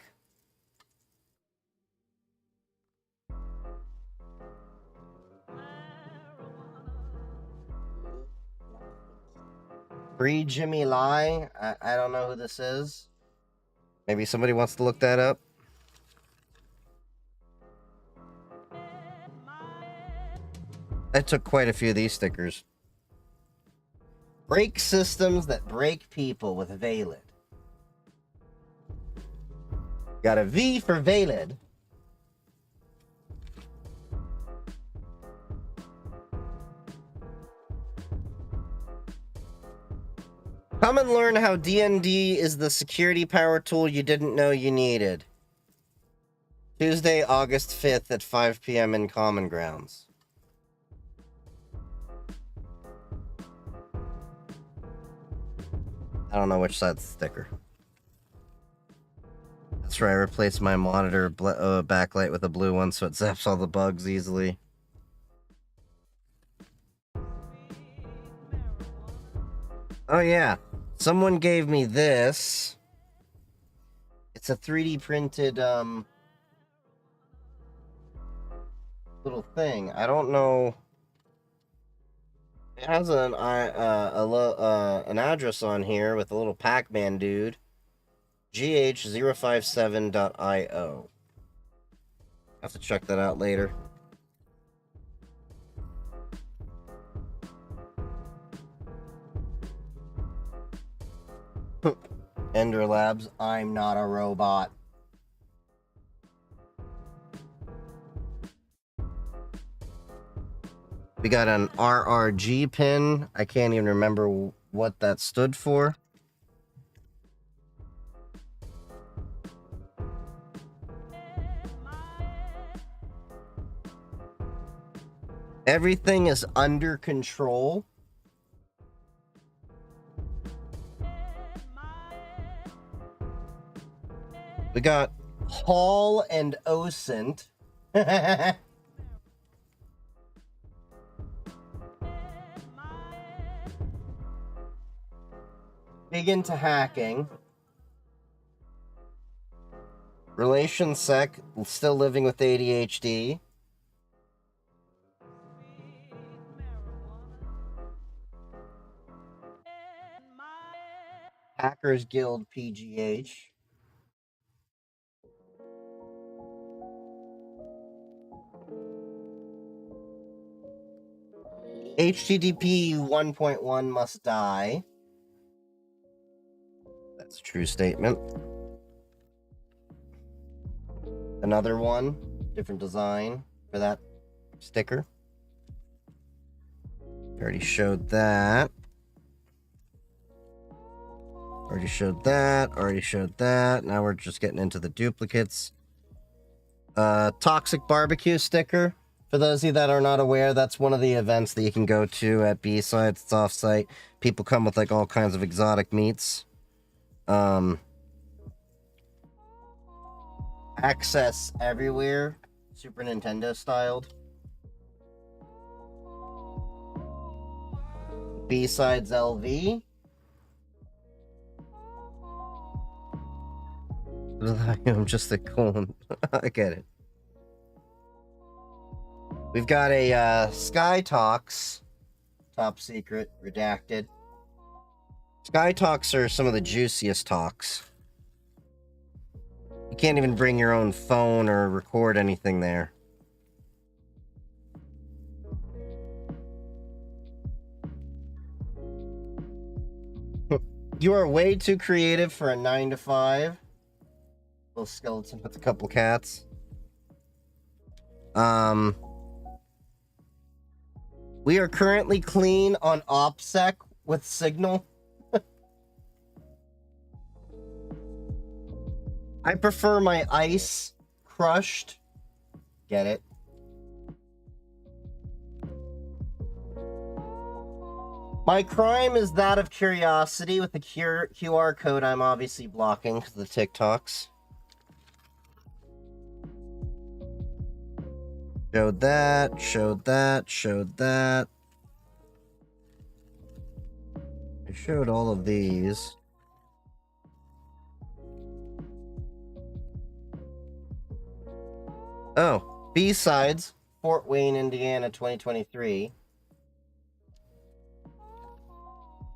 Free Jimmy Lai. I don't know who this is. Maybe somebody wants to look that up. I took quite a few of these stickers. Break systems that break people with Valid. Got a V for Valid. Come and learn how D&D is the security power tool you didn't know you needed. Tuesday, August 5th at 5 p.m. in Common Grounds. I don't know which side's the sticker. That's right, I replaced my monitor backlight with a blue one so it zaps all the bugs easily. Oh yeah. Someone gave me this. It's a 3D printed little thing. I don't know. It has an address on here with a little Pac-Man dude. gh057.io. Have to check that out later. Ender Labs, I'm not a robot. We got an RRG pin. I can't even remember what that stood for. Everything is under control. We got Hall and OSINT. Big into hacking. Relation Sec, still living with ADHD. Hackers Guild PGH. HTTP 1.1 must die. That's a true statement. Another one, different design for that sticker. Already showed that. Already showed that. Already showed that. Now we're just getting into the duplicates. Toxic barbecue sticker. For those of you that are not aware, that's one of the events that you can go to at B-Sides. It's off-site. People come with like all kinds of exotic meats. Access everywhere. Super Nintendo styled. B-Sides LV. I'm just a colon. I get it. We've got a Sky Talks, top secret, redacted. Sky Talks are some of the juiciest talks. You can't even bring your own phone or record anything there. You are way too creative for a 9 to 5. Little skeleton with a couple cats. We are currently clean on OPSEC with Signal. I prefer my ice crushed. Get it? My crime is that of curiosity with the QR code I'm obviously blocking because of the TikToks. Showed that, showed that, showed that. I showed all of these. Oh, B-Sides, Fort Wayne, Indiana, 2023.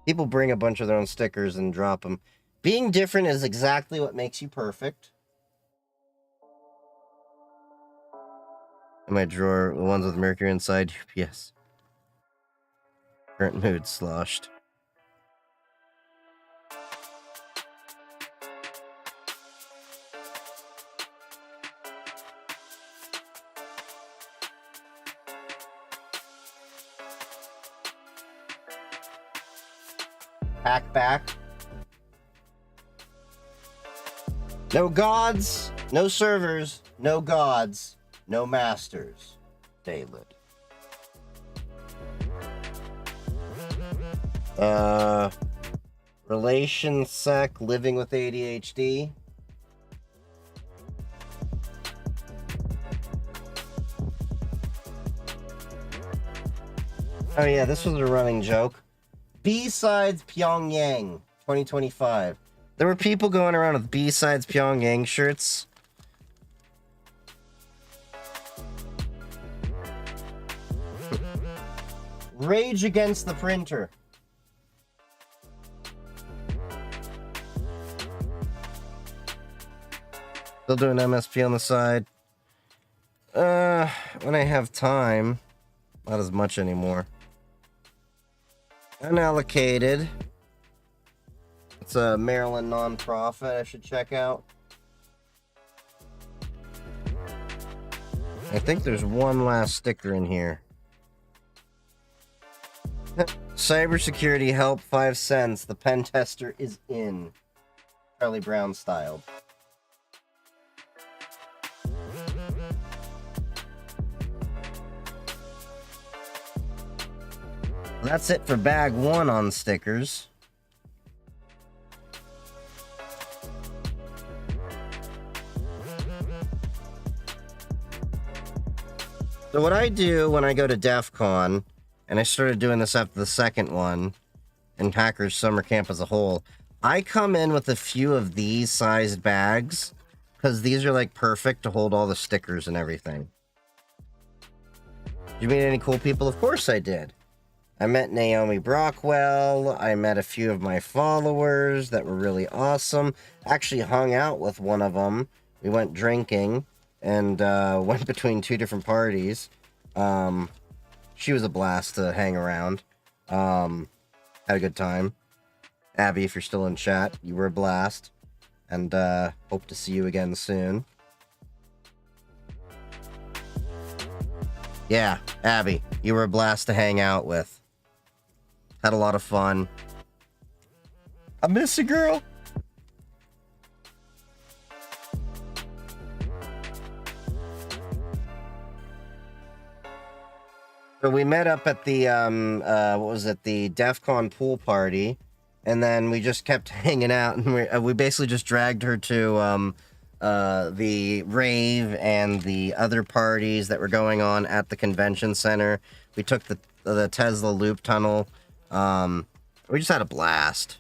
People bring a bunch of their own stickers and drop them. Being different is exactly what makes you perfect. In my drawer, the ones with Mercury inside, UPS. Current mood sloshed. Pack back. No gods, no servers, no gods, no masters. Stay lit. Relation sec, living with ADHD. Oh yeah, this was a running joke. B-Sides Pyongyang, 2025. There were people going around with B-Sides Pyongyang shirts. Rage against the printer. Still doing MSP on the side. When I have time. Not as much anymore. Unallocated. It's a Maryland nonprofit I should check out. I think there's one last sticker in here. Cybersecurity help 5 cents. The pen tester is in. Charlie Brown styled. That's it for bag 1 on stickers. So what I do when I go to Defcon, and I started doing this after the second one, and Hackers Summer Camp as a whole, I come in with a few of these sized bags, because these are like perfect to hold all the stickers and everything. Did you meet any cool people? Of course I did. I met Naomi Brockwell. I met a few of my followers that were really awesome. Actually hung out with one of them. We went drinking and went between 2 different parties. She was a blast to hang around. Had a good time. Abby, if you're still in chat, you were a blast. And hope to see you again soon. Yeah, Abby, you were a blast to hang out with. Had a lot of fun. I miss you, girl. So we met up at the, what was it, the Defcon pool party, and then we just kept hanging out, and we basically just dragged her to the rave and the other parties that were going on at the convention center. We took the Tesla loop tunnel. We just had a blast.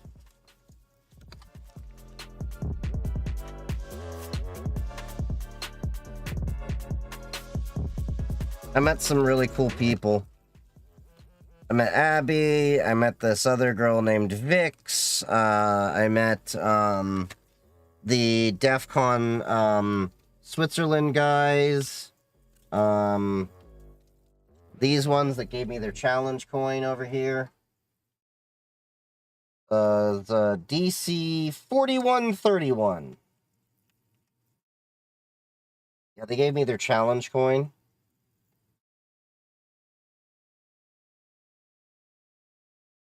I met some really cool people. I met Abby. I met this other girl named Vix. I met the Defcon Switzerland guys. These ones that gave me their challenge coin over here. The DC 4131. Yeah, they gave me their challenge coin.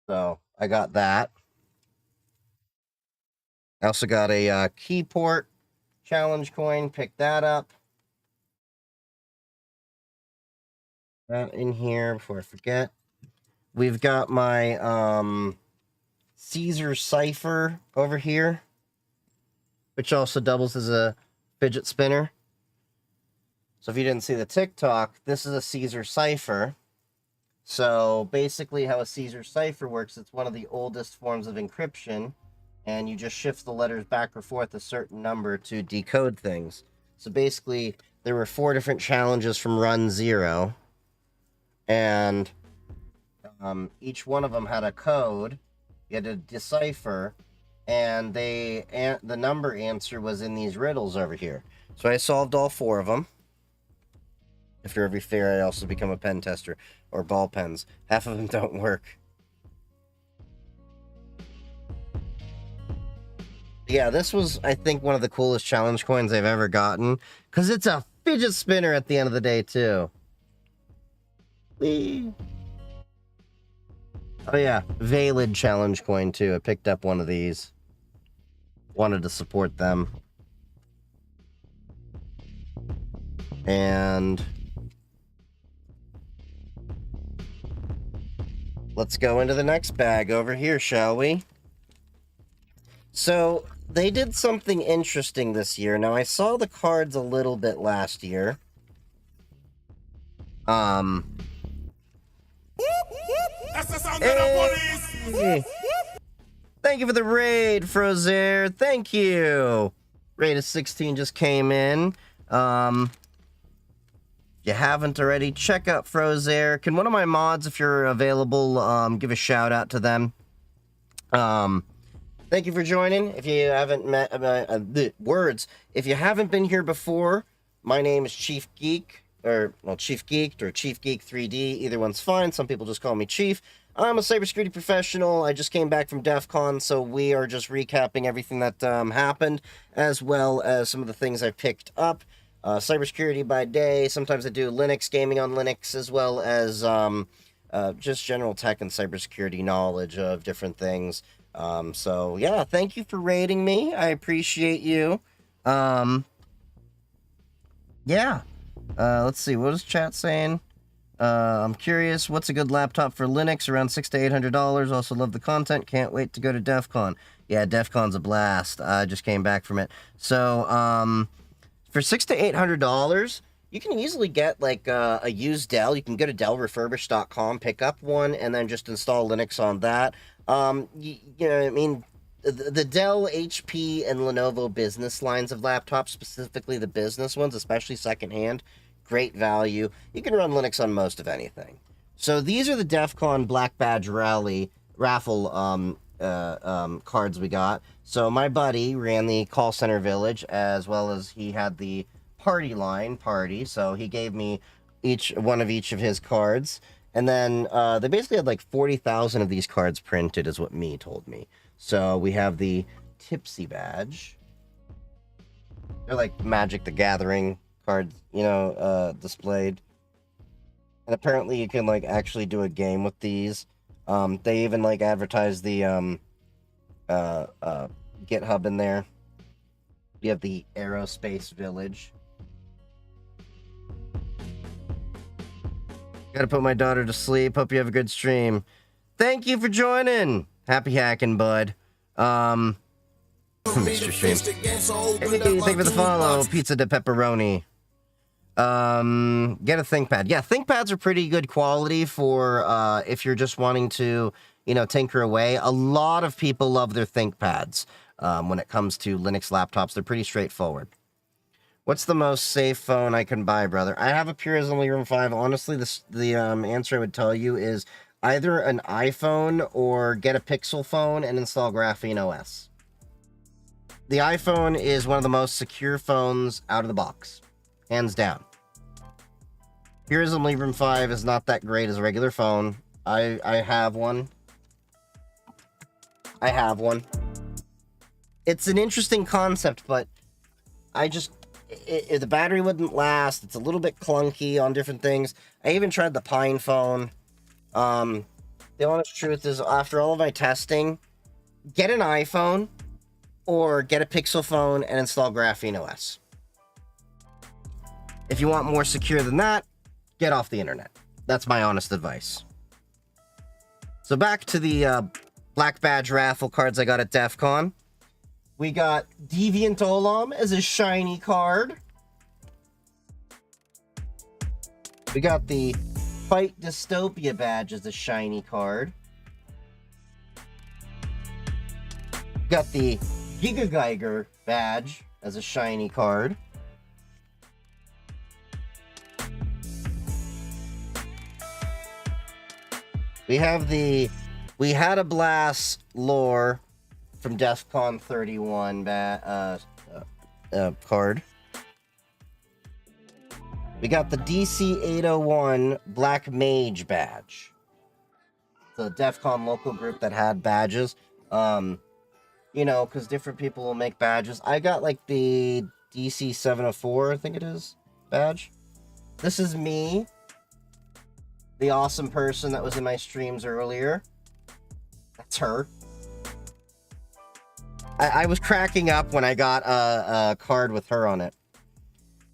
So I got that. I also got a Keyport challenge coin. Picked that up. That in here before I forget. We've got my Caesar Cipher over here, which also doubles as a fidget spinner. So if you didn't see the TikTok, this is a Caesar Cipher. So basically how a Caesar Cipher works, it's one of the oldest forms of encryption, and you just shift the letters back or forth a certain number to decode things. So basically there were 4 different challenges from run 0, and each one of them had a code. You had to decipher, and the number answer was in these riddles over here. So I solved all 4 of them. After every fair, I also become a pen tester, or ball pens. Half of them don't work. Yeah, this was, I think, one of the coolest challenge coins I've ever gotten, because it's a fidget spinner at the end of the day, too. Whee! Oh yeah, Valid challenge coin, too. I picked up one of these. Wanted to support them. And let's go into the next bag over here, shall we? So, they did something interesting this year. Now, I saw the cards a little bit last year. Hey! Thank you for the raid, Frozair. Thank you. Raid of 16 just came in. If you haven't already, check out Frozair. Can one of my mods, if you're available, give a shout out to them? Thank you for joining. If you haven't met the words, if you haven't been here before, my name is Chief Geek, or well, Chief Geeked or Chief Geek 3D. Either one's fine. Some people just call me Chief. I'm a cybersecurity professional. I just came back from Defcon, so we are just recapping everything that happened, as well as some of the things I picked up. Cybersecurity by day. Sometimes I do Linux, gaming on Linux, as well as just general tech and cybersecurity knowledge of different things. So yeah, thank you for rating me. I appreciate you. Yeah. Let's see. What is chat saying? I'm curious, what's a good laptop for Linux? Around $600 to $800. Also love the content. Can't wait to go to DEF CON. Yeah, DEF CON's a blast. I just came back from it. So, for $600 to $800, you can easily get like a used Dell. You can go to DellRefurbished.com, pick up one, and then just install Linux on that. You know, I mean, the Dell, HP, and Lenovo business lines of laptops, specifically the business ones, especially secondhand, great value. You can run Linux on most of anything. So these are the DEF CON Black Badge raffle cards we got. So my buddy ran the call center village, as well as he had the party line party. So he gave me one of each of his cards. And then they basically had like 40,000 of these cards printed, is what me told me. So we have the Tipsy badge. They're like Magic the Gathering cards, you know, displayed. And apparently you can like actually do a game with these. They even like advertise the GitHub in there. You have the Aerospace Village. Gotta put my daughter to sleep. Hope you have a good stream. Thank you for joining. Happy hacking, bud. Mr. Stream. Hey, thank you for the follow. Pizza de pepperoni. Get a ThinkPad. Yeah, ThinkPads are pretty good quality for if you're just wanting to, you know, tinker away. A lot of people love their ThinkPads when it comes to Linux laptops. They're pretty straightforward. What's the most safe phone I can buy, brother? I have a Purism Libram 5. Honestly, the answer I would tell you is either an iPhone or get a Pixel phone and install Graphene OS. The iPhone is one of the most secure phones out of the box. Hands down. Purism Libram 5 is not that great as a regular phone. I have one. It's an interesting concept, but the battery wouldn't last. It's a little bit clunky on different things. I even tried the Pine phone. The honest truth is, after all of my testing, get an iPhone or get a Pixel phone and install Graphene OS. If you want more secure than that, get off the internet. That's my honest advice. So back to the Black Badge raffle cards I got at DEF CON. We got Deviant Olam as a shiny card. We got the Fight Dystopia badge as a shiny card. We got the Giga Geiger badge as a shiny card. We have the We Had a Blast lore from Defcon 31 card. We got the DC 801 Black Mage badge. It's a Defcon local group that had badges. You know, because different people will make badges. I got like the DC 704, I think it is, badge. This is me, the awesome person that was in my streams earlier. That's her. I was cracking up when I got a card with her on it.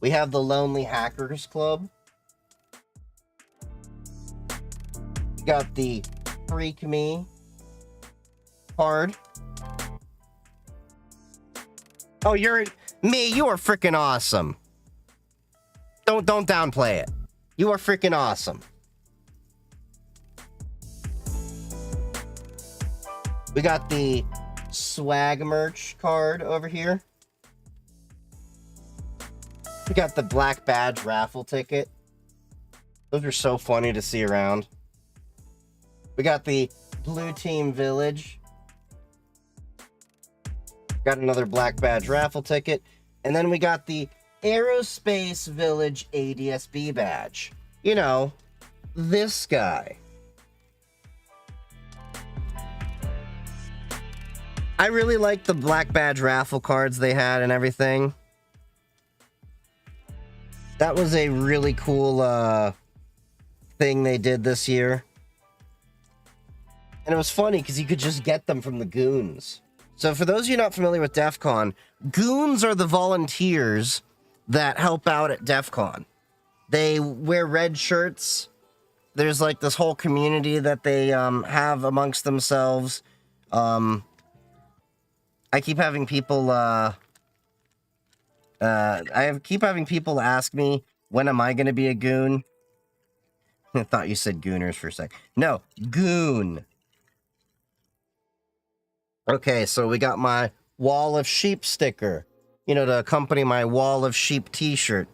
We have the Lonely Hackers Club. We got the Freak Me card. Oh, you are freaking awesome. Don't downplay it. You are freaking awesome. We got the swag merch card over here. We got the black badge raffle ticket. Those are so funny to see around. We got the Blue Team Village. Got another black badge raffle ticket. And then we got the Aerospace Village ADSB badge. You know, this guy. I really like the black badge raffle cards they had and everything. That was a really cool thing they did this year. And it was funny because you could just get them from the goons. So for those of you not familiar with Defcon, goons are the volunteers that help out at Defcon. They wear red shirts. There's like this whole community that they have amongst themselves. I keep having people keep having people ask me, when am I going to be a goon? I thought you said gooners for a sec. No, goon. Okay, so we got my Wall of Sheep sticker, you know, to accompany my Wall of Sheep t-shirt.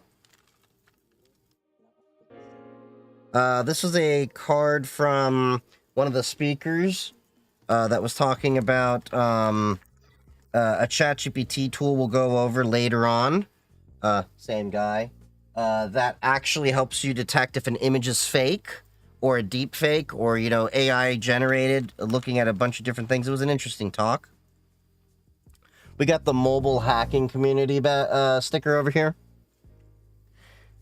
This was a card from one of the speakers that was talking about a ChatGPT tool we'll go over later on. Same guy. That actually helps you detect if an image is fake or a deep fake or, you know, AI generated, looking at a bunch of different things. It was an interesting talk. We got the mobile hacking community sticker over here.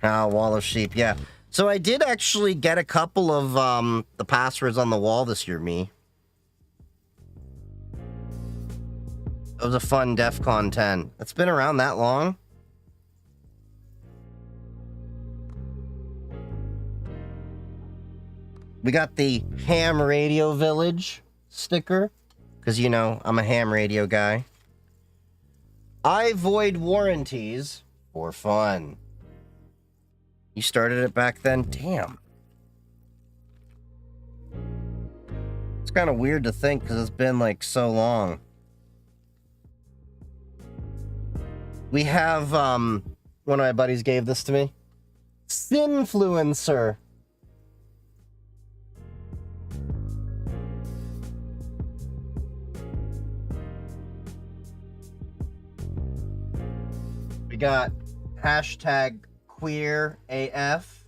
Wall of Sheep, yeah. So I did actually get a couple of the passwords on the wall this year, me. It was a fun Defcon 10. It's been around that long. We got the Ham Radio Village sticker, because, you know, I'm a ham radio guy. I void warranties for fun. You started it back then? Damn. It's kind of weird to think, because it's been, like, so long. We have, one of my buddies gave this to me. Sinfluencer. We got hashtag queer AF.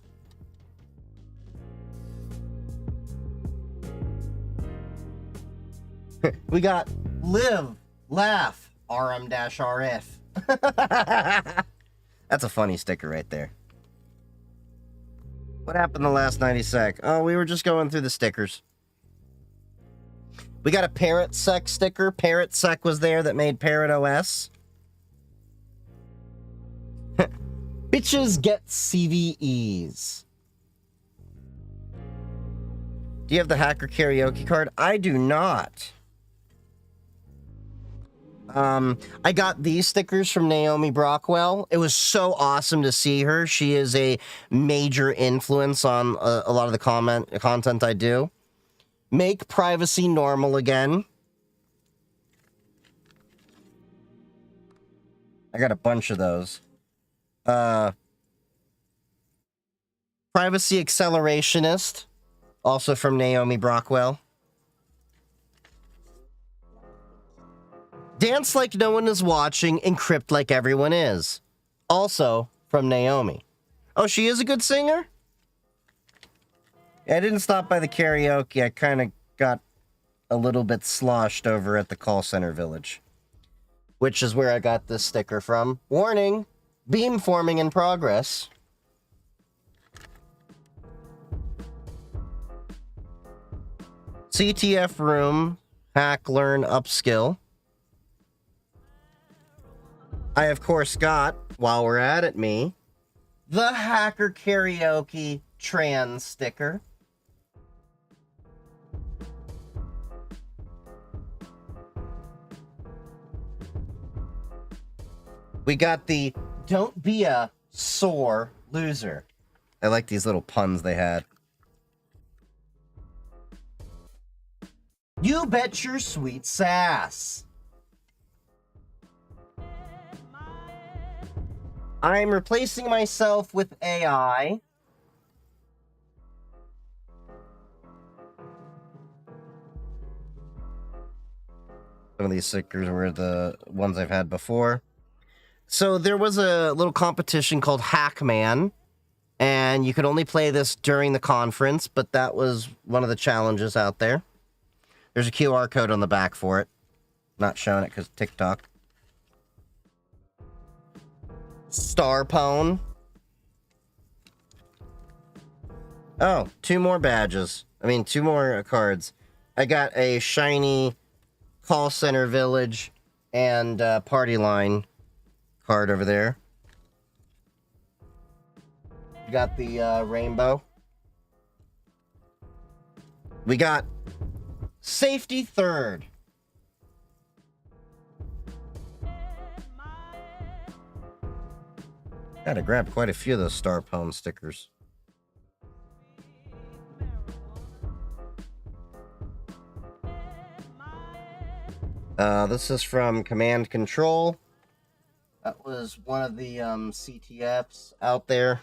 We got live, laugh, RM-RF. That's a funny sticker right there. What happened the last 90 sec? Oh, we were just going through the stickers. We got a Parrot Sec sticker. Parrot Sec was there that made Parrot OS. Bitches get CVEs. Do you have the hacker karaoke card? I do not. I got these stickers from Naomi Brockwell. It was so awesome to see her. She is a major influence on a lot of the content I do. Make privacy normal again. I got a bunch of those. Privacy Accelerationist, also from Naomi Brockwell. Dance like no one is watching, encrypt like everyone is. Also from Naomi. Oh, she is a good singer? I didn't stop by the karaoke. I kind of got a little bit sloshed over at the call center village, which is where I got this sticker from. Warning, beam forming in progress. CTF room, hack, learn, upskill. I, of course, got, while we're at it, me, the Hacker Karaoke trans sticker. We got the don't be a sore loser. I like these little puns they had. You bet your sweet sass. I'm replacing myself with AI. Some of these stickers were the ones I've had before. So there was a little competition called Hackman, and you could only play this during the conference, but that was one of the challenges out there. There's a QR code on the back for it. Not showing it because TikTok. Starpone. Oh, 2 more badges. I mean, 2 more cards. I got a shiny Call Center Village and Party Line card over there. We got the rainbow. We got Safety Third. Gotta grab quite a few of those Starpone stickers. This is from Command Control. That was one of the CTFs out there.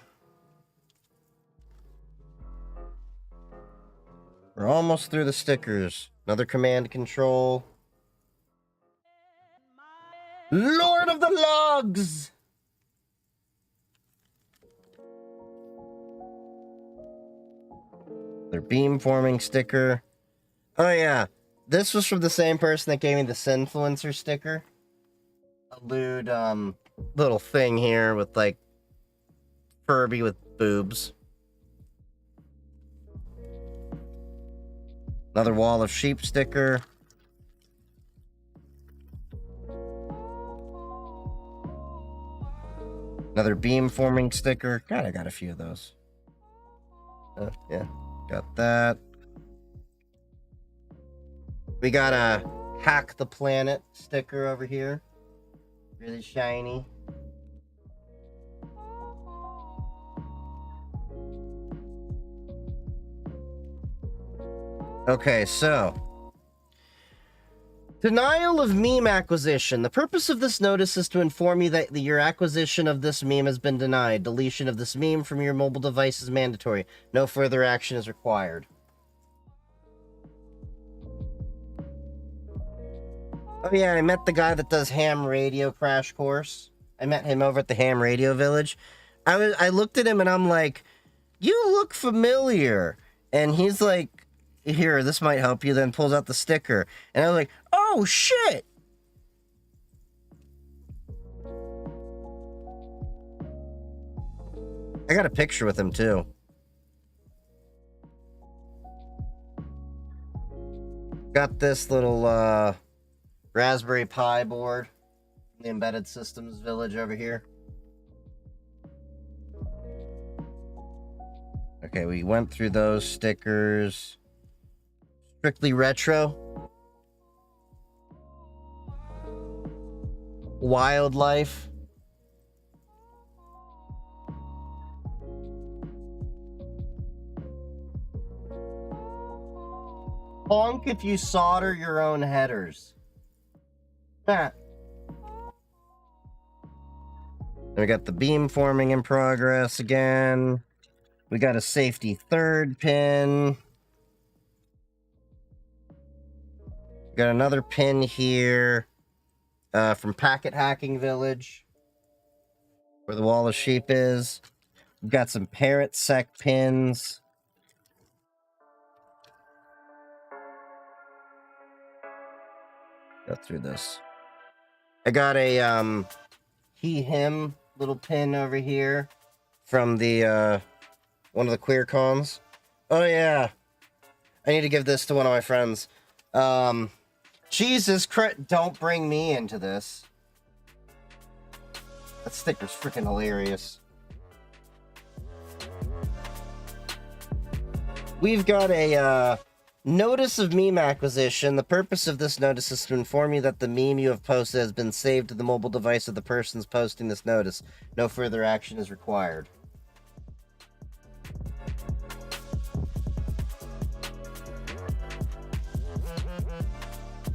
We're almost through the stickers. Another Command Control. Lord of the Logs! Their beamforming sticker. Oh yeah, this was from the same person that gave me the Sinfluencer sticker. A lewd little thing here with like Furby with boobs. Another Wall of Sheep sticker. Another beamforming sticker. God, I got a few of those. Yeah. Got that. We got a Hack the Planet sticker over here. Really shiny. Okay, so. Denial of meme acquisition. The purpose of this notice is to inform you that your acquisition of this meme has been denied. Deletion of this meme from your mobile device is mandatory. No further action is required. Oh yeah, I met the guy that does ham radio crash course. I met him over at the ham radio village. I looked at him and I'm like, you look familiar. And he's like, here, this might help you, then pulls out the sticker. And I was like, oh, shit! I got a picture with him, too. Got this little, Raspberry Pi board from the Embedded Systems Village over here. Okay, we went through those stickers. Strictly Retro. Wildlife. Honk if you solder your own headers. Then we got the beam forming in progress again. We got a safety third pin. Got another pin here from Packet Hacking Village, where the Wall of Sheep is. We've got some Parrot Sec pins. Go through this. I got a he/him little pin over here from the one of the queer cons. Oh yeah, I need to give this to one of my friends. Jesus Christ, don't bring me into this. That sticker's freaking hilarious. We've got a notice of meme acquisition. The purpose of this notice is to inform you that the meme you have posted has been saved to the mobile device of the persons posting this notice. No further action is required.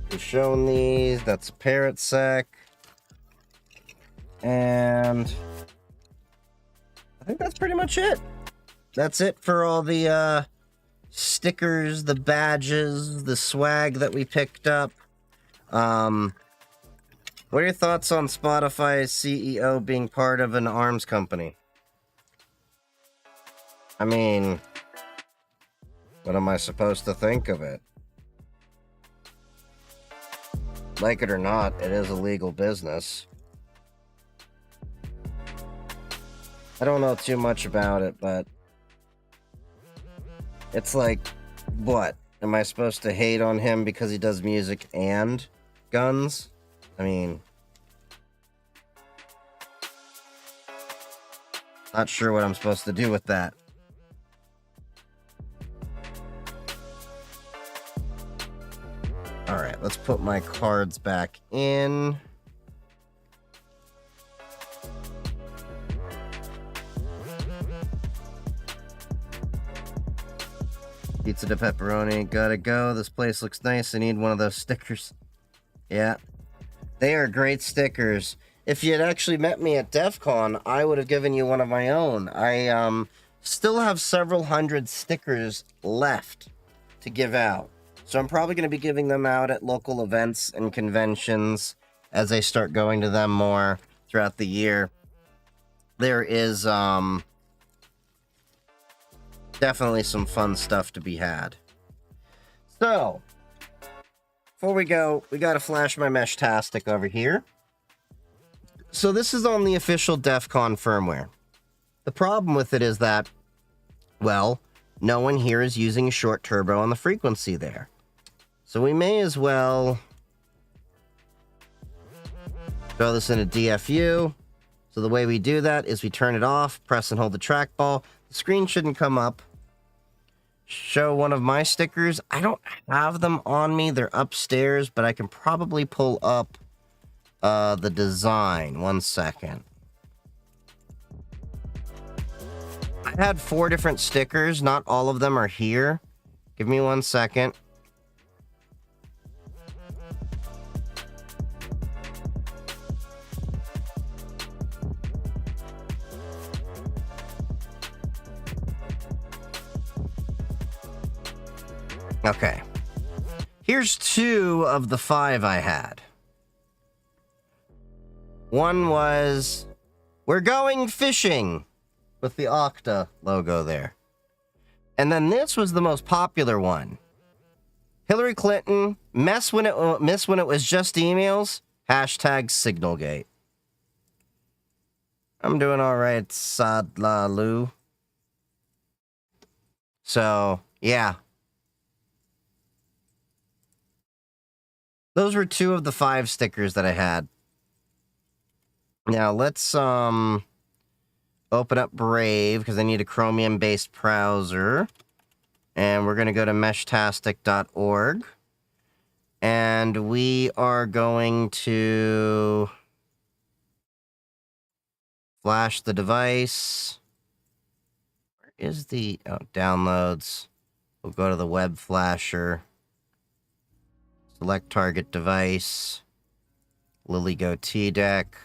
We've shown these. That's a Parrot Sec. And think that's pretty much it. That's it for all the stickers, the badges, the swag that we picked up. What are your thoughts on Spotify's CEO being part of an arms company? I mean, what am I supposed to think of it? Like it or not, it is a legal business. I don't know too much about it, but it's like, what? Am I supposed to hate on him because he does music and guns? I mean, not sure what I'm supposed to do with that. All right, let's put my cards back in. Pizza to pepperoni, gotta go. This place looks nice. I need one of those stickers. Yeah, they are great stickers. If you had actually met me at Defcon, I would have given you one of my own. I still have several hundred stickers left to give out. So I'm probably going to be giving them out at local events and conventions as I start going to them more throughout the year. There is definitely some fun stuff to be had. So, before we go, we got to flash my Meshtastic over here. So this is on the official Defcon firmware. The problem with it is that, well, no one here is using a short turbo on the frequency there. So we may as well throw this in a DFU. So the way we do that is we turn it off, press and hold the trackball. The screen shouldn't come up. Show one of my stickers. I don't have them on me. They're upstairs, but I can probably pull up the design. 1 second. I had 4 different stickers. Not all of them are here. Give me 1 second. Okay. Here's 2 of the 5 I had. One was, "We're going fishing," with the Okta logo there. And then this was the most popular one. Hillary Clinton, miss when it was just emails, #Signalgate. I'm doing all right, Sadla Lou. So, yeah. Those were 2 of the 5 stickers that I had. Now let's open up Brave because I need a Chromium-based browser. And we're going to go to meshtastic.org. And we are going to flash the device. Where is the downloads? We'll go to the web flasher. Select target device. LilyGo T-Deck.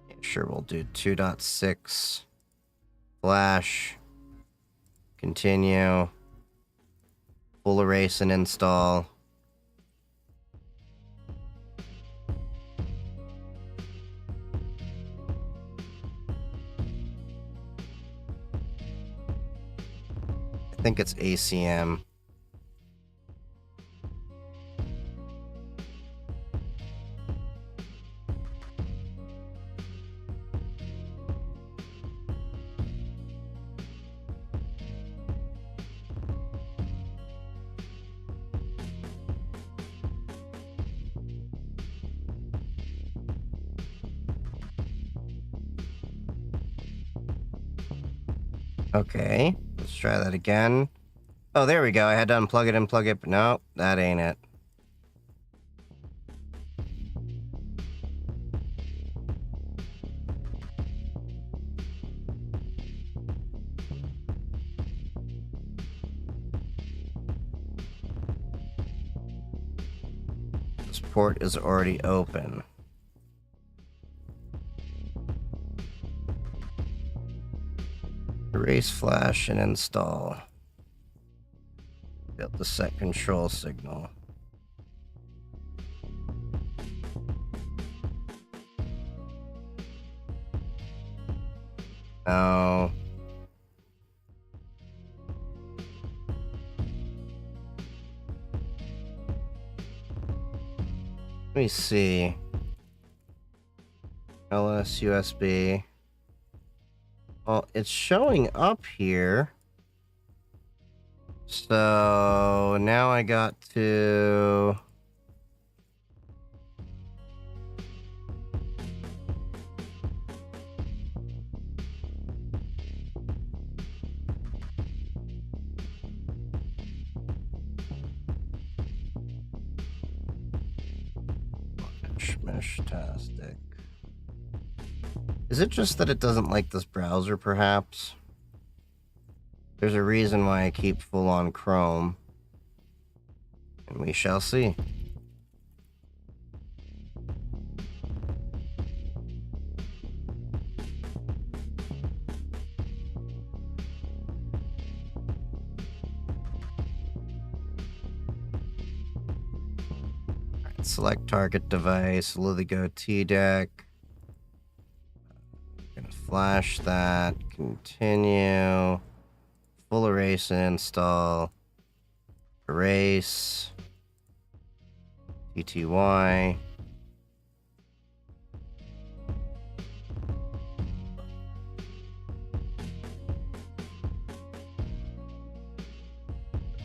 Yeah, sure, we'll do 2.6. Flash. Continue. Full erase and install. I think it's ACM. Okay, let's try that again. Oh, there we go. I had to unplug it and plug it, but no, that ain't it. This port is already open. Erase flash and install. Built the set control signal. Now, let me see. LS USB. Well, it's showing up here. So now I got to... Meshtastic. Is it just that it doesn't like this browser, perhaps? There's a reason why I keep full-on Chrome. And we shall see. Alright, select target device, LilyGo TDEC. Gonna flash that, continue. Full erase and install. Erase. TTY.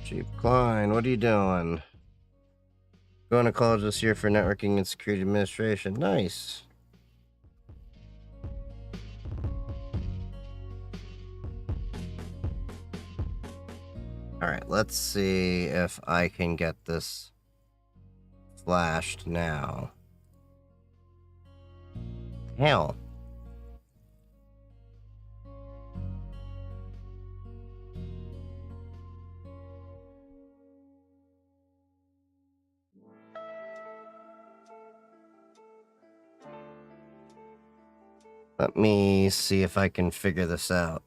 Chief Klein, what are you doing? Going to college this year for networking and security administration. Nice. Alright, let's see if I can get this flashed now. Hell. Let me see if I can figure this out.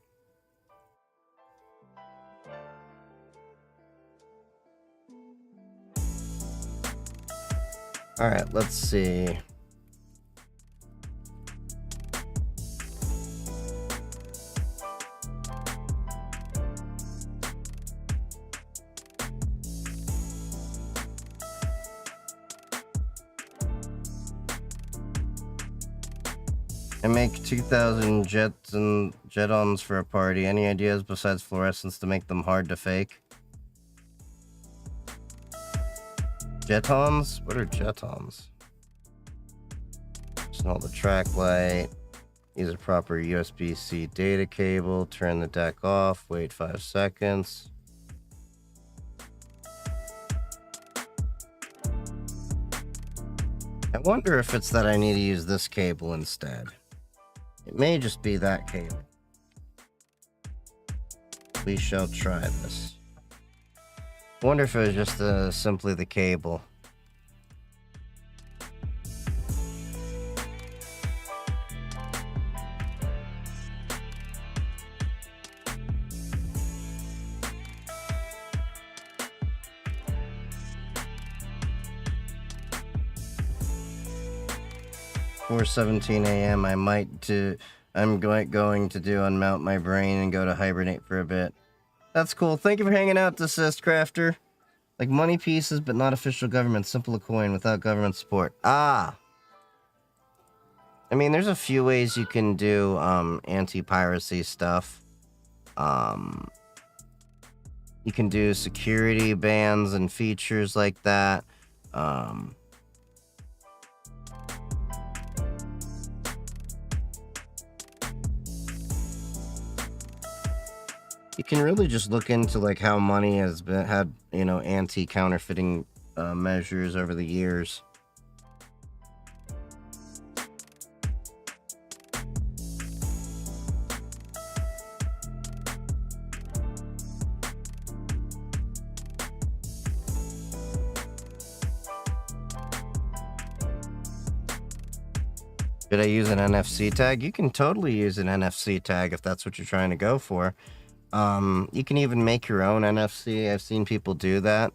All right, let's see. I make 2,000 jets and jet-ons for a party. Any ideas besides fluorescence to make them hard to fake? Jetons? What are jetons? Install the track light. Use a proper USB-C data cable. Turn the deck off. Wait 5 seconds. I wonder if it's that I need to use this cable instead. It may just be that cable. We shall try this. I wonder if it was just simply the cable. Or 17 a.m. I'm going to do unmount my brain and go to hibernate for a bit. That's cool. Thank you for hanging out, Desist Crafter. Like money pieces, but not official government. Simple a coin without government support. Ah! I mean, there's a few ways you can do anti-piracy stuff. You can do security bans and features like that. You can really just look into like how money has had, you know, anti-counterfeiting measures over the years. Should I use an NFC tag? You can totally use an NFC tag if that's what you're trying to go for. You can even make your own NFC. I've seen people do that.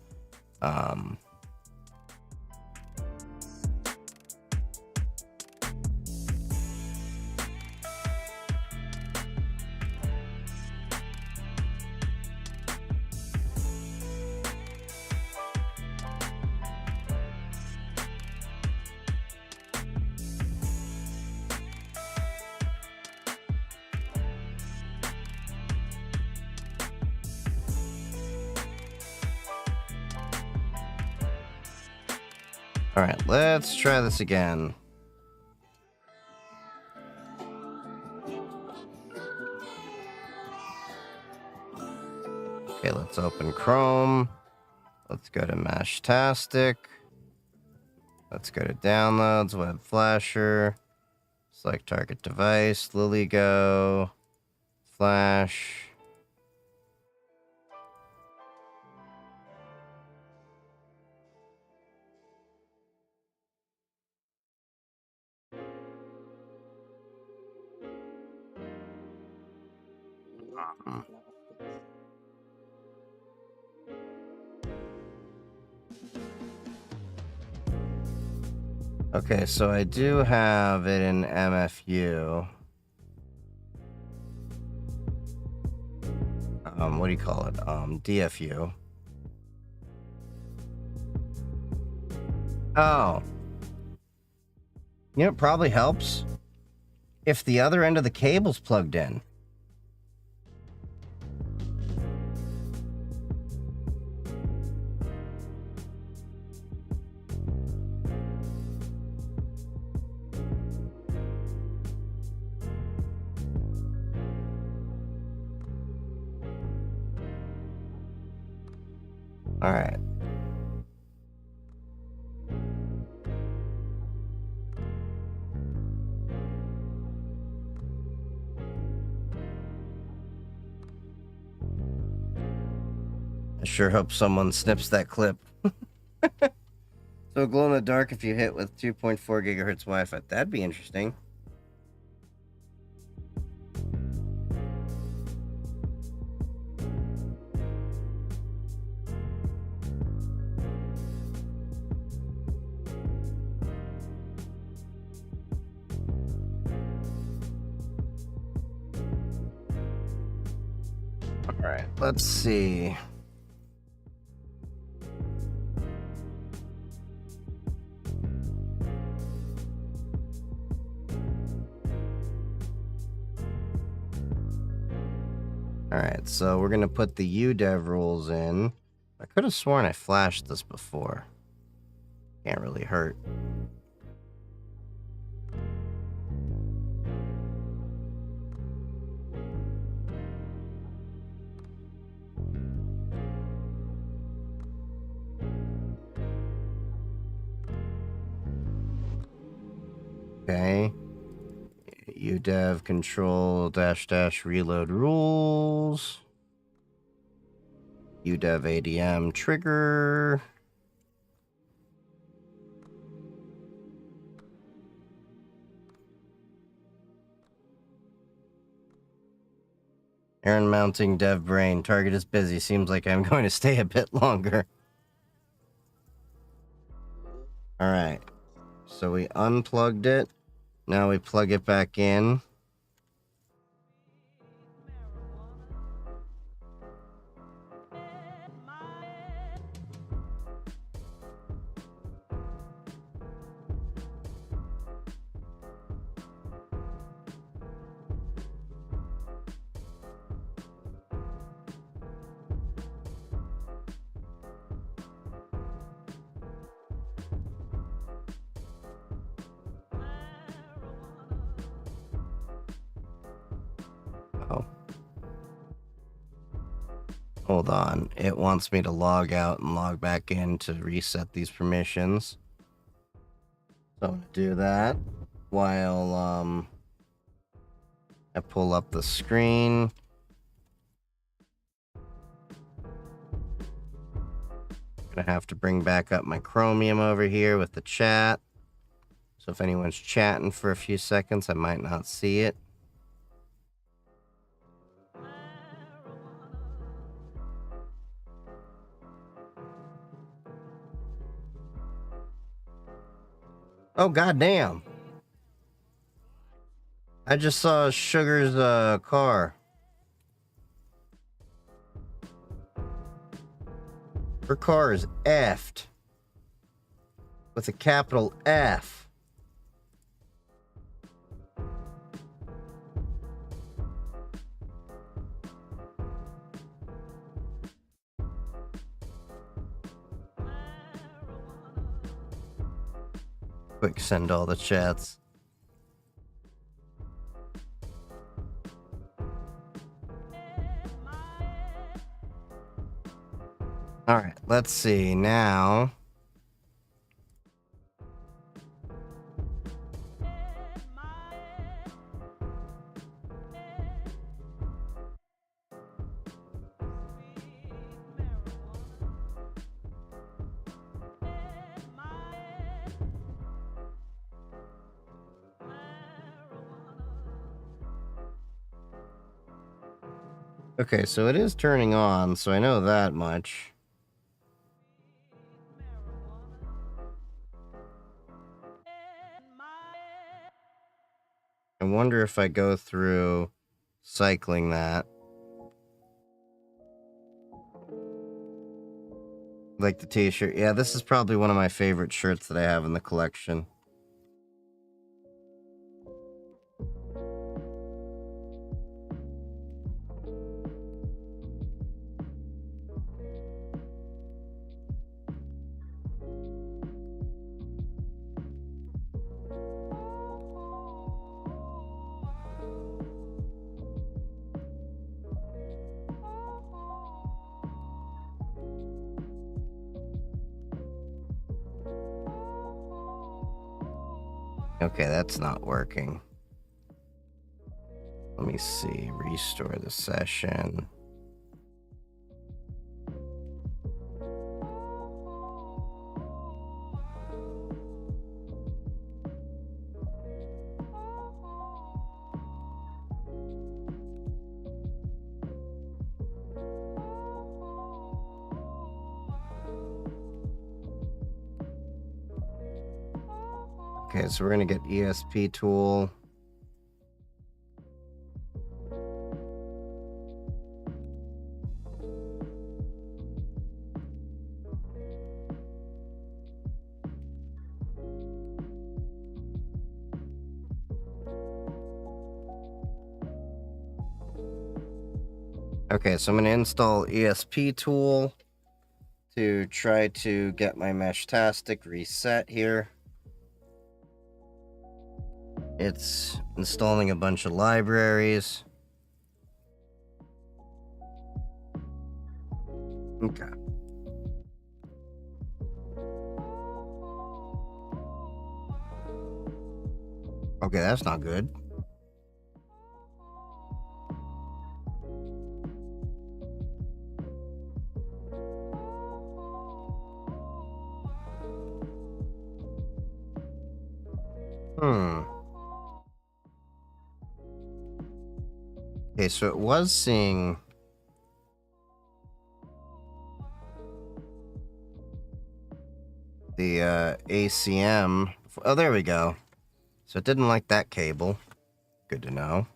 All right, let's try this again. Okay, let's open Chrome. Let's go to Meshtastic. Let's go to Downloads, Web Flasher. Select Target Device, LilyGo, Flash. Okay, so I do have it in MFU. What do you call it? DFU. Oh. You know, it probably helps if the other end of the cable's plugged in. All right. I sure hope someone snips that clip. So glow in the dark if you hit with 2.4 gigahertz Wi-Fi. That'd be interesting. All right, let's see. All right, so we're going to put the UDEV rules in. I could have sworn I flashed this before. Can't really hurt. Okay. UDEV control -- reload rules. UDEV ADM trigger. Aaron mounting dev brain. Target is busy. Seems like I'm going to stay a bit longer. All right. So we unplugged it. Now we plug it back in. Oh. Hold on. It wants me to log out and log back in to reset these permissions. So I'm going to do that while I pull up the screen. Gonna have to bring back up my Chromium over here with the chat. So So if anyone's chatting for a few seconds, I might not see it. Oh, goddamn. I just saw Sugar's car. Her car is effed. With a capital F. Quick, send all the chats. Alright, let's see now. Okay, so it is turning on, so I know that much. I wonder if I go through cycling that. Like the t-shirt. Yeah, this is probably one of my favorite shirts that I have in the collection. Okay, that's not working. Let me see. Restore the session. Okay, so we're gonna get ESP tool. Okay, so I'm gonna install ESP tool to try to get my Meshtastic reset here. It's installing a bunch of libraries. Okay. Okay, that's not good. Okay, so it was seeing the ACM. Oh, there we go. So it didn't like that cable. Good to know.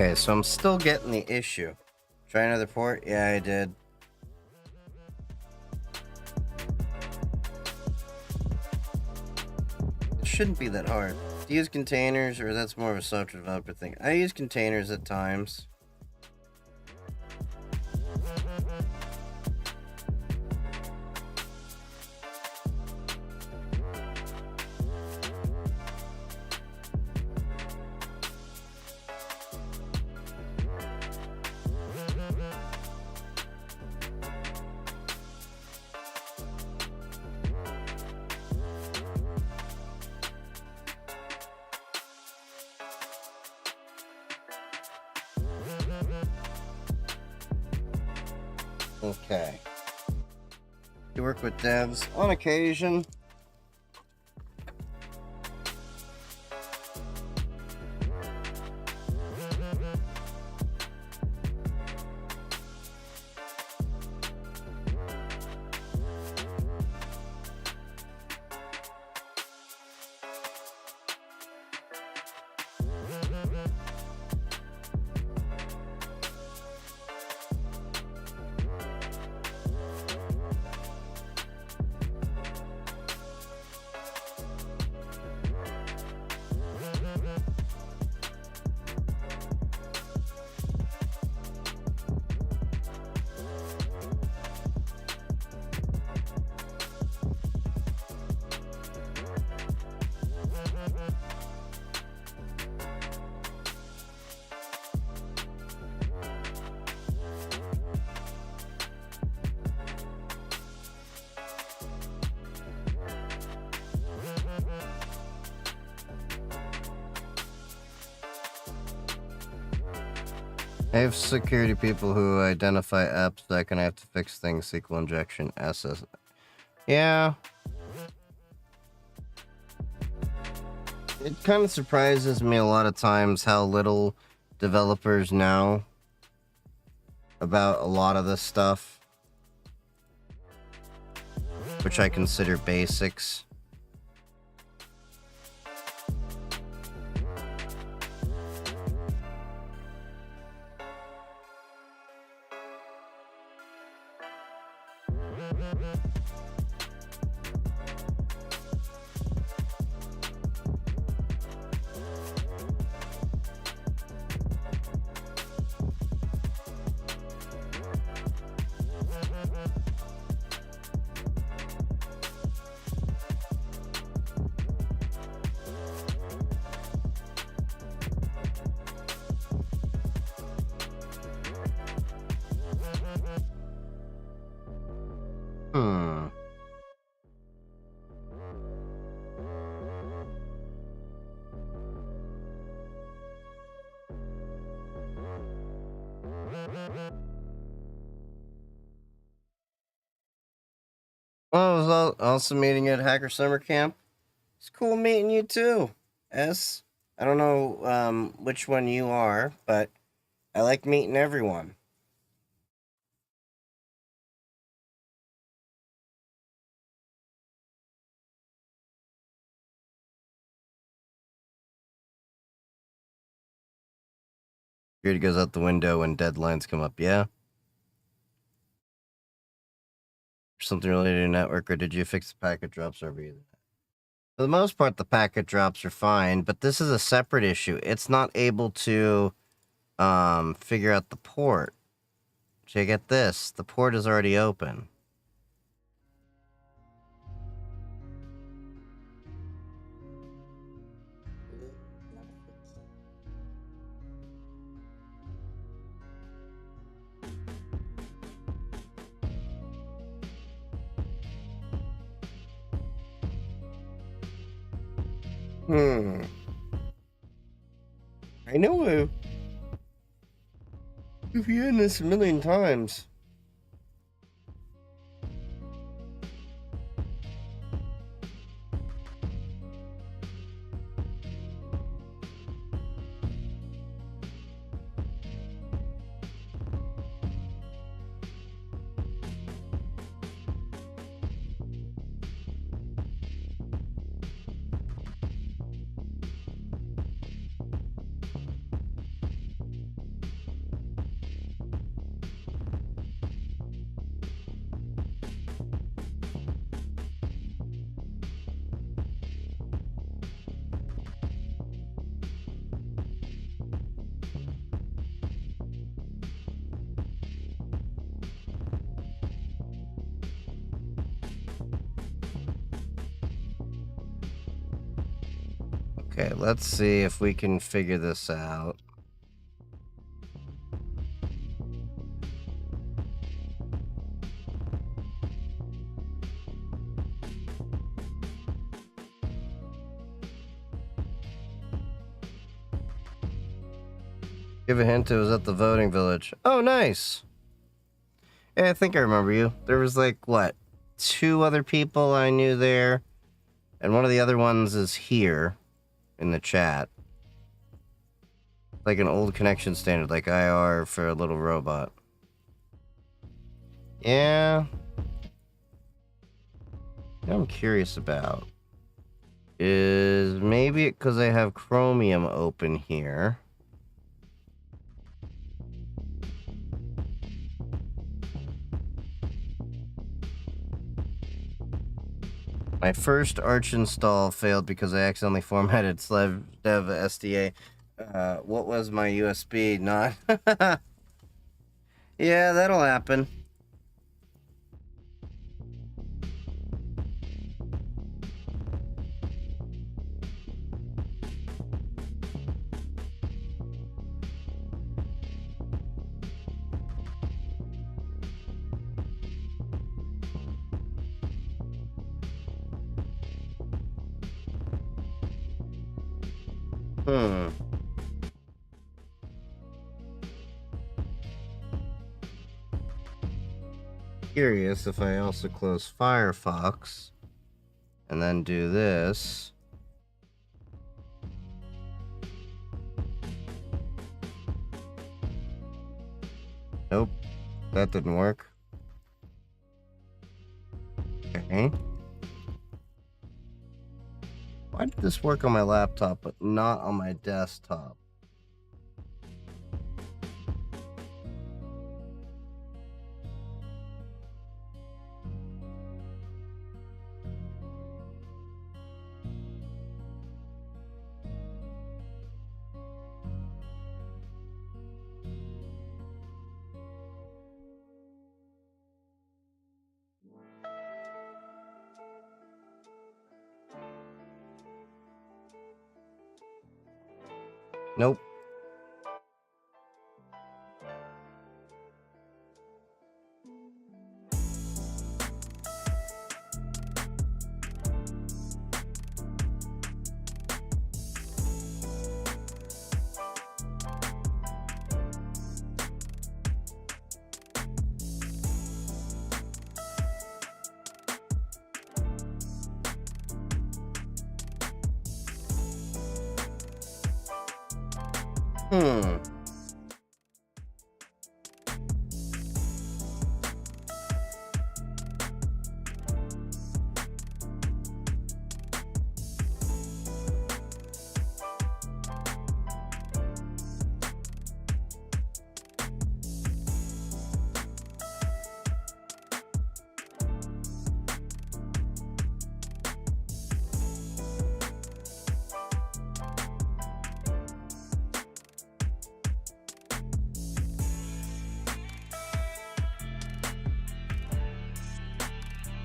Okay, so I'm still getting the issue. Try another port? Yeah, I did. It shouldn't be that hard. Do you use containers, or that's more of a software developer thing? I use containers at times. Okay. You work with devs on occasion. I have security people who identify apps that can have to fix things, SQL injection, SS. Yeah. It kind of surprises me a lot of times how little developers know about a lot of this stuff, which I consider basics. Well, I was also meeting at Hacker Summer Camp. It's cool meeting you too, S. I don't know which one you are, but I like meeting everyone. Security goes out the window when deadlines come up, yeah? Something related to network, or did you fix the packet drops over either? For the most part, the packet drops are fine, but this is a separate issue. It's not able to figure out the port. So you get this. The port is already open. I know you've heard this a million times. Okay, let's see if we can figure this out. Give a hint, it was at the voting village. Oh, nice. Yeah, I think I remember you. There was like, what, 2 other people I knew there, and one of the other ones is here in the chat. Like an old connection standard, like IR for a little robot. Yeah. What I'm curious about is maybe because I have Chromium open here. My first Arch install failed because I accidentally formatted Slev Dev SDA. What was my USB? Not. Yeah, that'll happen. Curious if I also close Firefox and then do this. Nope, that didn't work. Okay. Why did this work on my laptop but not on my desktop? Nope.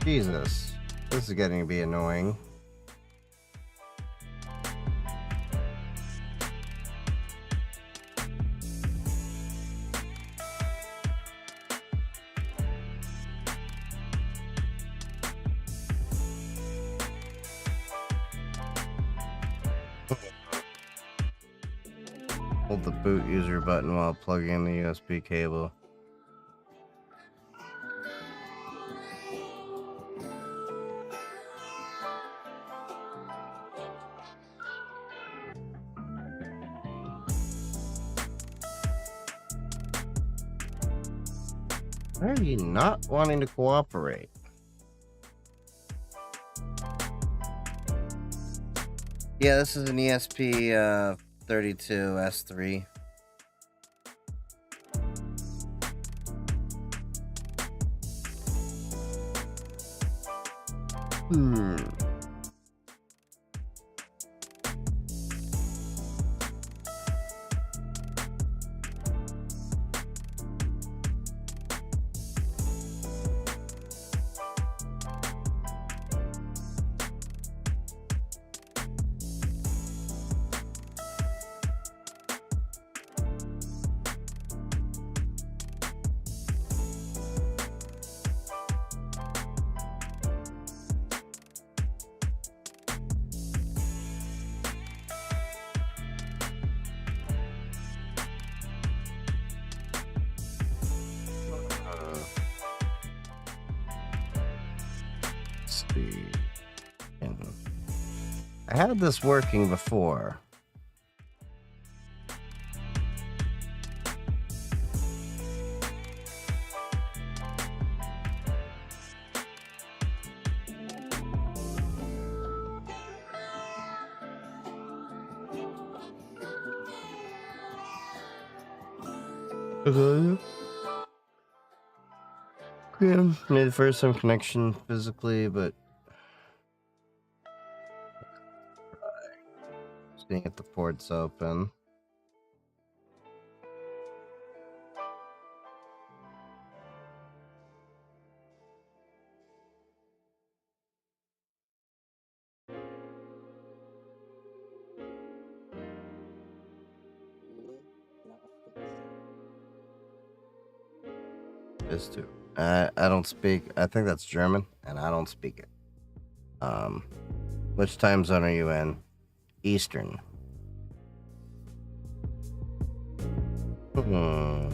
Jesus, this is getting to be annoying. Hold the boot user button while plugging in the USB cable. Why are you not wanting to cooperate? Yeah, this is an ESP 32 S3. And I had this working before. Yeah, made first some connection physically, but just gonna get the ports open. Just to, I don't speak. I think that's German, and I don't speak it. Which time zone are you in? Eastern. Hmm.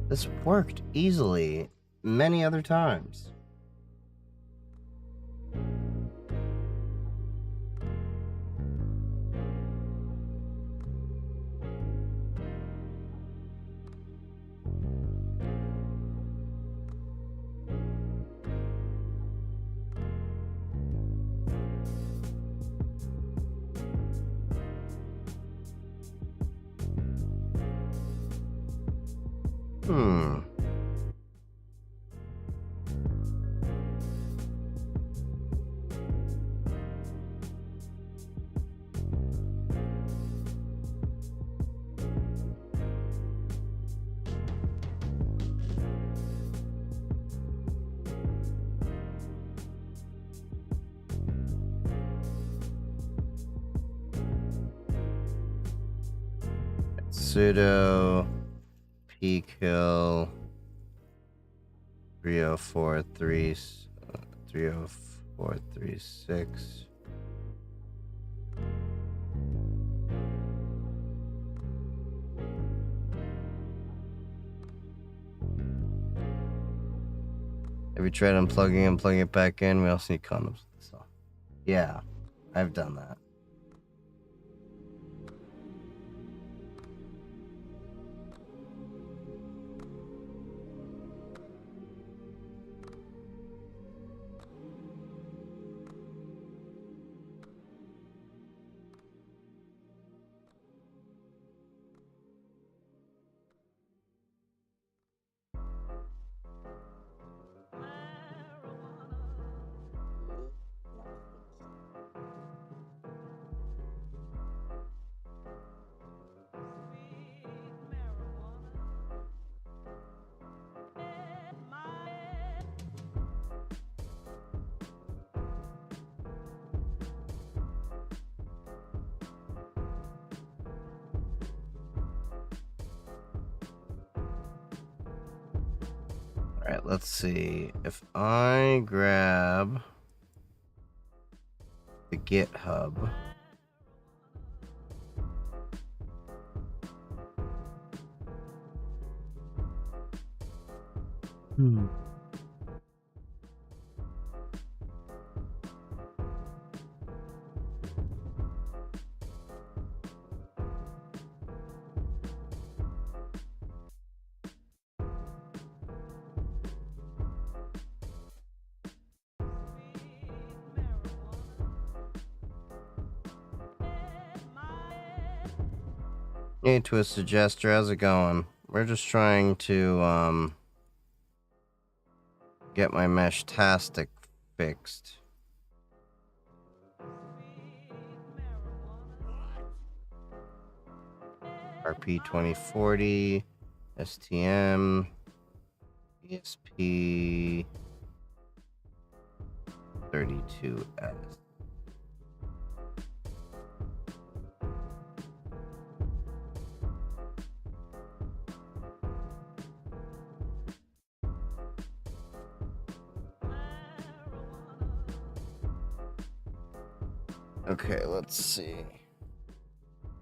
This worked easily many other times. Hmm. Sudo peak hill 30436. Have you tried unplugging and plugging it back in? We also need condoms. So, yeah, I've done that. Alright, let's see. If I grab the GitHub. Hey, Twisted Jester, how's it going? We're just trying to, get my Meshtastic fixed. RP2040, STM, ESP 32S. Okay, let's see.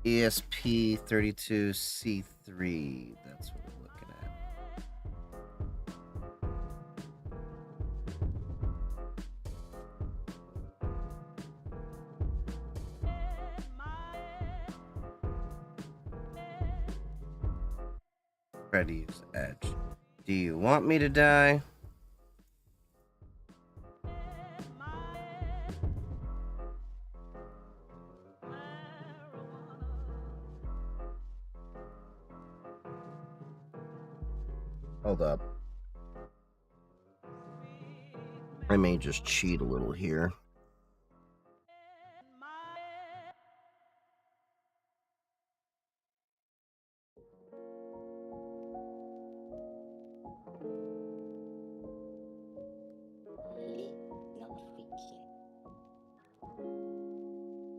ESP32C3. That's what we're looking at. Try to use Edge. Do you want me to die? Hold up. I may just cheat a little here.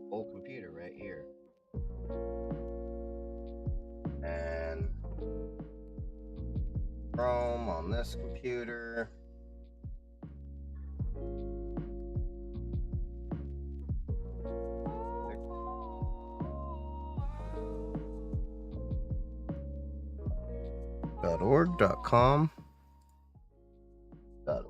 Whole computer right here. And Chrome on this computer. .org.com. .org.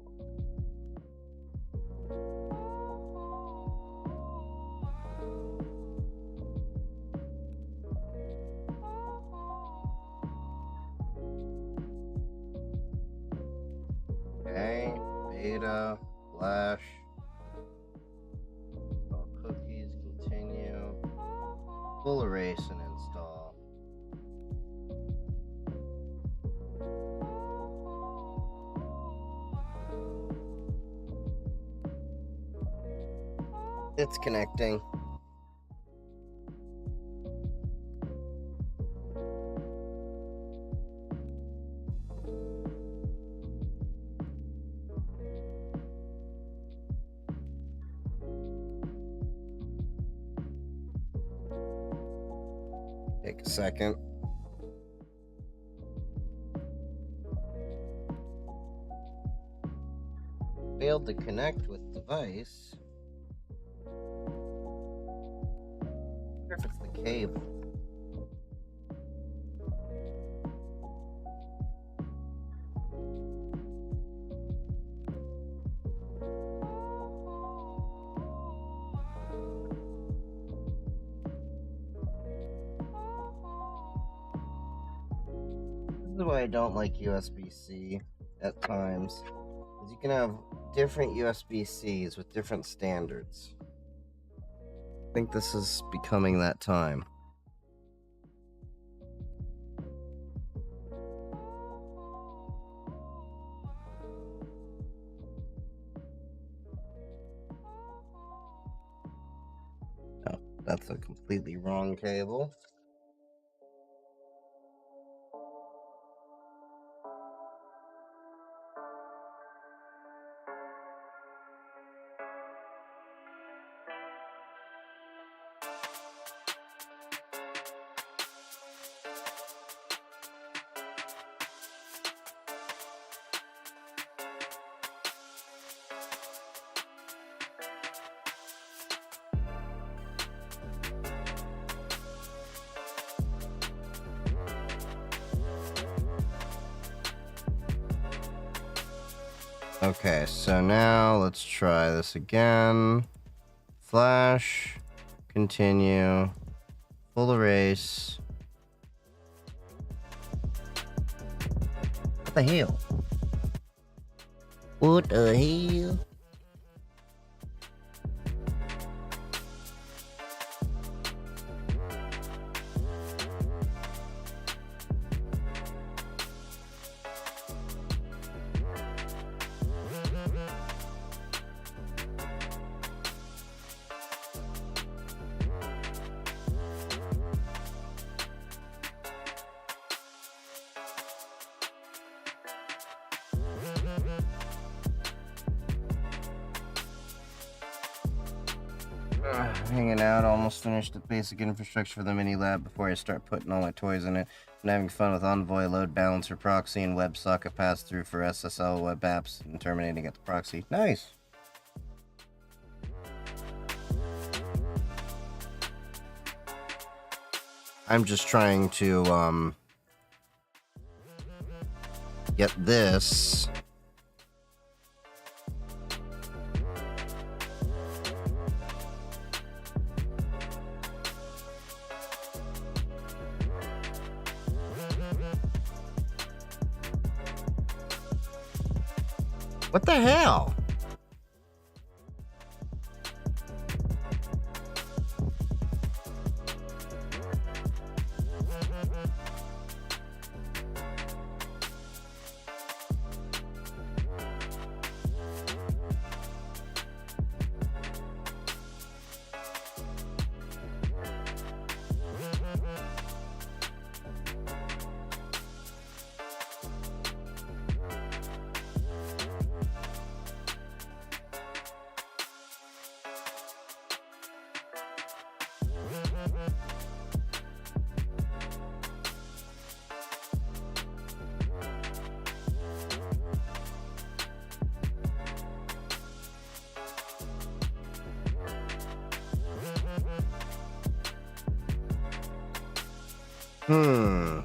Okay, beta, flash, install cookies, continue, full erase and install. It's connecting. Take a second. Failed to connect with device. I wonder if it's the cable. This is why I don't like USB-C at times. Because you can have different USB-Cs with different standards. I think this is becoming that time. Oh, that's a completely wrong cable. Okay, so now let's try this again. Flash, continue, full erase. What the hell? What the hell? Hanging out, almost finished the basic infrastructure for the mini lab before I start putting all my toys in it. And having fun with Envoy, load balancer, proxy, and WebSocket pass-through for SSL web apps and terminating at the proxy. Nice! I'm just trying to, get this. What the hell? Hmm.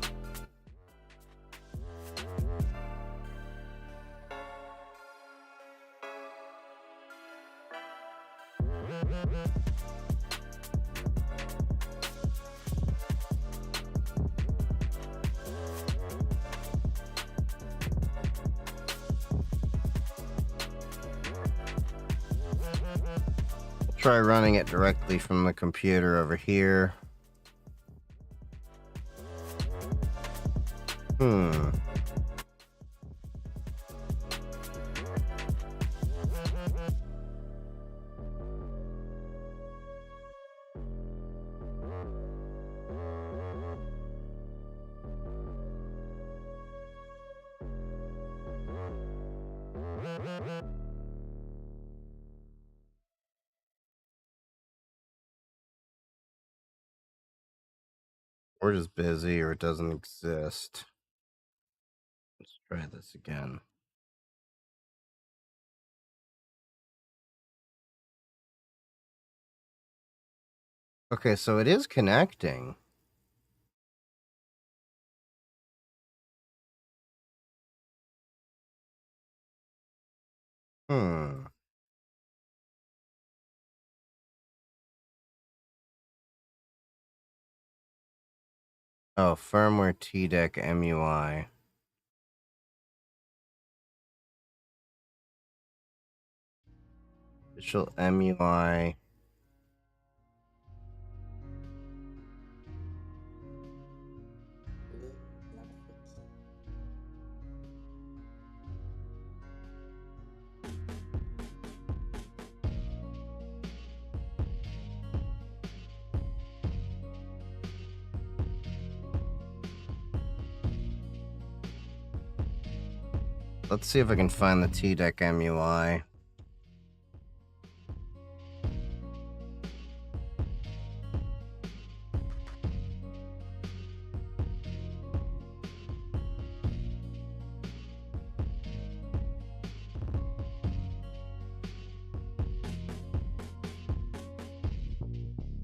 Try running it directly from the computer over here. Hmm. We're just busy or it doesn't exist. Let's try this again. Okay, so it is connecting. Hmm. Oh, firmware TDEC MUI. Official MUI. Let's see if I can find the TDEC MUI.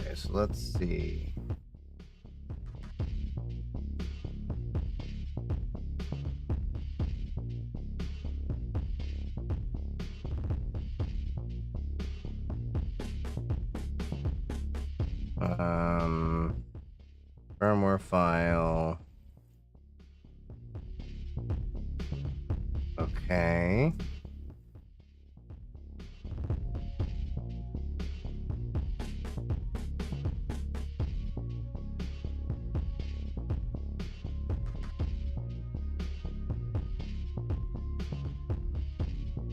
Okay, so let's see. Firmware file. Okay.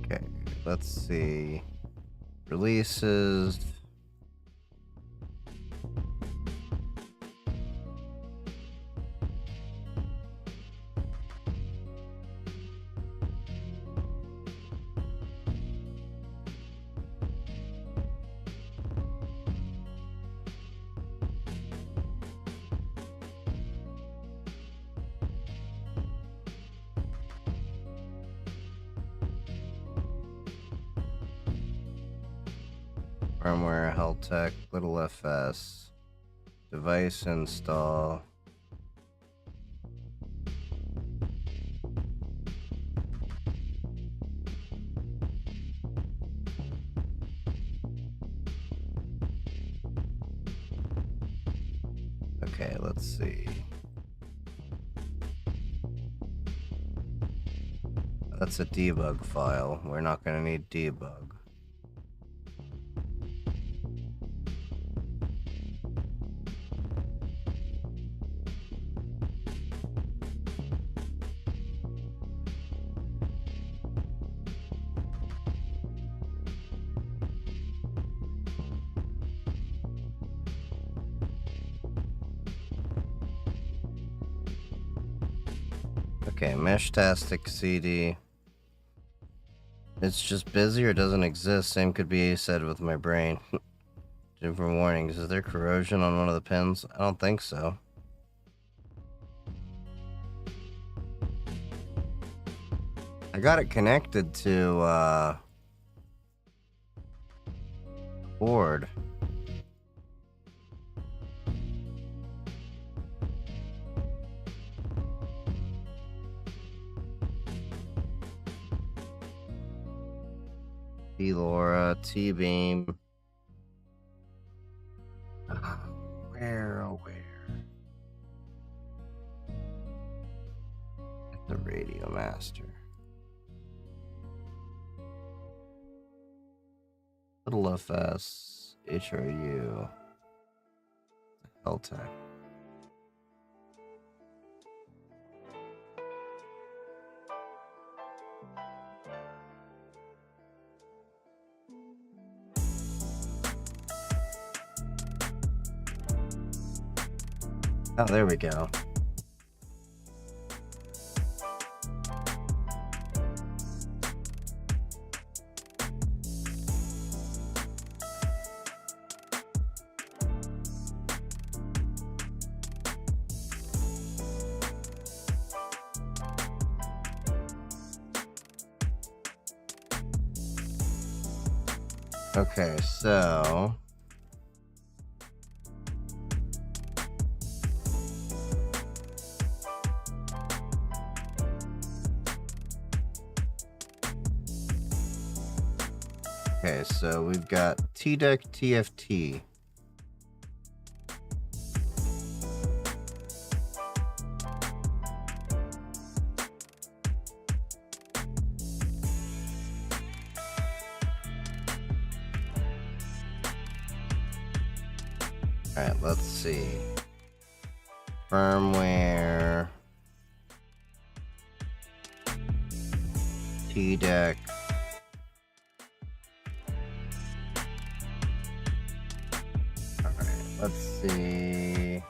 Okay, let's see. Releases. Firmware, health tech, little fs. Device install. Okay, let's see. That's a debug file. We're not going to need debug. Okay, Meshtastic CD. It's just busy or doesn't exist. Same could be said with my brain. Different warnings. Is there corrosion on one of the pins? I don't think so. I got it connected to board. Laura, T-Beam. Where, oh where? The Radio Master. Little FS, HRU, LTEC. Oh, there we go. Okay, so we've got TDEC TFT. Alright, let's see. Firmware. TDEC. Let's see.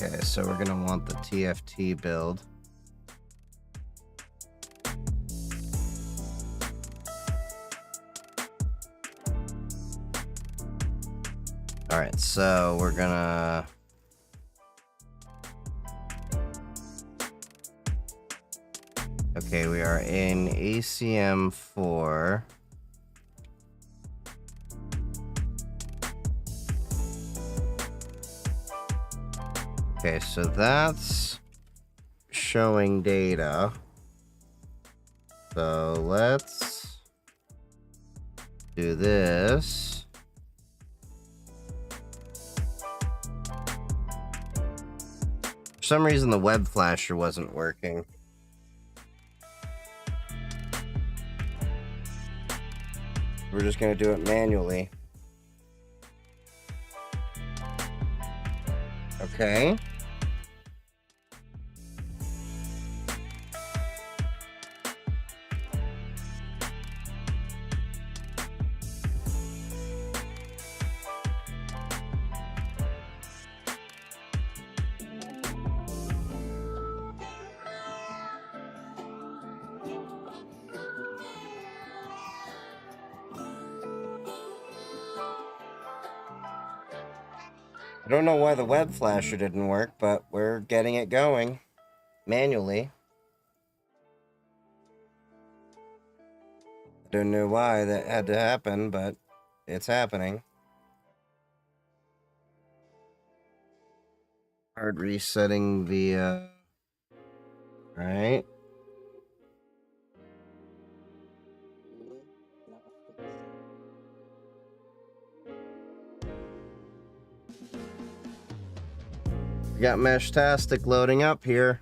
Okay, so we're gonna want the TFT build. All right, so we're gonna okay, we are in ACM4. Okay, so that's showing data. So let's do this. For some reason, the web flasher wasn't working. We're just going to do it manually. Okay. I don't know why the web flasher didn't work, but we're getting it going manually. I don't know why that had to happen, but it's happening. Hard resetting the, right? We got Meshtastic loading up here.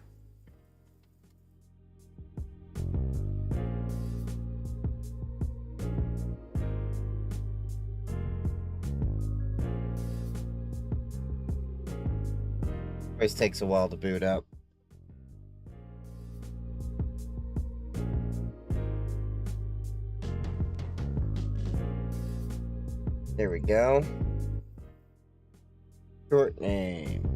Always takes a while to boot up. There we go. Short name.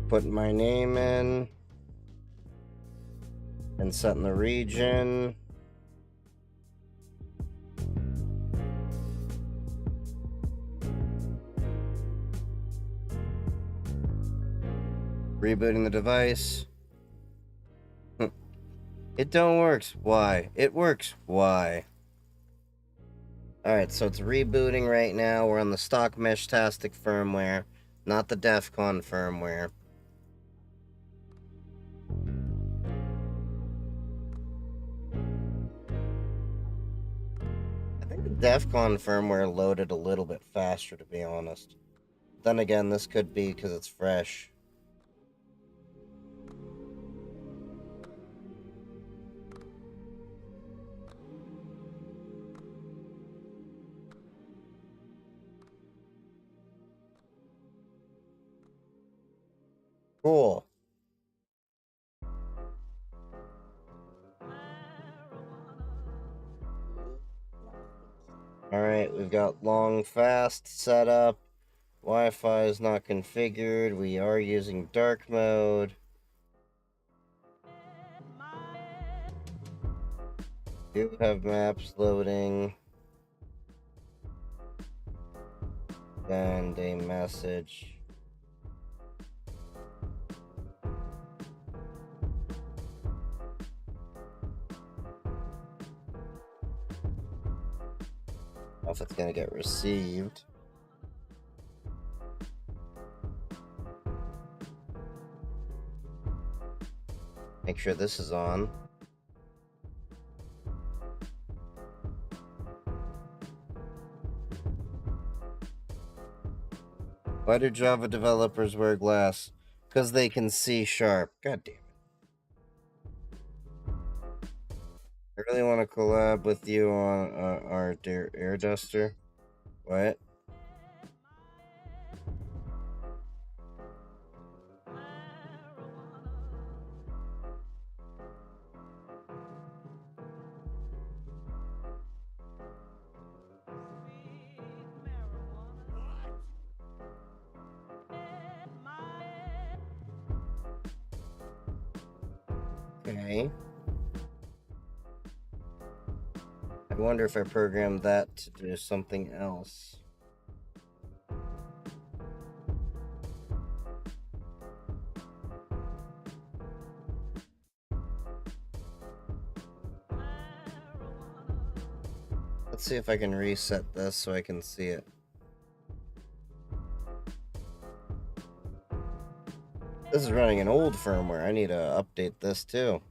Putting my name in and setting the region. Rebooting the device. It don't works. Why? It works. Why? Alright, so it's rebooting right now. We're on the stock Meshtastic firmware, not the Defcon firmware. I think the Defcon firmware loaded a little bit faster, to be honest. Then again, this could be because it's fresh. Cool. Alright, we've got long fast set up. Wi-Fi is not configured. We are using dark mode. Do have maps loading. And a message. I don't know if it's gonna get received. Make sure this is on. Why do Java developers wear glass? Because they can see sharp. God damn it. I really want to collab with you on our air duster. What? Okay. I wonder if I programmed that to do something else. Let's see if I can reset this so I can see it. This is running an old firmware. I need to update this too.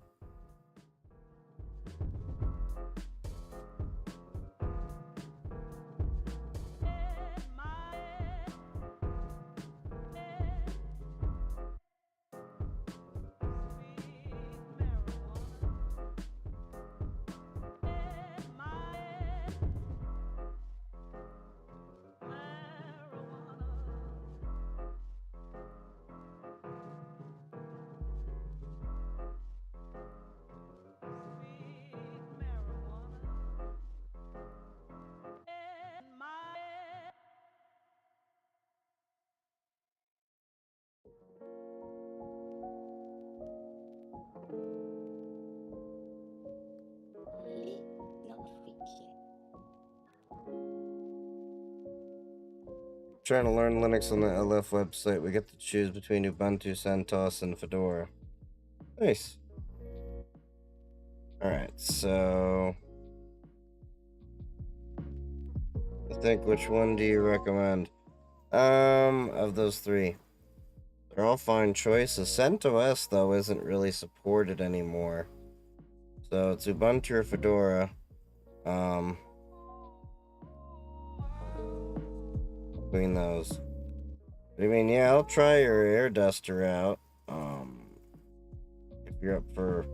Trying to learn Linux on the LF website. We get to choose between Ubuntu, CentOS, and Fedora. Nice. Alright, so... I think, which one do you recommend? Of those three. They're all fine choices. CentOS, though, isn't really supported anymore. So it's Ubuntu or Fedora. Between those. But I mean, yeah, I'll try your air duster out. If you're up for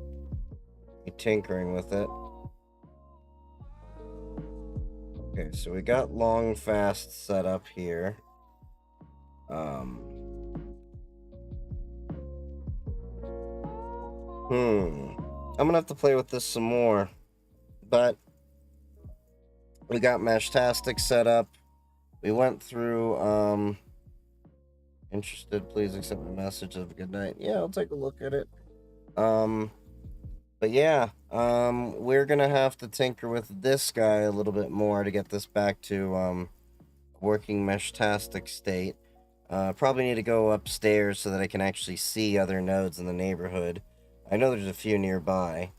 tinkering with it. Okay, so we got long fast set up here. I'm gonna have to play with this some more. But we got Meshtastic set up. We went through, interested, please accept my message. Have a good night. Yeah, I'll take a look at it. But yeah, we're gonna have to tinker with this guy a little bit more to get this back to, working Meshtastic state. Probably need to go upstairs so that I can actually see other nodes in the neighborhood. I know there's a few nearby,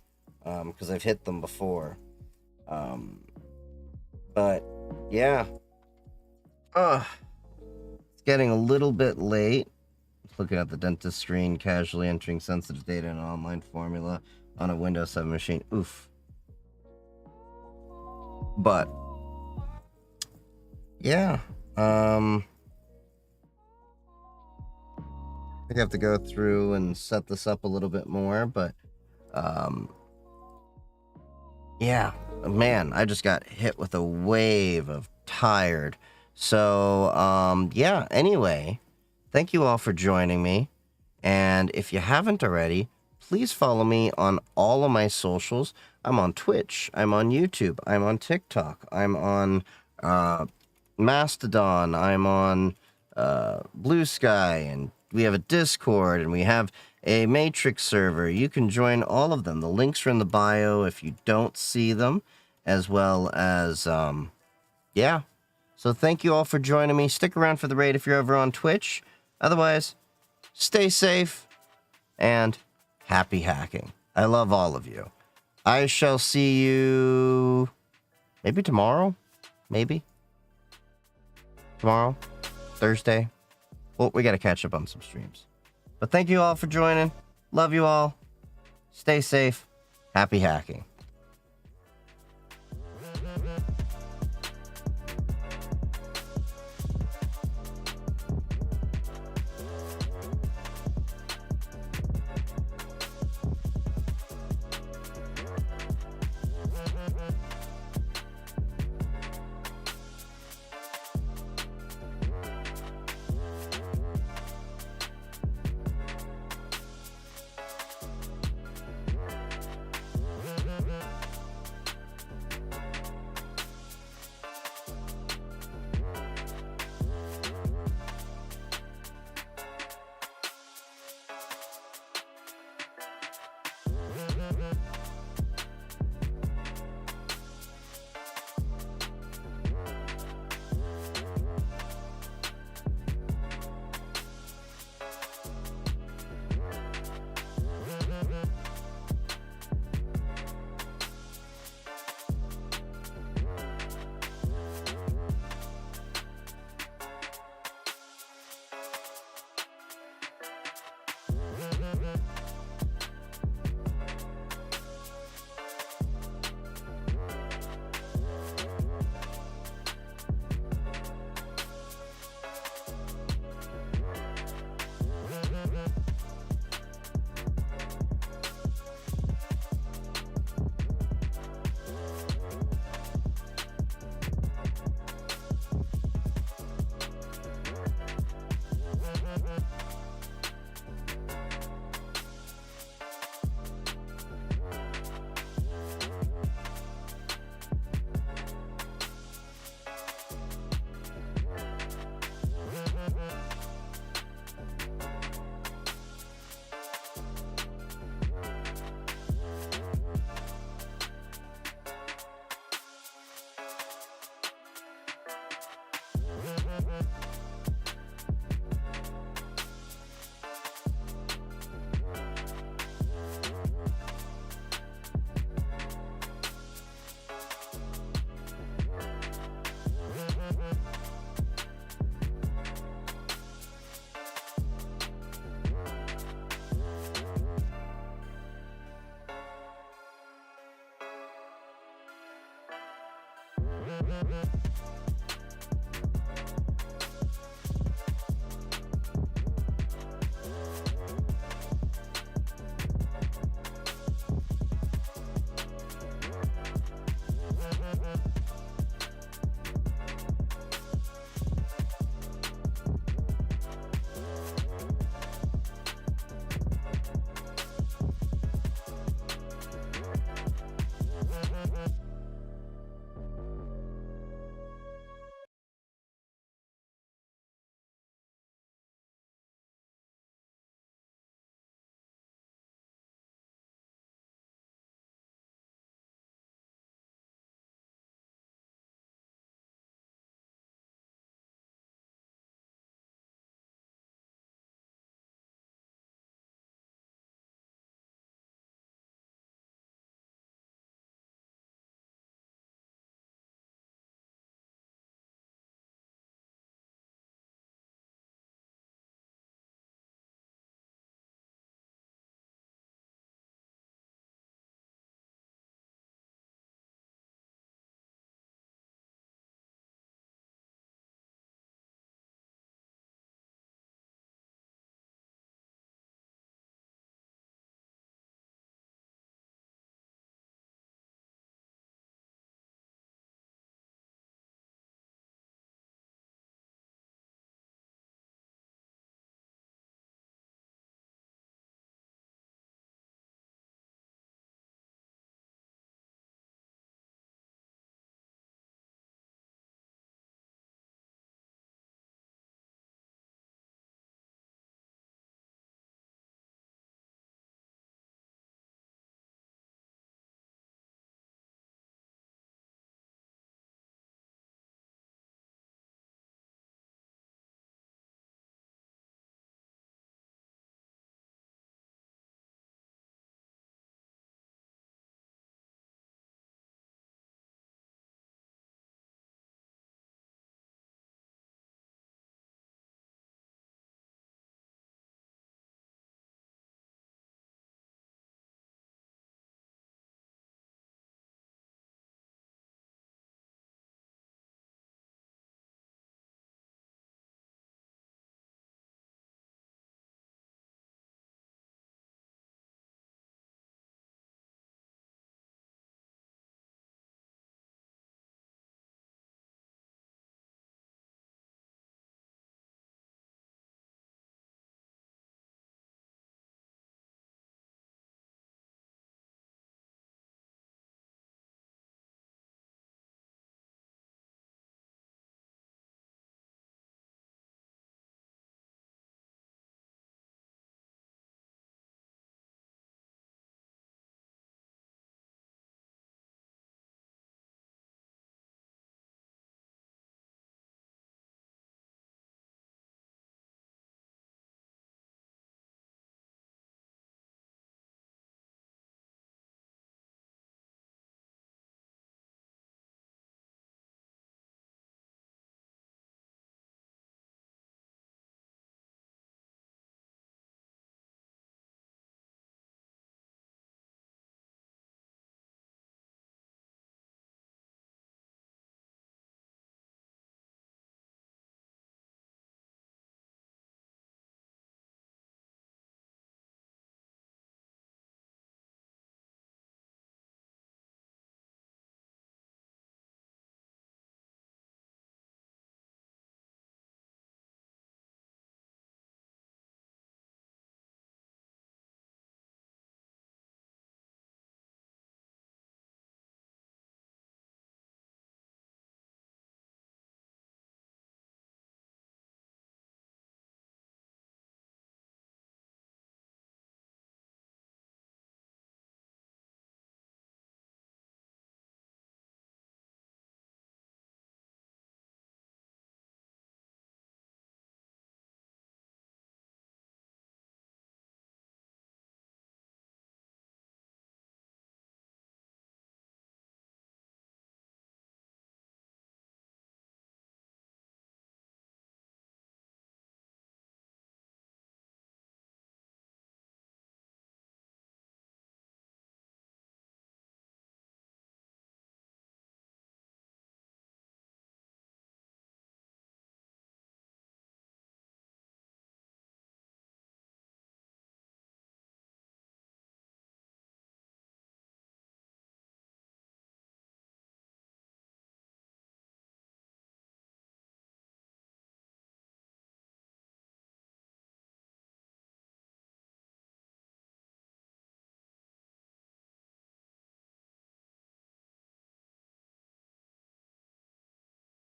because I've hit them before. But, yeah. It's getting a little bit late. Looking at the dentist screen, casually entering sensitive data in an online formula on a Windows 7 machine. Oof. But, yeah. I think I have to go through and set this up a little bit more, but, yeah. Man, I just got hit with a wave of tired. So, yeah, anyway, thank you all for joining me. And if you haven't already, please follow me on all of my socials. I'm on Twitch. I'm on YouTube. I'm on TikTok. I'm on Mastodon. I'm on Blue Sky. And we have a Discord. And we have a Matrix server. You can join all of them. The links are in the bio if you don't see them. As well as, yeah. So thank you all for joining me. Stick around for the raid if you're over on Twitch. Otherwise, stay safe and happy hacking. I love all of you. I shall see you maybe tomorrow. Maybe. Tomorrow. Thursday. Well, we got to catch up on some streams. But thank you all for joining. Love you all. Stay safe. Happy hacking.